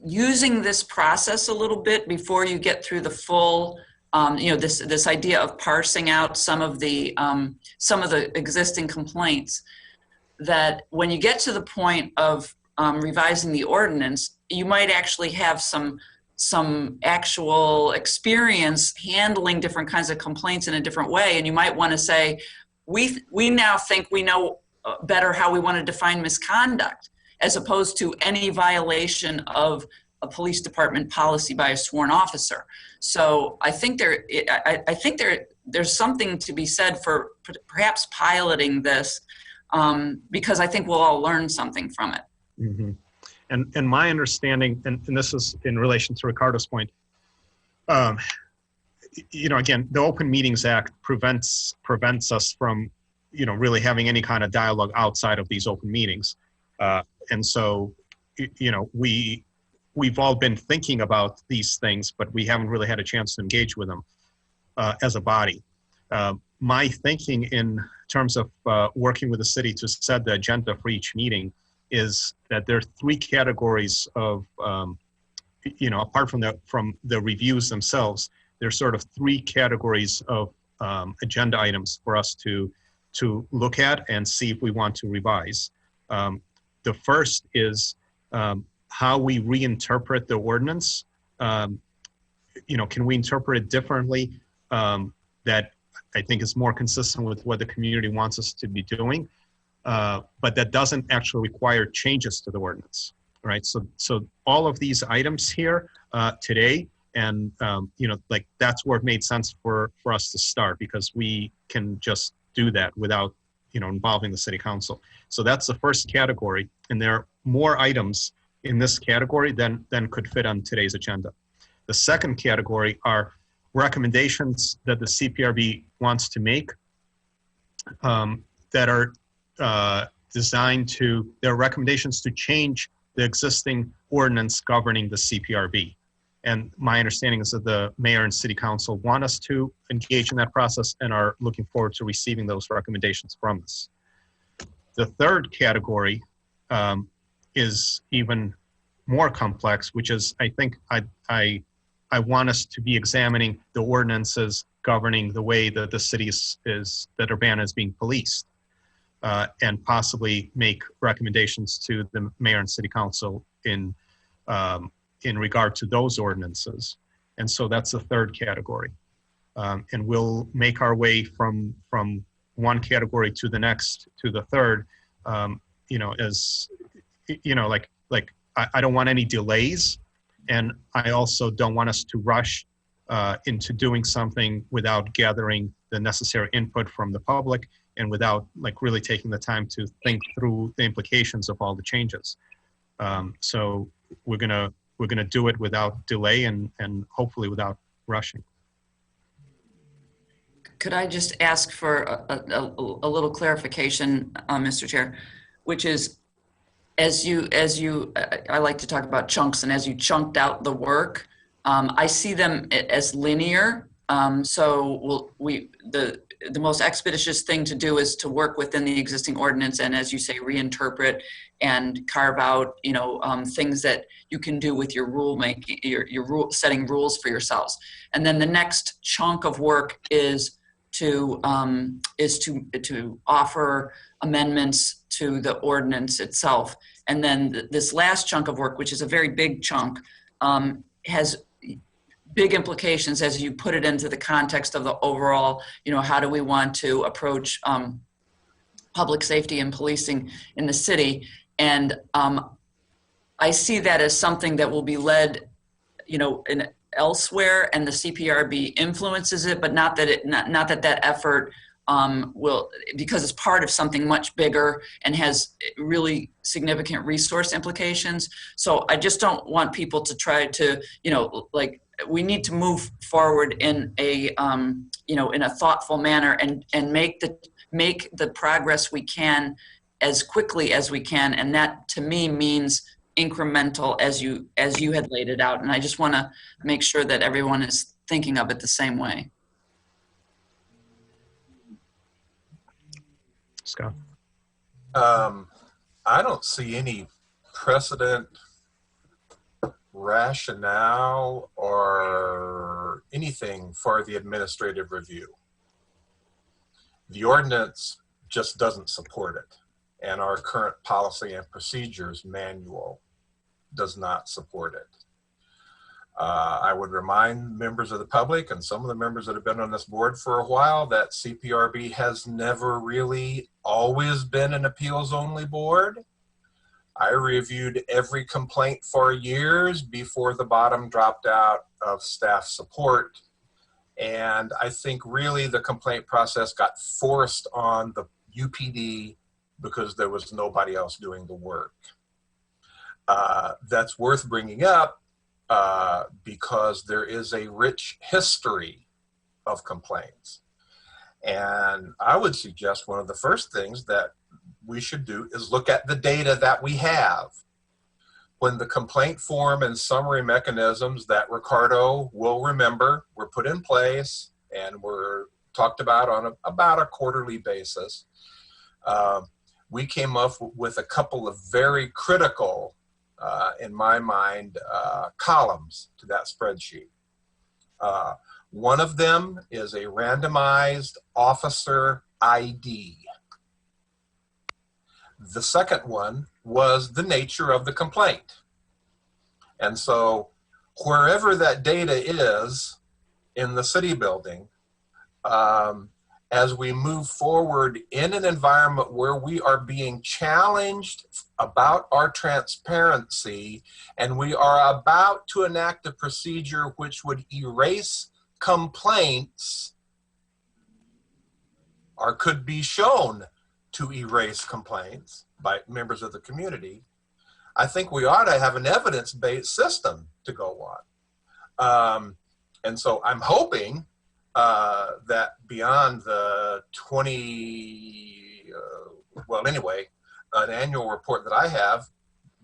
using this process a little bit before you get through the full, this idea of parsing out some of the existing complaints, that when you get to the point of revising the ordinance, you might actually have some actual experience handling different kinds of complaints in a different way, and you might want to say, we now think we know better how we want to define misconduct, as opposed to any violation of a police department policy by a sworn officer. So I think there's something to be said for perhaps piloting this, because I think we'll all learn something from it. Mm-hmm. And my understanding, and this is in relation to Ricardo's point, again, the Open Meetings Act prevents us from, really having any kind of dialogue outside of these open meetings. And so, we've all been thinking about these things, but we haven't really had a chance to engage with them as a body. My thinking in terms of working with the city to set the agenda for each meeting is that there are three categories of, apart from the reviews themselves, there's sort of three categories of agenda items for us to look at and see if we want to revise. The first is how we reinterpret the ordinance. Can we interpret it differently that I think is more consistent with what the community wants us to be doing? But that doesn't actually require changes to the ordinance, right? So all of these items here today, and that's where it made sense for us to start, because we can just do that without involving the city council. So that's the first category, and there are more items in this category than could fit on today's agenda. The second category are recommendations that the CPRB wants to make that are they're recommendations to change the existing ordinance governing the CPRB. And my understanding is that the mayor and city council want us to engage in that process and are looking forward to receiving those recommendations from us. The third category is even more complex, which is, I think I want us to be examining the ordinances governing the way that the city that Urbana is being policed. And possibly make recommendations to the mayor and city council in regard to those ordinances. And so that's the third category. And we'll make our way from one category to the next, to the third, I don't want any delays. And I also don't want us to rush into doing something without gathering the necessary input from the public and without really taking the time to think through the implications of all the changes. So we're gonna do it without delay and hopefully without rushing. Could I just ask for a little clarification, Mr. Chair, which is, I like to talk about chunks, and as you chunked out the work, I see them as linear. So the most expeditious thing to do is to work within the existing ordinance and, as you say, reinterpret and carve out, things that you can do with your rule making, your rule setting rules for yourselves. And then the next chunk of work is to offer amendments to the ordinance itself. And then this last chunk of work, which is a very big chunk, has big implications as you put it into the context of the overall, how do we want to approach public safety and policing in the city. And I see that as something that will be led, elsewhere, and the CPRB influences it, but not that that effort will, because it's part of something much bigger and has really significant resource implications. So I just don't want people to try to, we need to move forward in a, in a thoughtful manner and make the progress we can as quickly as we can. And that to me means incremental as you had laid it out. And I just want to make sure that everyone is thinking of it the same way. Scott? I don't see any precedent, rationale, or anything for the administrative review. The ordinance just doesn't support it, and our current policy and procedures manual does not support it. I would remind members of the public and some of the members that have been on this board for a while that CPRB has never really always been an appeals only board. I reviewed every complaint for years before the bottom dropped out of staff support. And I think really the complaint process got forced on the UPD because there was nobody else doing the work. That's worth bringing up because there is a rich history of complaints. And I would suggest one of the first things that we should do is look at the data that we have. When the complaint form and summary mechanisms that Ricardo will remember were put in place and were talked about on about a quarterly basis, we came up with a couple of very critical, in my mind, columns to that spreadsheet. One of them is a randomized officer ID. The second one was the nature of the complaint. And so wherever that data is in the city building, as we move forward in an environment where we are being challenged about our transparency and we are about to enact a procedure which would erase complaints or could be shown to erase complaints by members of the community, I think we ought to have an evidence-based system to go on. And so I'm hoping that beyond the an annual report that I have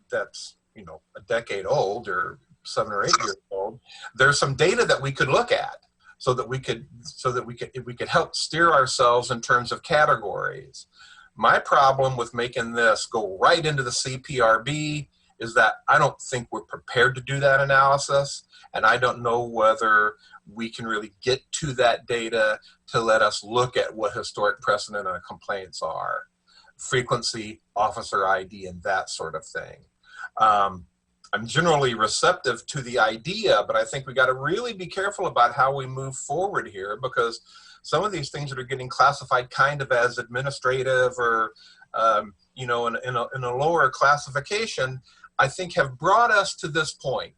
that's, a decade old or 7 or 8 years old, there's some data that we could look at so that we could help steer ourselves in terms of categories. My problem with making this go right into the CPRB is that I don't think we're prepared to do that analysis, and I don't know whether we can really get to that data to let us look at what historic precedent and complaints are, frequency, officer ID, and that sort of thing. I'm generally receptive to the idea, but I think we got to really be careful about how we move forward here, because some of these things that are getting classified kind of as administrative or, in a lower classification, I think have brought us to this point.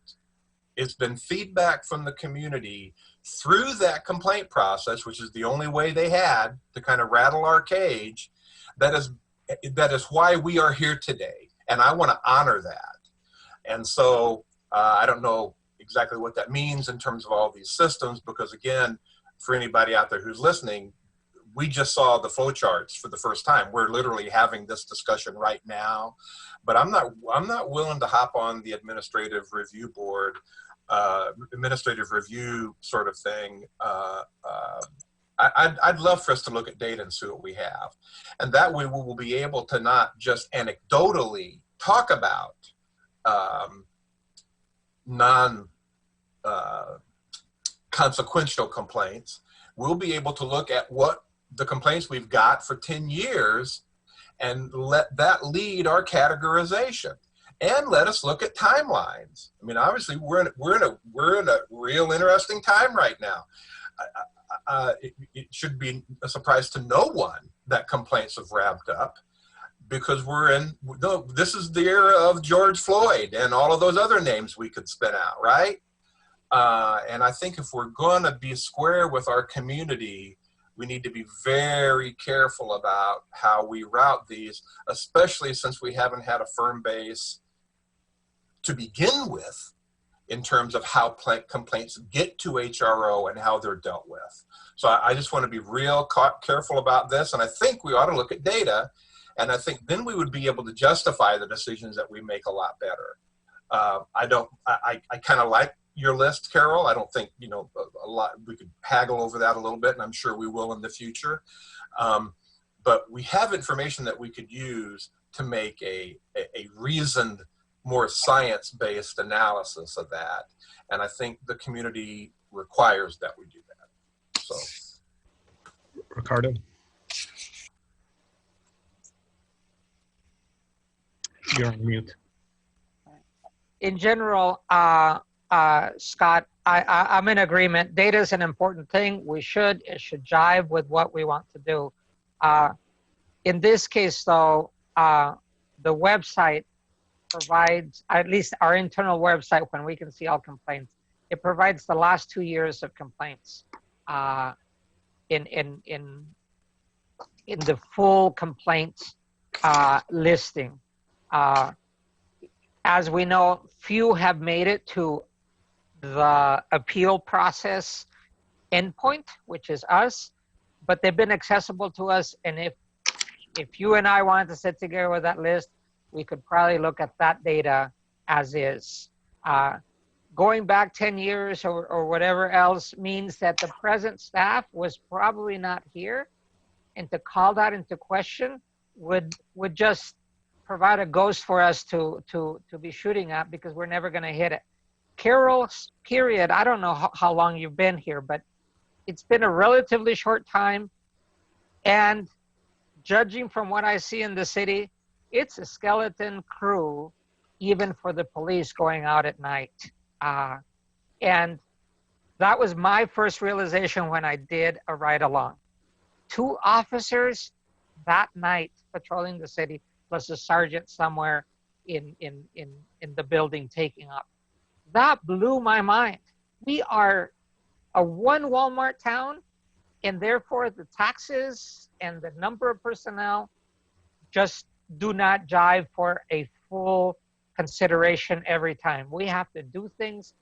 It's been feedback from the community through that complaint process, which is the only way they had to kind of rattle our cage. That is why we are here today. And I want to honor that. And so I don't know exactly what that means in terms of all these systems, because again, for anybody out there who's listening, we just saw the flowcharts for the first time. We're literally having this discussion right now, but I'm not willing to hop on the administrative review board administrative review sort of thing, I'd love for us to look at data and see what we have. And that way we will be able to not just anecdotally talk about non-consequential complaints. We'll be able to look at what the complaints we've got for 10 years and let that lead our categorization. And let us look at timelines. I mean, obviously, we're in a real interesting time right now. It should be a surprise to no one that complaints have ramped up, because this is the era of George Floyd and all of those other names we could spin out, right? And I think if we're going to be square with our community, we need to be very careful about how we route these, especially since we haven't had a firm base to begin with in terms of how complaints get to HRO and how they're dealt with. So I just want to be real careful about this. And I think we ought to look at data. And I think then we would be able to justify the decisions that we make a lot better. I kind of like your list, Carol. I don't think, a lot, we could haggle over that a little bit, and I'm sure we will in the future. But we have information that we could use to make a reasoned, more science-based analysis of that. And I think the community requires that we do that. So, Ricardo? You're on mute. In general, Scott, I'm in agreement. Data is an important thing. It should jive with what we want to do. In this case, though, the website provides, at least our internal website, when we can see all complaints, it provides the last 2 years of complaints in the full complaints listing. As we know, few have made it to the appeal process endpoint, which is us, but they've been accessible to us. And if you and I wanted to sit together with that list, we could probably look at that data as is. Going back 10 years or whatever else means that the present staff was probably not here, and to call that into question would just provide a ghost for us to be shooting at, because we're never going to hit it. Carol's period, I don't know how long you've been here, but it's been a relatively short time. And judging from what I see in the city, it's a skeleton crew, even for the police going out at night. And that was my first realization when I did a ride-along. 2 officers that night patrolling the city, plus a sergeant somewhere in the building taking up. That blew my mind. We are a one Walmart town, and therefore the taxes and the number of personnel just do not jive for a full consideration every time. We have to do things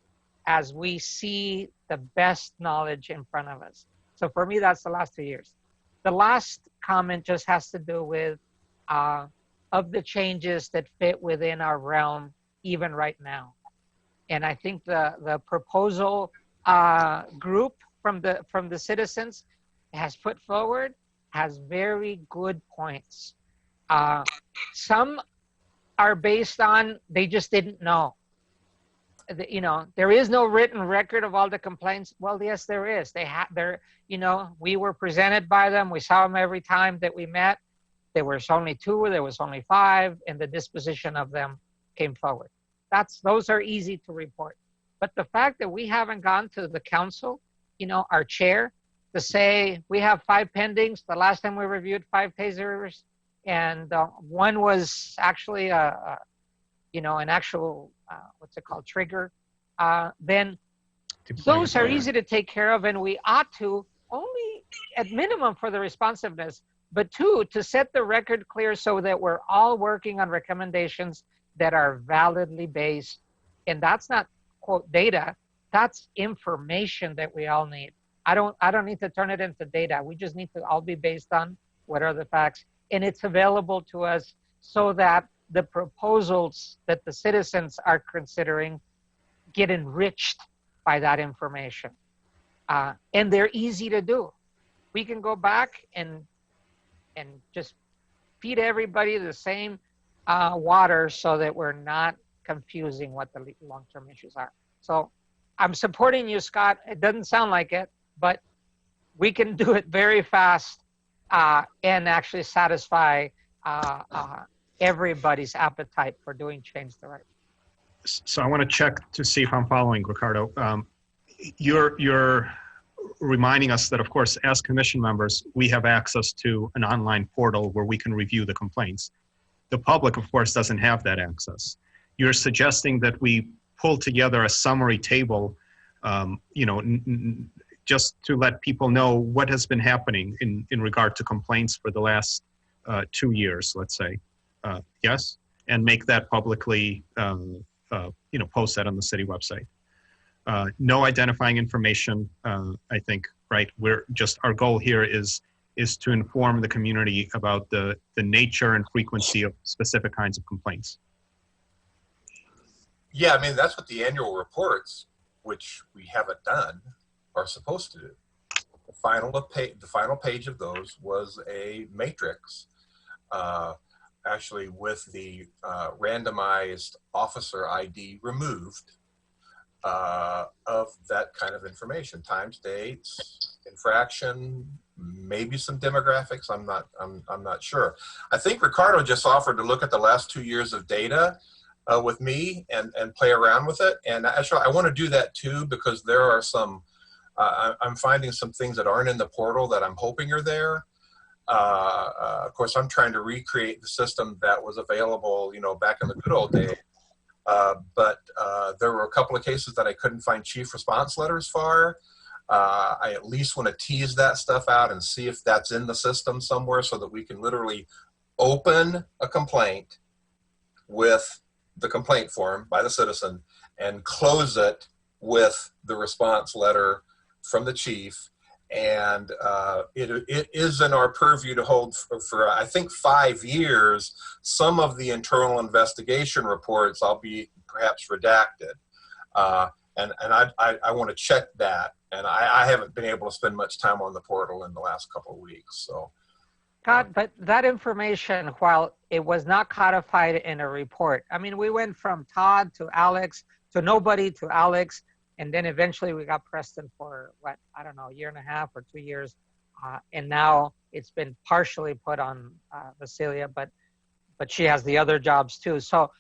as we see the best knowledge in front of us. So for me, that's the last 2 years. The last comment just has to do with of the changes that fit within our realm, even right now. And I think the proposal group from the citizens has put forward has very good points. Some are based on they just didn't know. There is no written record of all the complaints. Well, yes, there is. We were presented by them. We saw them every time that we met. There was only 2, there was only 5, and the disposition of them came forward. Those are easy to report. But the fact that we haven't gone to the council, our chair, to say we have 5 pendings. The last time we reviewed 5 tasers, and one was actually an actual trigger. Then those are easy to take care of, and we ought to, only at minimum for the responsiveness, but 2, to set the record clear so that we're all working on recommendations that are validly based. And that's not quote data, that's information that we all need. I don't need to turn it into data. We just need to all be based on what are the facts. And it's available to us so that the proposals that the citizens are considering get enriched by that information. And they're easy to do. We can go back and just feed everybody the same water so that we're not confusing what the long-term issues are. So I'm supporting you, Scott. It doesn't sound like it, but we can do it very fast and actually satisfy everybody's appetite for doing change the right way. So I want to check to see if I'm following, Ricardo. You're reminding us that, of course, as commission members, we have access to an online portal where we can review the complaints. The public, of course, doesn't have that access. You're suggesting that we pull together a summary table, just to let people know what has been happening in regard to complaints for the last 2 years, let's say. Yes? And make that publicly, post that on the city website. No identifying information, I think, right? Our goal here is to inform the community about the nature and frequency of specific kinds of complaints. Yeah, I mean, that's what the annual reports, which we haven't done, are supposed to do. The final page of those was a matrix, actually with the randomized officer ID removed, of that kind of information: times, dates, infraction, maybe some demographics. I'm not sure. I think Ricardo just offered to look at the last 2 years of data with me and play around with it. And actually, I want to do that too, because there are some. I'm finding some things that aren't in the portal that I'm hoping are there. Of course, I'm trying to recreate the system that was available, back in the good old days. But there were a couple of cases that I couldn't find chief response letters for. I at least want to tease that stuff out and see if that's in the system somewhere, so that we can literally open a complaint with the complaint form by the citizen and close it with the response letter from the chief. And it is in our purview to hold for I think 5 years, some of the internal investigation reports. I'll be perhaps redacted. And I want to check that. And I haven't been able to spend much time on the portal in the last couple of weeks. So, Scott, but that information, while it was not codified in a report, I mean, we went from Todd to Alex to nobody to Alex. And then eventually we got Preston for a year and a half or 2 years. And now it's been partially put on Vasilia, but she has the other jobs too. So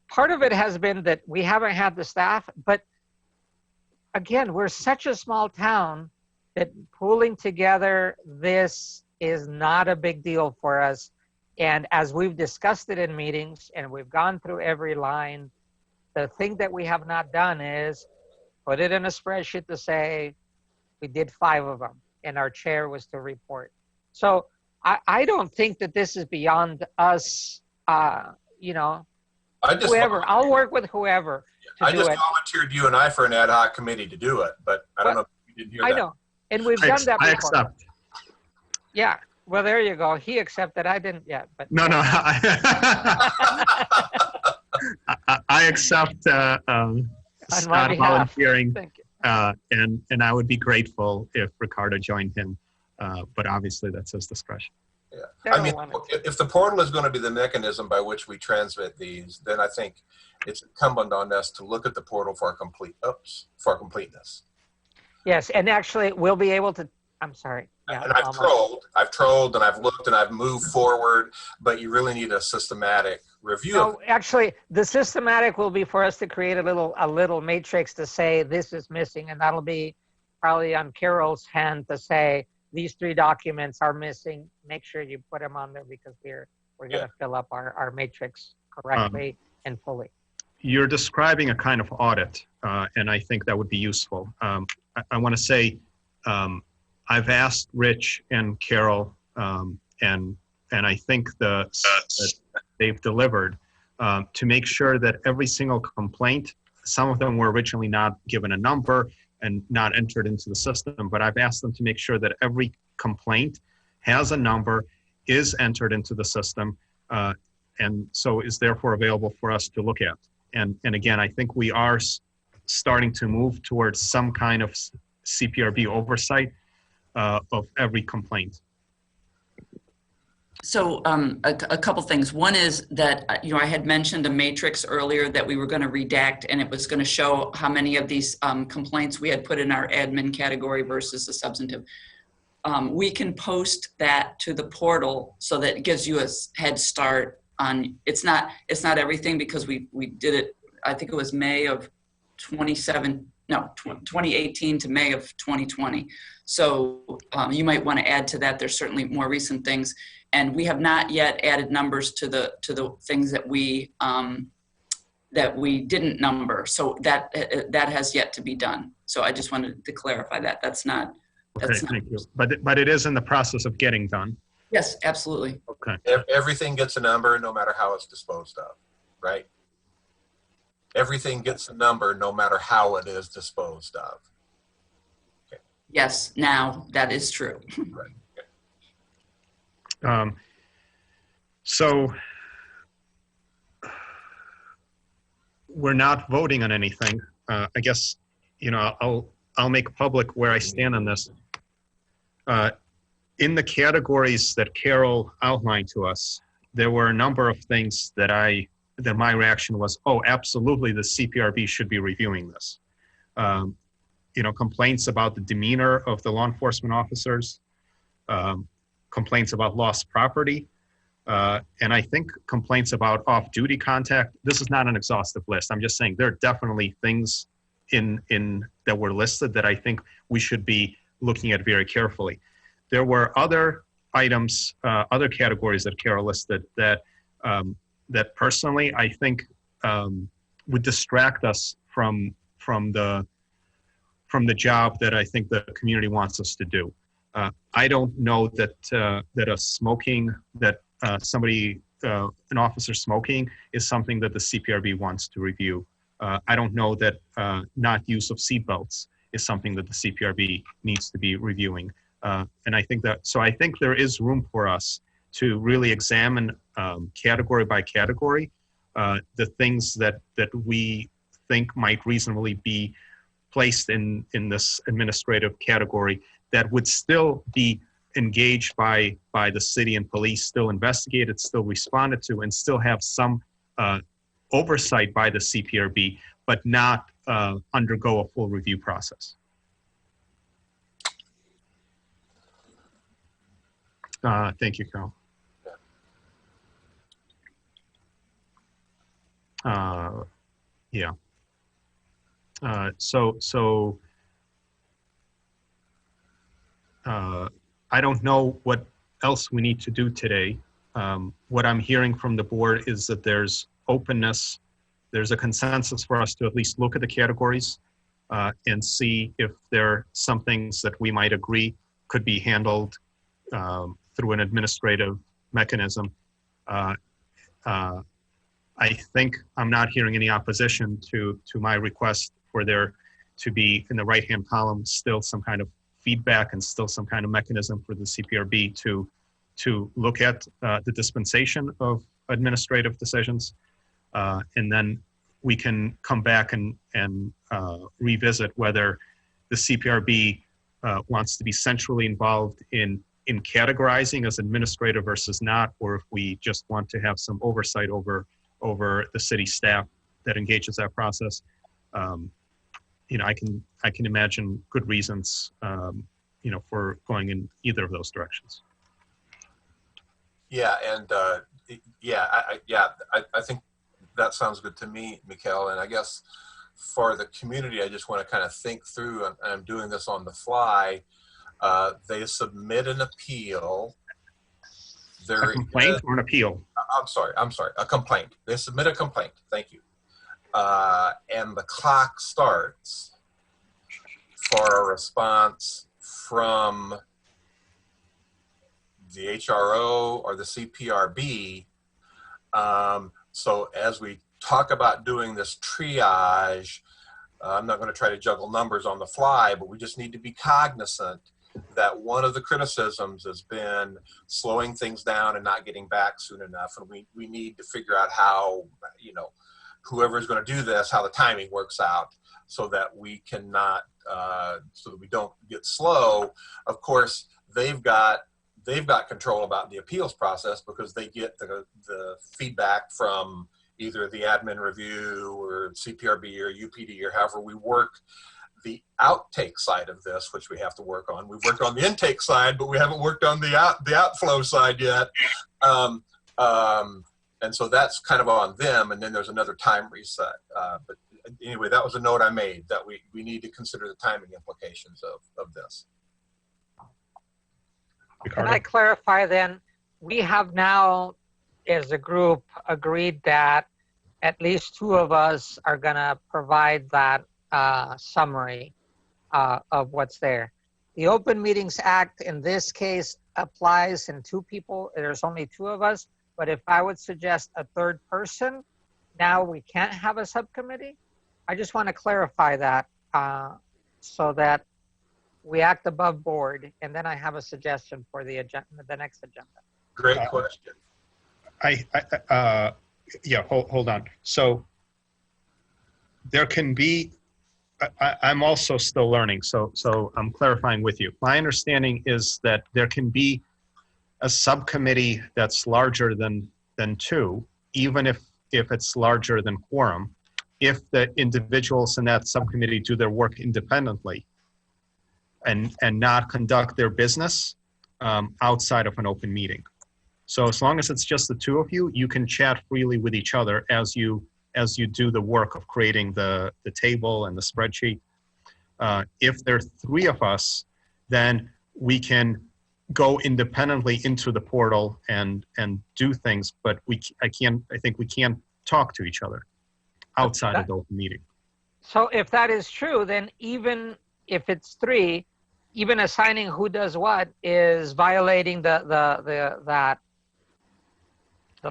part of it has been that we haven't had the staff, but again, we're such a small town that pulling together this is not a big deal for us. And as we've discussed it in meetings and we've gone through every line, the thing that we have not done is put it in a spreadsheet to say we did 5 of them and our chair was to report. So I don't think that this is beyond us, whoever. I'll work with whoever to do it. Volunteered you and I for an ad hoc committee to do it, but I don't know if you didn't hear that. I know, and we've done that before. I accept. Yeah, well, there you go. He accepted, I didn't yet. But No. I accept Scott volunteering, Thank you. and I would be grateful if Ricardo joined him, but obviously that's his discretion. Yeah. I mean, if the portal is going to be the mechanism by which we transmit these, then I think it's incumbent on us to look at the portal for completeness. Yes, and actually we'll be able to. I'm sorry. Yeah, and I've trolled, and I've looked, and I've moved forward, but you really need a systematic review. No, actually, the systematic will be for us to create a little matrix to say this is missing, and that'll be probably on Carol's hand to say these 3 documents are missing. Make sure you put them on there because we're going to fill up our matrix correctly and fully. You're describing a kind of audit, and I think that would be useful. I want to say. I've asked Rich and Carol, and I think that they've delivered to make sure that every single complaint, some of them were originally not given a number and not entered into the system, but I've asked them to make sure that every complaint has a number, is entered into the system, and so is therefore available for us to look at. And again, I think we are starting to move towards some kind of CPRB oversight of every complaint. So a couple things. One is that, I had mentioned a matrix earlier that we were going to redact, and it was going to show how many of these complaints we had put in our admin category versus the substantive. We can post that to the portal so that it gives you a head start on, it's not everything, because we did it, I think it was May of 2018 to May of 2020. So you might want to add to that. There's certainly more recent things. And we have not yet added numbers to the things that we didn't number. So that has yet to be done. So I just wanted to clarify that. That's not. Thank you. But it is in the process of getting done. Yes, absolutely. Okay. Everything gets a number no matter how it's disposed of, right? Everything gets a number no matter how it is disposed of. Okay. Yes, now that is true. Right. So we're not voting on anything. I guess, I'll make public where I stand on this. In the categories that Carol outlined to us, there were a number of things that my reaction was, oh, absolutely, the CPRB should be reviewing this. Complaints about the demeanor of the law enforcement officers, complaints about lost property, and I think complaints about off-duty contact. This is not an exhaustive list. I'm just saying there are definitely things in that were listed that I think we should be looking at very carefully. There were other items, other categories that Carol listed that personally I think would distract us from the job that I think the community wants us to do. I don't know that an officer smoking is something that the CPRB wants to review. I don't know that not use of seatbelts is something that the CPRB needs to be reviewing. And I think there is room for us to really examine category by category the things that we think might reasonably be placed in this administrative category that would still be engaged by the city and police, still investigated, still responded to, and still have some oversight by the CPRB, but not undergo a full review process. Thank you, Carol. Yeah. I don't know what else we need to do today. What I'm hearing from the board is that there's openness, there's a consensus for us to at least look at the categories and see if there are some things that we might agree could be handled through an administrative mechanism. I think I'm not hearing any opposition to my request for there to be in the right-hand column still some kind of feedback and still some kind of mechanism for the CPRB to look at the dispensation of administrative decisions. And then we can come back and revisit whether the CPRB wants to be centrally involved in categorizing as administrative versus not, or if we just want to have some oversight over the city staff that engages that process. I can imagine good reasons, for going in either of those directions. Yeah, and I think that sounds good to me, Mikhail. And I guess for the community, I just want to kind of think through, and I'm doing this on the fly. They submit an appeal. A complaint or an appeal? I'm sorry, a complaint. They submit a complaint, thank you. And the clock starts for a response from the HRO or the CPRB. So as we talk about doing this triage, I'm not going to try to juggle numbers on the fly, but we just need to be cognizant that one of the criticisms has been slowing things down and not getting back soon enough. And we need to figure out how, whoever's going to do this, how the timing works out, so that we cannot, so that we don't get slow. Of course, they've got control about the appeals process because they get the feedback from either the admin review or CPRB or UPD or however we work the outtake side of this, which we have to work on. We've worked on the intake side, but we haven't worked on the outflow side yet. And so that's kind of on them. And then there's another time reset. But anyway, that was a note I made, that we need to consider the timing implications of this. Can I clarify then? We have now, as a group, agreed that at least two of us are going to provide that summary of what's there. The Open Meetings Act in this case applies in two people. There's only two of us. But if I would suggest a third person, now we can't have a subcommittee. I just want to clarify that so that we act above board. And then I have a suggestion for the agenda, the next agenda. Great question. Yeah, hold on. So there can be, I'm also still learning, so I'm clarifying with you. My understanding is that there can be a subcommittee that's larger than two, even if it's larger than quorum, if the individuals in that subcommittee do their work independently and not conduct their business outside of an open meeting. So as long as it's just the two of you, you can chat freely with each other as you do the work of creating the table and the spreadsheet. If there are three of us, then we can go independently into the portal and do things, but I think we can't talk to each other outside of the open meeting. So if that is true, then even if it's three, even assigning who does what is violating the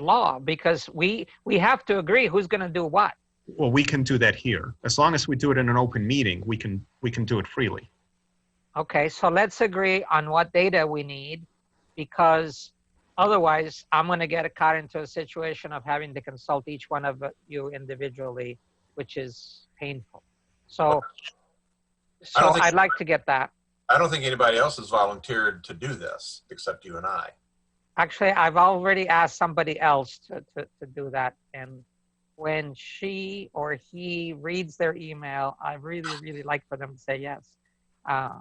law, because we have to agree who's going to do what. Well, we can do that here. As long as we do it in an open meeting, we can do it freely. Okay, so let's agree on what data we need, because otherwise I'm going to get caught into a situation of having to consult each one of you individually, which is painful. So I'd like to get that. I don't think anybody else has volunteered to do this except you and I. Actually, I've already asked somebody else to do that. And when she or he reads their email, I really like for them to say yes. I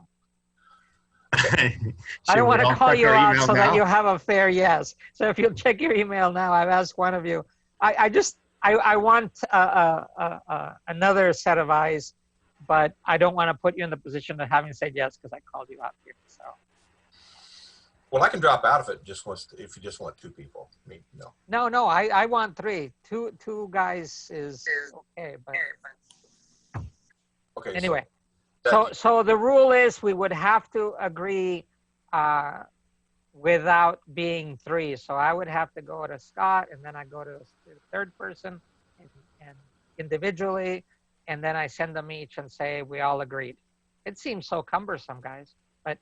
don't want to call you out so that you have a fair yes. So if you'll check your email now, I've asked one of you. I want another set of eyes, but I don't want to put you in the position of having said yes because I called you out here. So. Well, I can drop out of it if you just want two people. I mean, no. No, I want three. Two guys is okay, but okay. Anyway, so the rule is we would have to agree without being three. So I would have to go to Scott, and then I go to the third person and individually, and then I send them each and say we all agreed. It seems so cumbersome, guys, but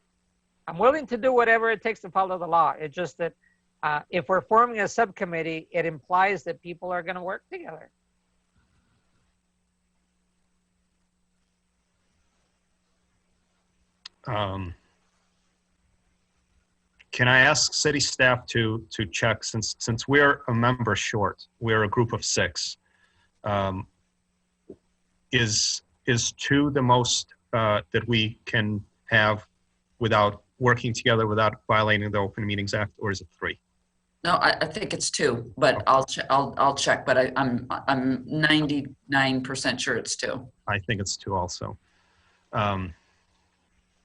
I'm willing to do whatever it takes to follow the law. It's just that if we're forming a subcommittee, it implies that people are going to work together. Can I ask city staff to check, since we're a member short, we're a group of 6. Is 2 the most that we can have without working together, without violating the Open Meetings Act, or is it 3? No, I think it's 2, but I'll check. But I'm 99% sure it's 2. I think it's 2 also.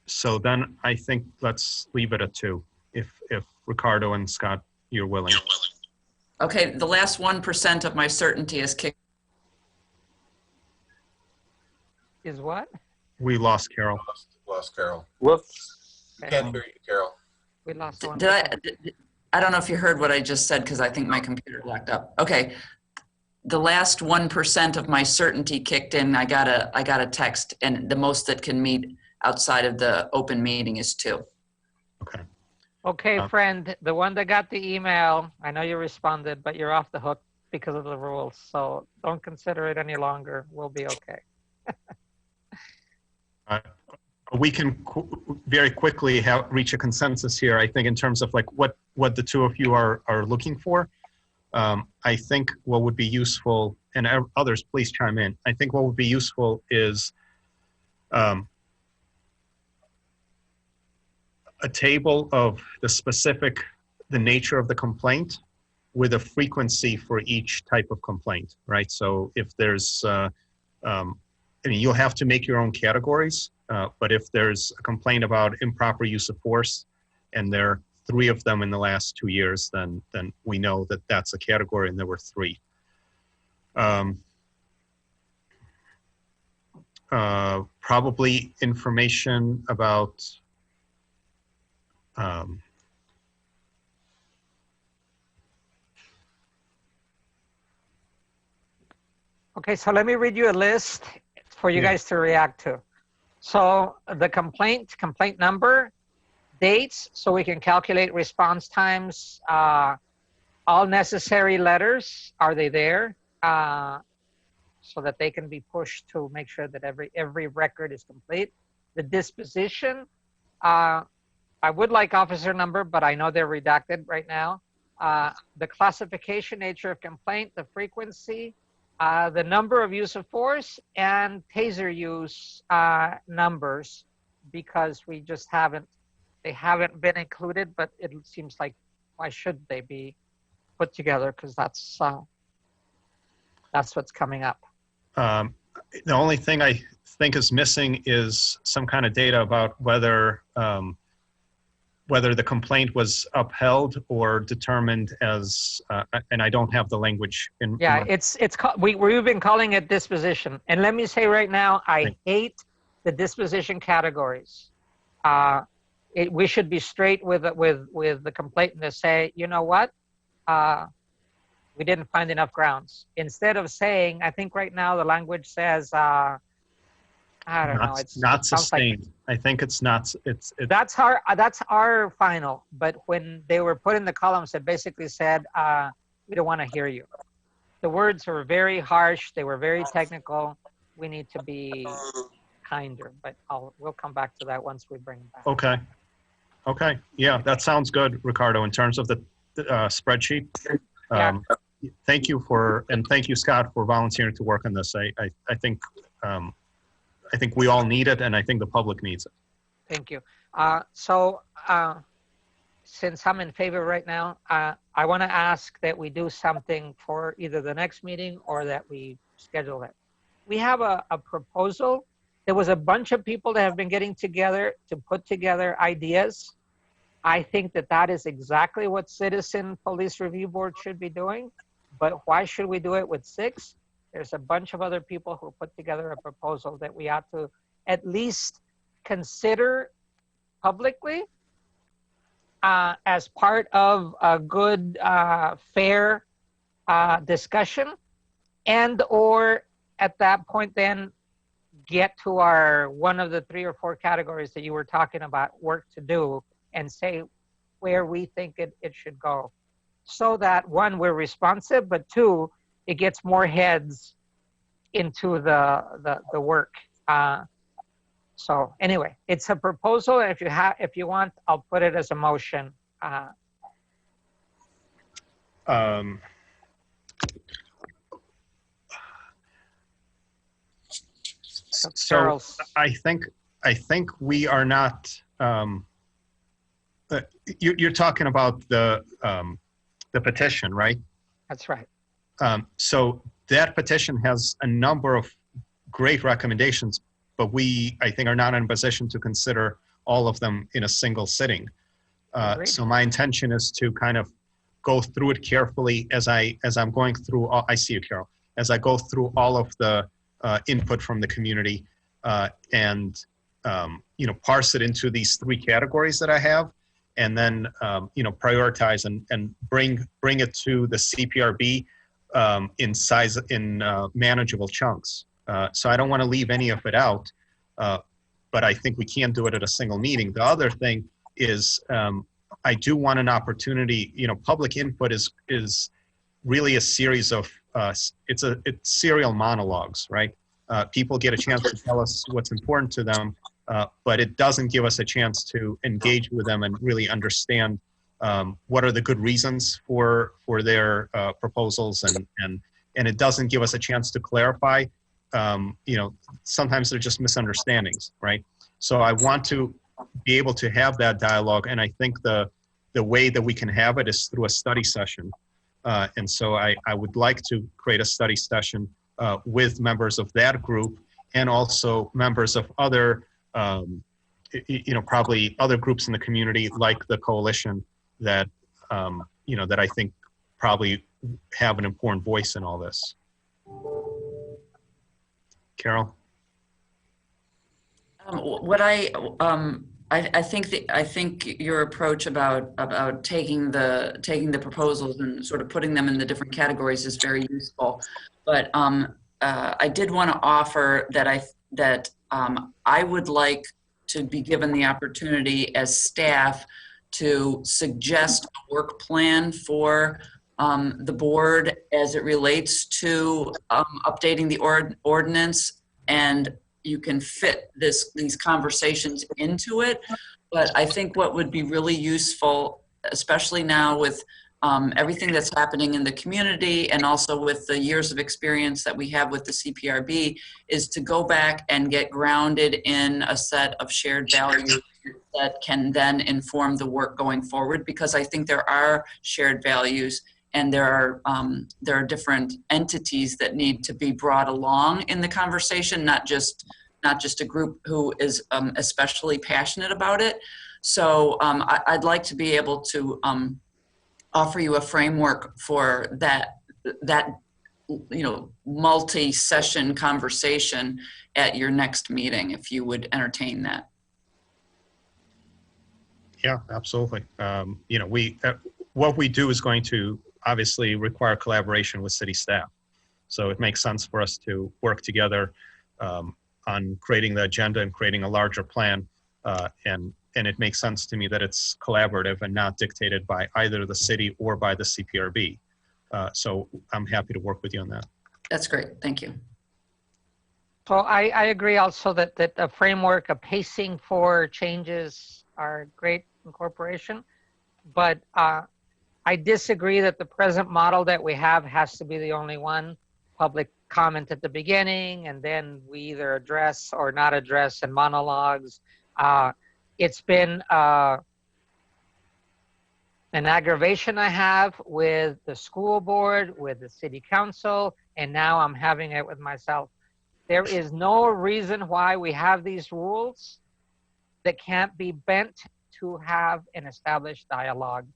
So then I think let's leave it at 2. If Ricardo and Scott, you're willing. Okay, the last 1% of my certainty is kicked. Is what? We lost Carol. Lost Carol. Whoops. Can't hear you, Carol. We lost one. I don't know if you heard what I just said because I think my computer locked up. Okay, the last 1% of my certainty kicked in. I got a text, and the most that can meet outside of the open meeting is 2. Okay. Okay, friend, the one that got the email, I know you responded, but you're off the hook because of the rules. So don't consider it any longer. We'll be okay. We can very quickly reach a consensus here, I think, in terms of like what the two of you are looking for. I think what would be useful, and others please chime in, I think what would be useful is a table of the nature of the complaint with a frequency for each type of complaint, right? So if there's, I mean, you'll have to make your own categories, but if there's a complaint about improper use of force and there are 3 of them in the last 2 years, then we know that that's a category and there were 3. Probably information about Okay, so let me read you a list for you Yeah. guys to react to. So the complaint number, dates, so we can calculate response times, all necessary letters, are they there? So that they can be pushed to make sure that every record is complete. The disposition, I would like officer number, but I know they're redacted right now. The classification, nature of complaint, the frequency, the number of use of force, and taser use numbers, because we just they haven't been included, but it seems like, why should they be put together? Because that's what's coming up. The only thing I think is missing is some kind of data about whether the complaint was upheld or determined as, and I don't have the language in. Yeah, we've been calling it disposition. And let me say right now, I hate the disposition categories. We should be straight with the complainant to say, you know what? We didn't find enough grounds. Instead of saying, I think right now the language says, I don't know. It's not sustained. I think it's not. That's our final. But when they were put in the columns, it basically said, we don't want to hear you. The words were very harsh. They were very technical. We need to be kinder. But we'll come back to that once we bring it back. Okay. Okay. Yeah, that sounds good, Ricardo. In terms of the spreadsheet. Yeah. Thank you thank you, Scott, for volunteering to work on this. I think we all need it, and I think the public needs it. Thank you. Since I'm in favor right now, I want to ask that we do something for either the next meeting or that we schedule it. We have a proposal. There was a bunch of people that have been getting together to put together ideas. I think that is exactly what Citizen Police Review Board should be doing. But why should we do it with 6? There's a bunch of other people who put together a proposal that we ought to at least consider publicly as part of a good, fair discussion, and or at that point then get to one of the 3 or 4 categories that you were talking about, work to do, and say where we think it should go. So that 1, we're responsive, but 2, it gets more heads into the work. So anyway, it's a proposal. And if you want, I'll put it as a motion. So I think we are not. You're talking about the petition, right? That's right. So that petition has a number of great recommendations, but I think, are not in a position to consider all of them in a single sitting. So my intention is to kind of go through it carefully as I'm going through. I see you, Carol. As I go through all of the input from the community and parse it into these 3 categories that I have, and then prioritize and bring it to the CPRB in manageable chunks. So I don't want to leave any of it out, but I think we can't do it at a single meeting. The other thing is I do want an opportunity. Public input is really a series of, it's serial monologues, right? People get a chance to tell us what's important to them, but it doesn't give us a chance to engage with them and really understand what are the good reasons for their proposals, and it doesn't give us a chance to clarify. Sometimes they're just misunderstandings, right? So I want to be able to have that dialogue, and I think the way that we can have it is through a study session. And so I would like to create a study session with members of that group, and also members of other, probably other groups in the community, like the coalition, that that I think probably have an important voice in all this. Carol? I think your approach about taking the proposals and sort of putting them in the different categories is very useful. But I did want to offer that I would like to be given the opportunity as staff to suggest a work plan for the board as it relates to updating the ordinance, and you can fit these conversations into it. But I think what would be really useful, especially now with everything that's happening in the community, and also with the years of experience that we have with the CPRB, is to go back and get grounded in a set of shared values that can then inform the work going forward. Because I think there are shared values, and there are different entities that need to be brought along in the conversation, not just a group who is especially passionate about it. So I'd like to be able to offer you a framework for that multi-session conversation at your next meeting, if you would entertain that. Yeah, absolutely. What we do is going to obviously require collaboration with city staff. So it makes sense for us to work together on creating the agenda and creating a larger plan. And it makes sense to me that it's collaborative and not dictated by either the city or by the CPRB. So I'm happy to work with you on that. That's great. Thank you. So I agree also that a framework, a pacing for changes are great incorporation, but I disagree that the present model that we have has to be the only one. Public comment at the beginning, and then we either address or not address in monologues. It's been an aggravation I have with the school board, with the city council, and now I'm having it with myself. There is no reason why we have these rules that can't be bent to have an established dialogue.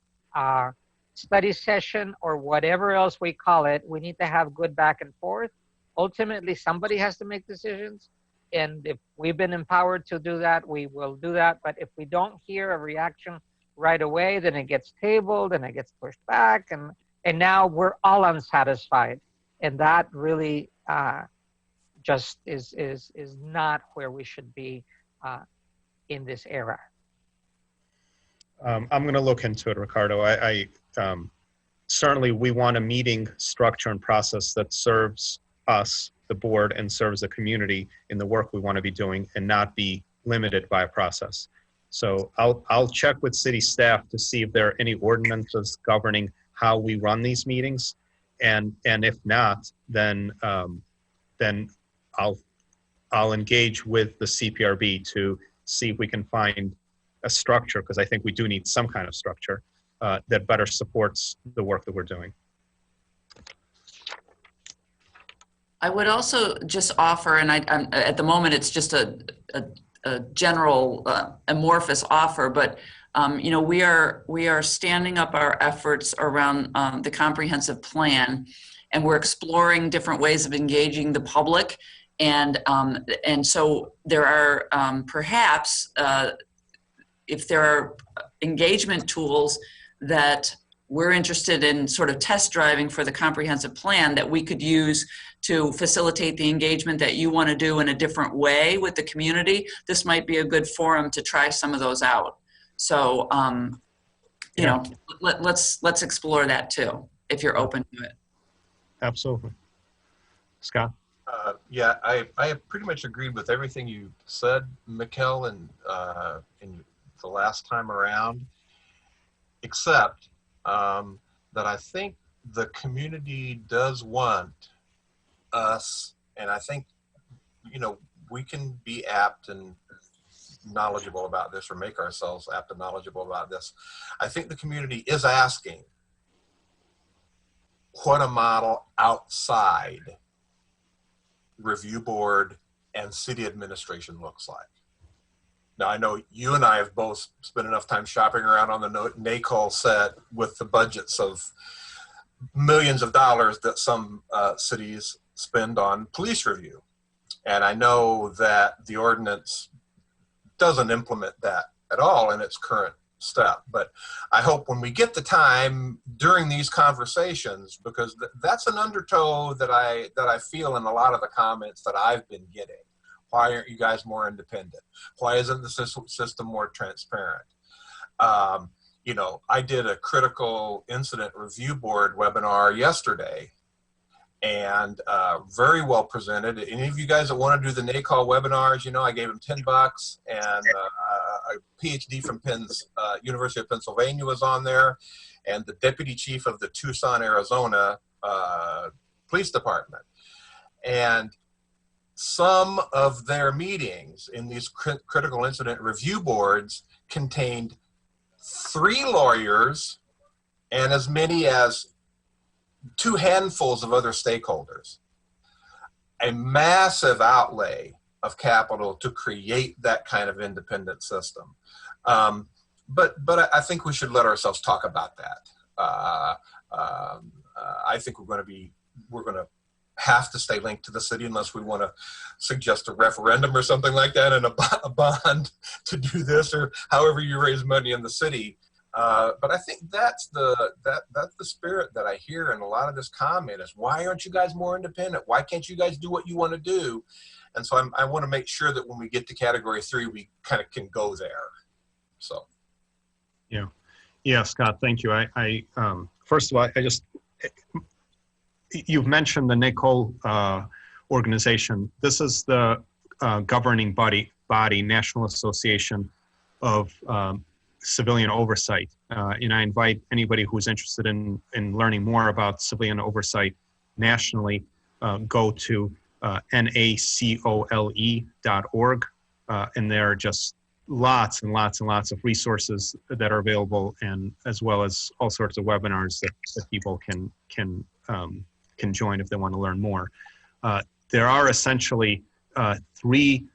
Study session or whatever else we call it, we need to have good back and forth. Ultimately, somebody has to make decisions. And if we've been empowered to do that, we will do that. But if we don't hear a reaction right away, then it gets tabled and it gets pushed back. And now we're all unsatisfied. And that really just is not where we should be in this era. I'm going to look into it, Ricardo. Certainly we want a meeting structure and process that serves us, the board, and serves the community in the work we want to be doing, and not be limited by a process. So I'll check with city staff to see if there are any ordinances governing how we run these meetings, and if not, then I'll engage with the CPRB to see if we can find a structure, because I think we do need some kind of structure that better supports the work that we're doing. I would also just offer, and at the moment it's just a general amorphous offer, but we are standing up our efforts around the comprehensive plan, and we're exploring different ways of engaging the public, and so there are perhaps if there are engagement tools that we're interested in sort of test driving for the comprehensive plan that we could use to facilitate the engagement that you want to do in a different way with the community, this might be a good forum to try some of those out. So, let's explore that too, if you're open to it. absolutely. Scott? Yeah, I pretty much agreed with everything you said, Mikkel, and in the last time around, except that I think the community does want us, and I think, we can be apt and knowledgeable about this, or make ourselves apt and knowledgeable about this. I think the community is asking what a model outside review board and city administration looks like. Now, I know you and I have both spent enough time shopping around on the NACOL set with the budgets of millions of dollars that some cities spend on police review. And I know that the ordinance doesn't implement that at all in its current step. But I hope when we get the time during these conversations, because that's an undertow that I feel in a lot of the comments that I've been getting. Why aren't you guys more independent? Why isn't the system more transparent? I did a critical incident review board webinar yesterday, and very well presented. Any of you guys that want to do the NACOL webinars, I gave them $10, and a PhD from University of Pennsylvania was on there, and the deputy chief of the Tucson, Arizona police department. And some of their meetings in these critical incident review boards contained 3 lawyers and as many as 2 handfuls of other stakeholders. A massive outlay of capital to create that kind of independent system. But I think we should let ourselves talk about that. I think we're going to have to stay linked to the city unless we want to suggest a referendum or something like that, and a bond to do this, or however you raise money in the city. But I think that's the spirit that I hear in a lot of this comment is, why aren't you guys more independent? Why can't you guys do what you want to do? And so I want to make sure that when we get to category 3, we kind of can go there. So. Yeah, Scott, thank you. I first of all, you've mentioned the NACOL organization. This is the governing body, National Association of Civilian Oversight. And I invite anybody who's interested in learning more about civilian oversight nationally, go to nacole.org. And there are just lots and lots and lots of resources that are available, and as well as all sorts of webinars that people can join if they want to learn more. There are essentially 3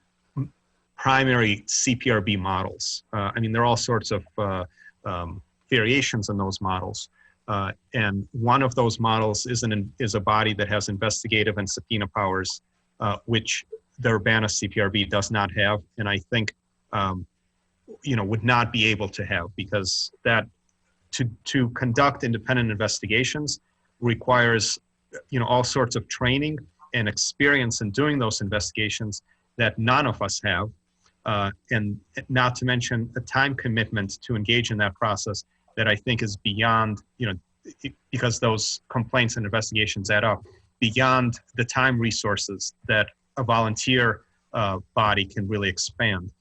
primary CPRB models. There are all sorts of variations in those models. And one of those models is a body that has investigative and subpoena powers, which the Urbana CPRB does not have, and I think would not be able to have, because that to conduct independent investigations requires all sorts of training and experience in doing those investigations that none of us have, and not to mention a time commitment to engage in that process that I think is beyond, because those complaints and investigations add up, beyond the time resources that a volunteer body can really expend.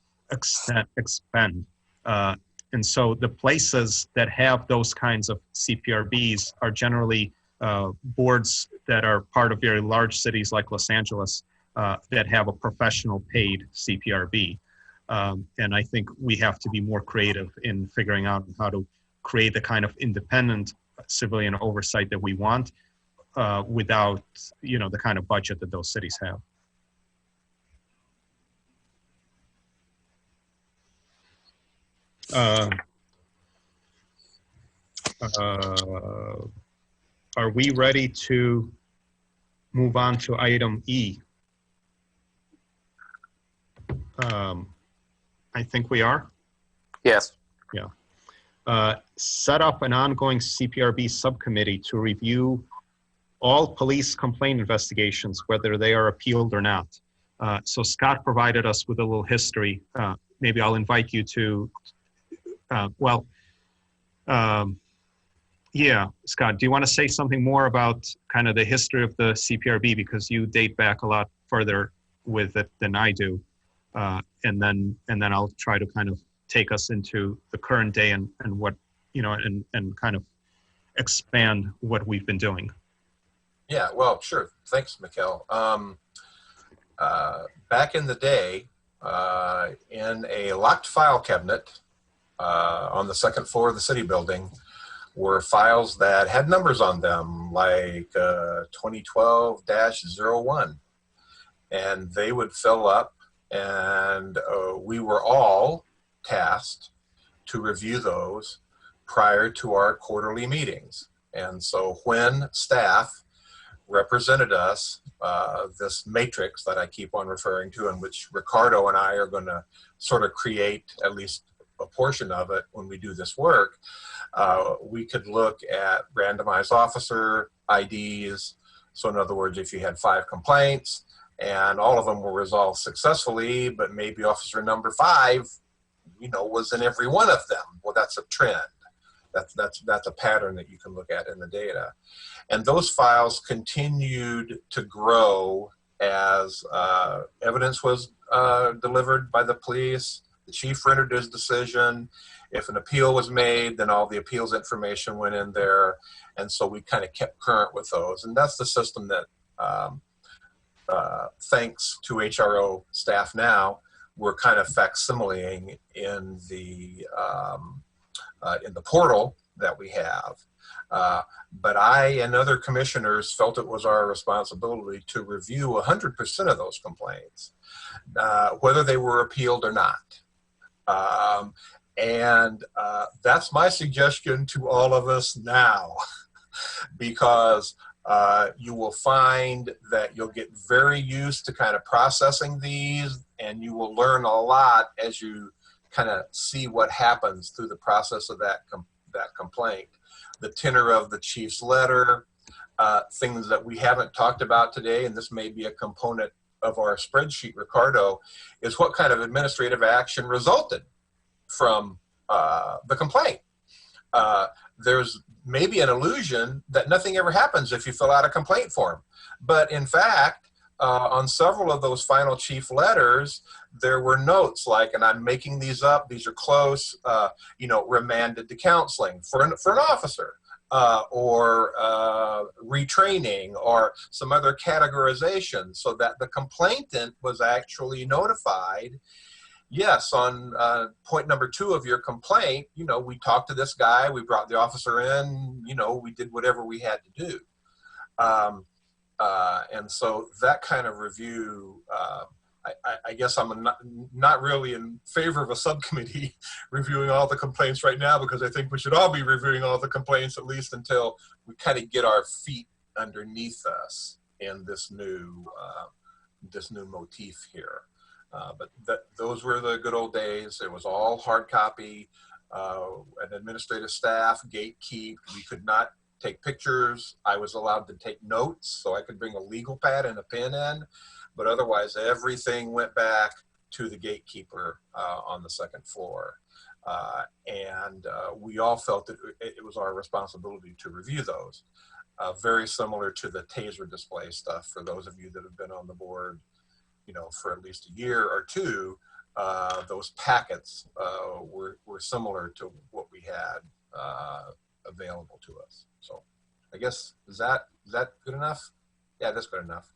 And so the places that have those kinds of CPRBs are generally boards that are part of very large cities like Los Angeles that have a professional paid CPRB. And I think we have to be more creative in figuring out how to create the kind of independent civilian oversight that we want without, the kind of budget that those cities have. Are we ready to move on to item E? I think we are. Yes. Yeah. Set up an ongoing CPRB subcommittee to review all police complaint investigations, whether they are appealed or not. So Scott provided us with a little history. Maybe I'll invite you to, Yeah, Scott, do you want to say something more about kind of the history of the CPRB, because you date back a lot further with it than I do, and then I'll try to kind of take us into the current day and what, you know, and kind of expand what we've been doing. Yeah, well, sure. Thanks, Mikkel. Back in the day, in a locked file cabinet on the second floor of the city building were files that had numbers on them, like 2012-01. And they would fill up, and we were all tasked to review those prior to our quarterly meetings. And so when staff represented us, this matrix that I keep on referring to, in which Ricardo and I are going to sort of create at least a portion of it when we do this work, we could look at randomized officer IDs. So in other words, if you had 5 complaints and all of them were resolved successfully, but maybe officer number 5, you know, was in every one of them. Well, that's a trend. That's a pattern that you can look at in the data. And those files continued to grow as evidence was delivered by the police. The chief rendered his decision. If an appeal was made, then all the appeals information went in there. And so we kind of kept current with those. And that's the system that, thanks to HRO staff now, we're kind of facsimiling in the portal that we have. But I and other commissioners felt it was our responsibility to review 100% of those complaints, whether they were appealed or not. That's my suggestion to all of us now, because you will find that you'll get very used to kind of processing these, and you will learn a lot as you kind of see what happens through the process of that complaint. The tenor of the chief's letter, things that we haven't talked about today, and this may be a component of our spreadsheet, Ricardo, is what kind of administrative action resulted from the complaint. There's maybe an illusion that nothing ever happens if you fill out a complaint form. But in fact, on several of those final chief letters, there were notes like, and I'm making these up, these are close, you know, remanded to counseling for an officer, or retraining, or some other categorization, so that the complainant was actually notified. Yes, on point number 2 of your complaint, you know, we talked to this guy, we brought the officer in, you know, we did whatever we had to do. And so that kind of review, I guess I'm not really in favor of a subcommittee reviewing all the complaints right now, because I think we should all be reviewing all the complaints at least until we kind of get our feet underneath us in this new motif here. But those were the good old days. It was all hard copy, an administrative staff, gatekeep. We could not take pictures. I was allowed to take notes, so I could bring a legal pad and a pen in, but otherwise everything went back to the gatekeeper on the second floor. We all felt that it was our responsibility to review those. Very similar to the TASER display stuff, for those of you that have been on the board, you know, for at least a year or two, those packets were similar to what we had available to us. So I guess, is that good enough? Yeah, that's good enough.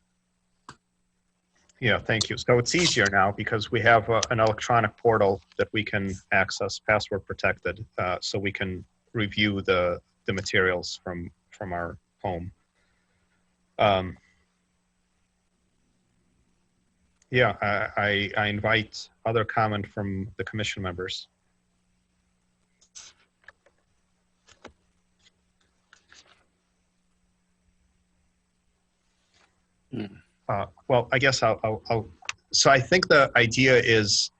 Yeah, thank you. So it's easier now because we have an electronic portal that we can access, password protected, so we can review the materials from our home. Yeah, I invite other comment from the commission members. Well, I guess I'll so I think the idea is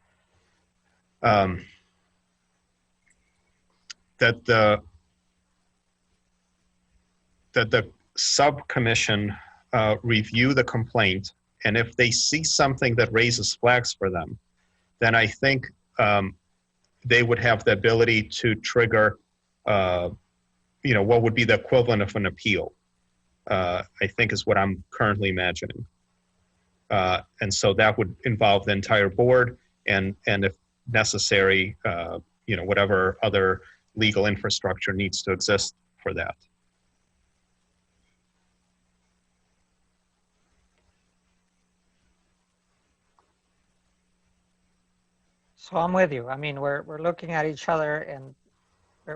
that the subcommission review the complaint, and if they see something that raises flags for them, then I think they would have the ability to trigger what would be the equivalent of an appeal, I think is what I'm currently imagining. And so that would involve the entire board and if necessary, whatever other legal infrastructure needs to exist for that. So I'm with you. I mean, we're looking at each other and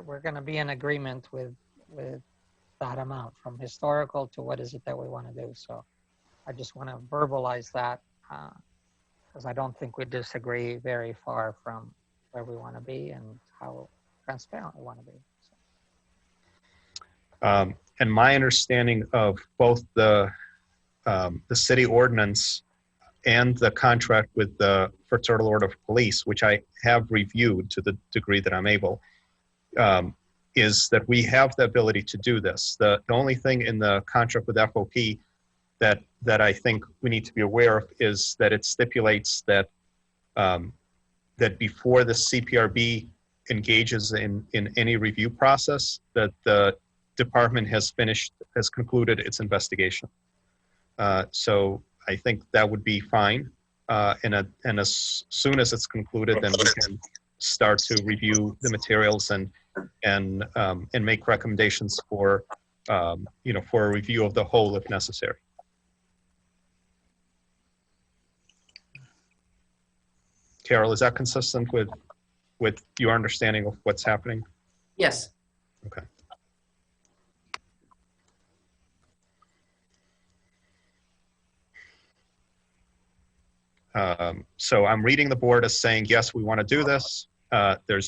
we're going to be in agreement with that amount from historical to what is it that we want to do. So I just want to verbalize that because I don't think we disagree very far from where we want to be and how transparent we want to be. So. And my understanding of both the city ordinance and the contract with the Fraternal Order of Police, which I have reviewed to the degree that I'm able, is that we have the ability to do this. The only thing in the contract with FOP that I think we need to be aware of is that it stipulates that that before the CPRB engages in any review process, that the department has concluded its investigation. So I think that would be fine. And as soon as it's concluded, then we can start to review the materials and make recommendations for for a review of the whole if necessary. Carol, is that consistent with your understanding of what's happening? Yes. Okay. So I'm reading the board as saying, yes, we want to do this. There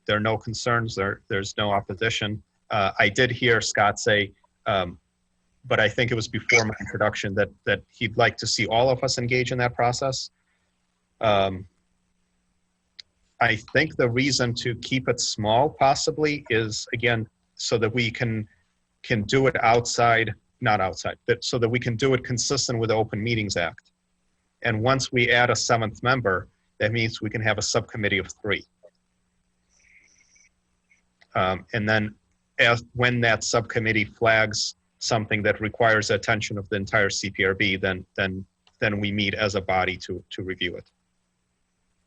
are no concerns. There's no opposition. I did hear Scott say, but I think it was before my introduction that he'd like to see all of us engage in that process. I think the reason to keep it small possibly is, again, so that we can do it so that we can do it consistent with the Open Meetings Act. And once we add a 7th member, that means we can have a subcommittee of 3. And then when that subcommittee flags something that requires the attention of the entire CPRB, then we meet as a body to review it.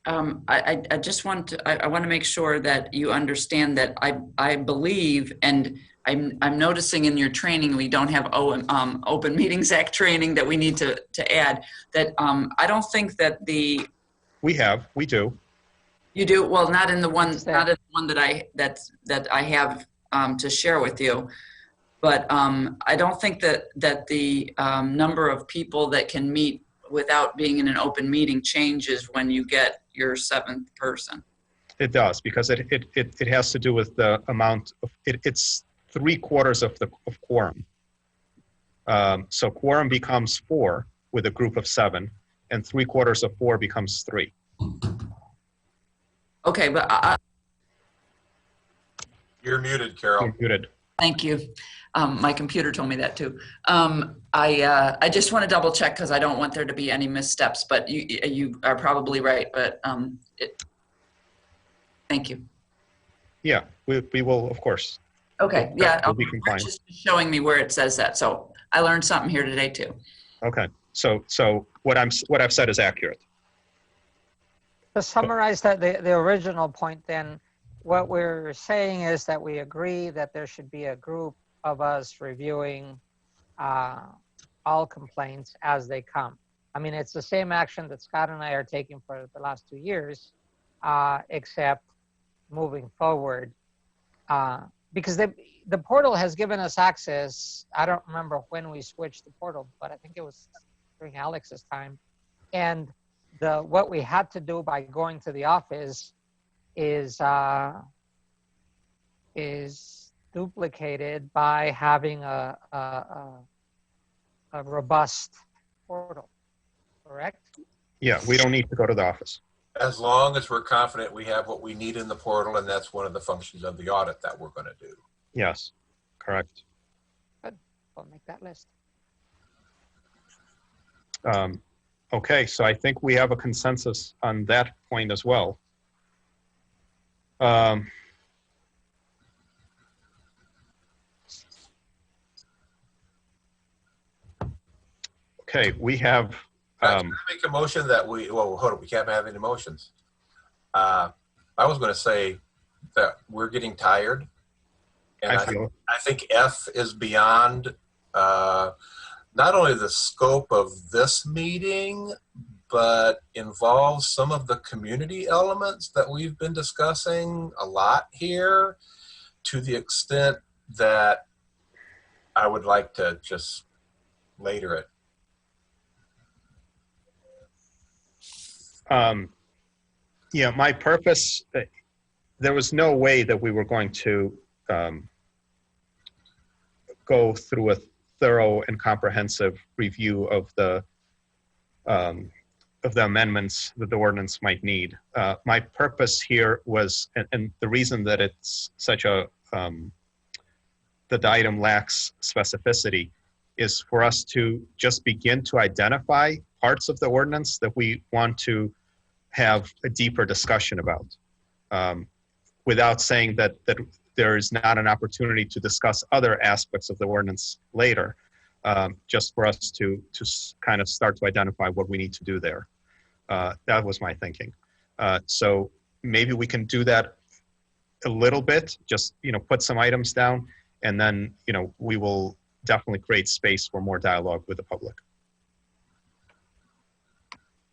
I just want to, I want to make sure that you understand that I believe, and I'm noticing in your training, we don't have Open Meetings Act training that we need to add, that I don't think that we do. You do? Well, not in the one that I have to share with you. But I don't think that the number of people that can meet without being in an open meeting changes when you get your 7th person. It does, because it has to do with the amount of it's 3/4 of quorum. So quorum becomes 4 with a group of 7, and 3/4 of 4 becomes 3. Okay, but you're muted, Carol. You're muted. Thank you. My computer told me that too. I just want to double check because I don't want there to be any missteps, but you are probably right. But thank you. Yeah, we will, of course. Okay, yeah, we'll be compliant. Just showing me where it says that. So I learned something here today too. Okay, so what I've said is accurate. To summarize the original point, then, what we're saying is that we agree that there should be a group of us reviewing all complaints as they come. I mean, it's the same action that Scott and I are taking for the last 2 years, except moving forward. Because the portal has given us access. I don't remember when we switched the portal, but I think it was during Alex's time. And what we had to do by going to the office is duplicated by having a robust portal, correct? Yeah, we don't need to go to the office. As long as we're confident we have what we need in the portal, and that's one of the functions of the audit that we're going to do. Yes, correct. Good. We'll make that list. Okay, so I think we have a consensus on that point as well. Okay, we have, Can I make a motion that well, hold on, we can't have any motions. I was going to say that we're getting tired. And I think F is beyond not only the scope of this meeting, but involves some of the community elements that we've been discussing a lot here, to the extent that I would like to just later it. Yeah, my purpose, there was no way that we were going to go through a thorough and comprehensive review of the amendments that the ordinance might need. My purpose here was, and the reason that it's such a, that the item lacks specificity, is for us to just begin to identify parts of the ordinance that we want to have a deeper discussion about, without saying that there is not an opportunity to discuss other aspects of the ordinance later, just for us to kind of start to identify what we need to do there. That was my thinking. So maybe we can do that a little bit, just, put some items down, and then, we will definitely create space for more dialogue with the public.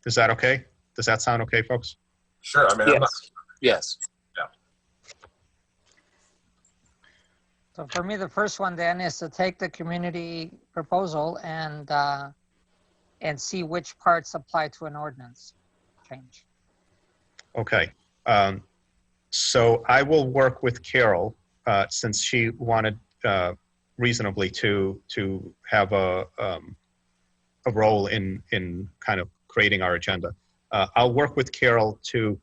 Is that okay? Does that sound okay, folks? Sure. I mean, yes. Yes. Yeah. So for me, the first one then is to take the community proposal and see which parts apply to an ordinance change. Okay. So I will work with Carol, since she wanted reasonably to have a role in kind of creating our agenda. I'll work with Carol to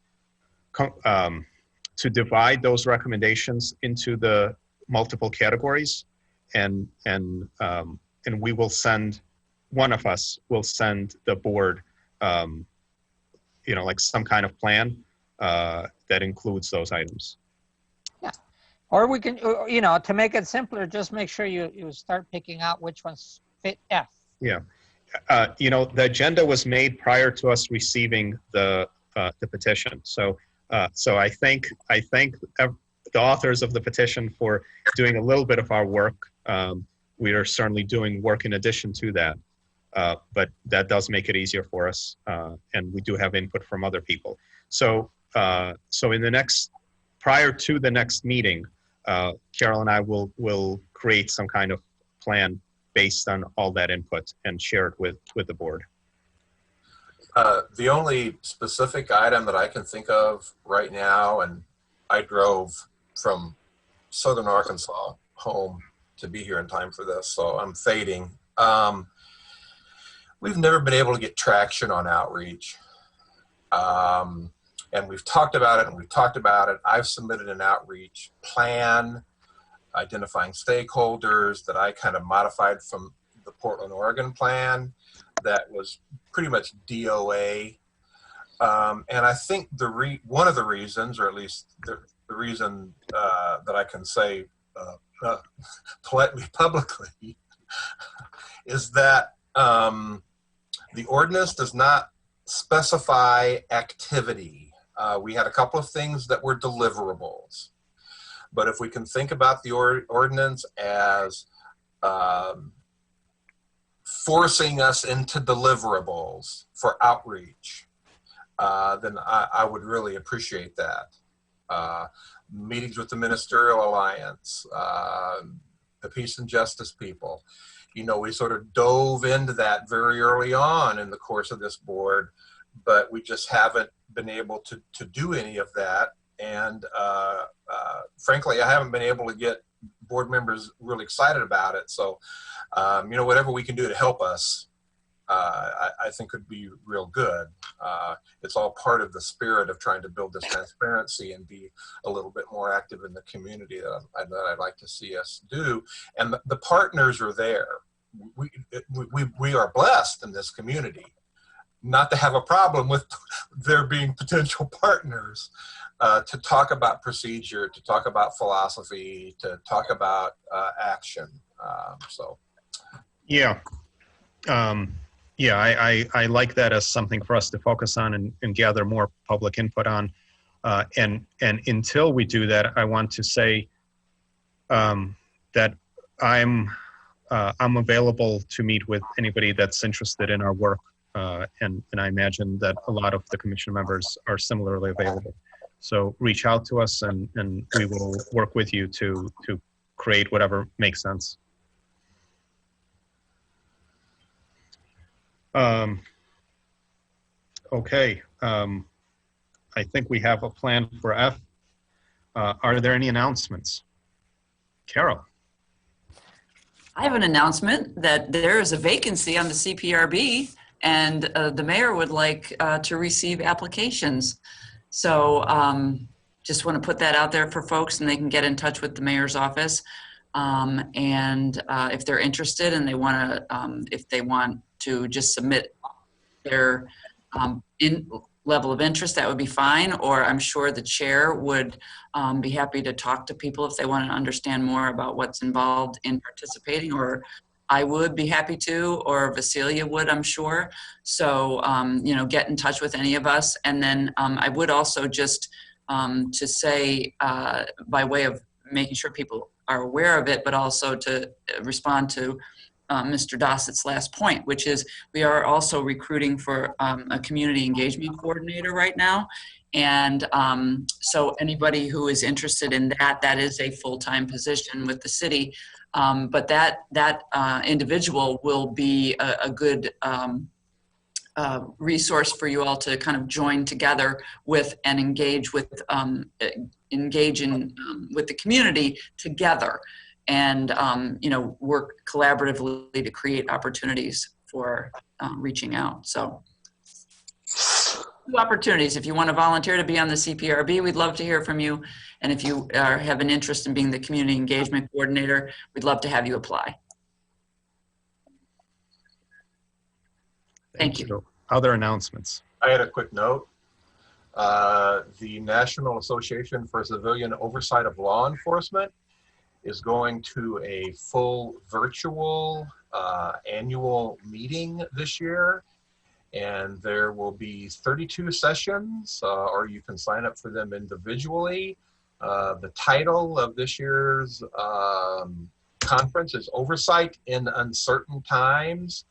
divide those recommendations into the multiple categories, and we will send, one of us will send the board, like some kind of plan that includes those items. Yeah, or we can, to make it simpler, just make sure you start picking out which ones fit F. Yeah. The agenda was made prior to us receiving the petition. So I thank the authors of the petition for doing a little bit of our work. We are certainly doing work in addition to that, but that does make it easier for us, and we do have input from other people. So in the prior to the next meeting, Carol and I will create some kind of plan based on all that input and share it with the board. The only specific item that I can think of right now, and I drove from Southern Arkansas home to be here in time for this, so I'm fading. We've never been able to get traction on outreach. And we've talked about it and we've talked about it. I've submitted an outreach plan identifying stakeholders that I kind of modified from the Portland, Oregon plan that was pretty much DOA. And I think one of the reasons, or at least the reason that I can say politely, publicly, is that the ordinance does not specify activity. We had a couple of things that were deliverables. But if we can think about the ordinance as forcing us into deliverables for outreach, then I would really appreciate that. Meetings with the Ministerial Alliance, the Peace and Justice people. We sort of dove into that very early on in the course of this board, but we just haven't been able to do any of that. And frankly, I haven't been able to get board members really excited about it. So, whatever we can do to help us, I think could be real good. It's all part of the spirit of trying to build this transparency and be a little bit more active in the community that I'd like to see us do. And the partners are there. We are blessed in this community not to have a problem with there being potential partners. To talk about procedure, to talk about philosophy, to talk about action. Yeah. Yeah, I like that as something for us to focus on and gather more public input on. And until we do that, I want to say that I'm available to meet with anybody that's interested in our work. And I imagine that a lot of the commission members are similarly available. So reach out to us and we will work with you to create whatever makes sense. Okay, I think we have a plan for F. Are there any announcements? Carol. I have an announcement that there is a vacancy on the CPRB and the mayor would like to receive applications. So just want to put that out there for folks and they can get in touch with the mayor's office. And if they're interested and they want to, if they want to just submit their level of interest, that would be fine. Or I'm sure the chair would be happy to talk to people if they want to understand more about what's involved in participating, or I would be happy to, or Vasilia would, I'm sure. So, you know, get in touch with any of us. And then I would also just to say, by way of making sure people are aware of it, but also to respond to Mr. Dossett's last point, which is we are also recruiting for a community engagement coordinator right now. And so anybody who is interested in that, that is a full-time position with the city. But that individual will be a good resource for you all to kind of join together with and engage with, engage in with the community together. And you know, work collaboratively to create opportunities for reaching out. So, two opportunities. If you want to volunteer to be on the CPRB, we'd love to hear from you. And if you have an interest in being the community engagement coordinator, we'd love to have you apply. Thank you. Other announcements? I had a quick note. The National Association for Civilian Oversight of Law Enforcement is going to a full virtual annual meeting this year. And there will be 32 sessions, or you can sign up for them individually. The title of this year's conference is Oversight in Uncertain Times,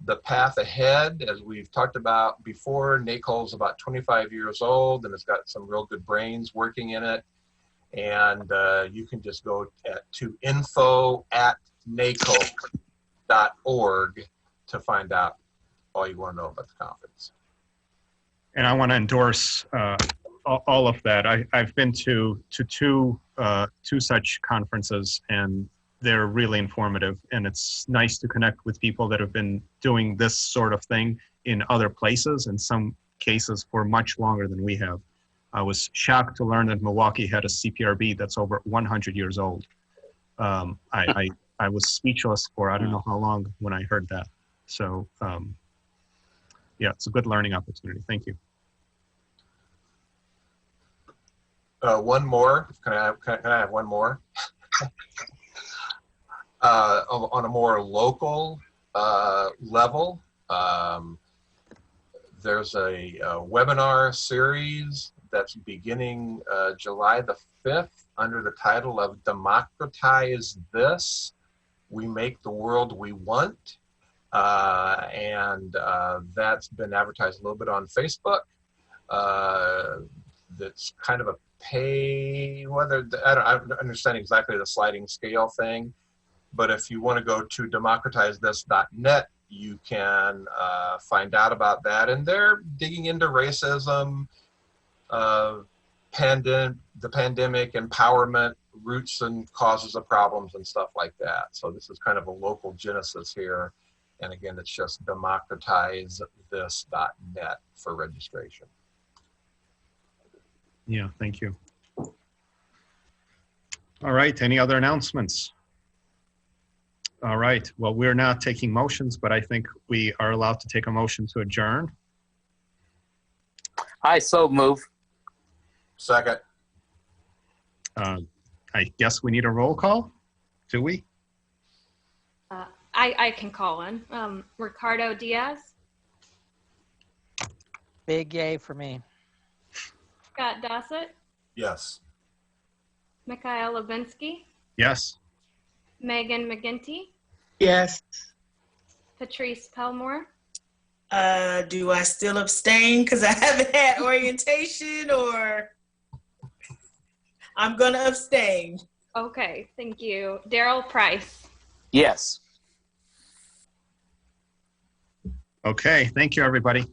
The Path Ahead. As we've talked about before, NACOL's about 25 years old and it's got some real good brains working in it. And you can just go to info@nacol.org to find out all you want to know about the conference. And I want to endorse all of that. I've been to two such conferences and they're really informative, and it's nice to connect with people that have been doing this sort of thing in other places, in some cases for much longer than we have. I was shocked to learn that Milwaukee had a CPRB that's over 100 years old. I was speechless for I don't know how long when I heard that. So yeah, it's a good learning opportunity. Thank you. One more. Can I have one more? On a more local level, there's a webinar series that's beginning July the 5th under the title of Democratize This, We Make the World We Want. And that's been advertised a little bit on Facebook. That's kind of a pay, whether, I don't understand exactly the sliding scale thing, but if you want to go to democratizethis.net, you can find out about that. And they're digging into racism, the pandemic, empowerment, roots and causes of problems and stuff like that. So this is kind of a local genesis here. And again, it's just democratizethis.net for registration. Yeah, thank you. All right, any other announcements? All right, well, we're not taking motions, but I think we are allowed to take a motion to adjourn. I so move. Second. I guess we need a roll call, do we? I I can call in. Ricardo Diaz, Big yay for me. Scott Dossett, Yes. Mikhail Levinsky, Yes. Megan McGinty, Yes. Patrice Pelmore, Do I still abstain because I haven't had orientation, or I'm gonna abstain? okay, thank you. Daryl Price. Yes. Okay, thank you, everybody.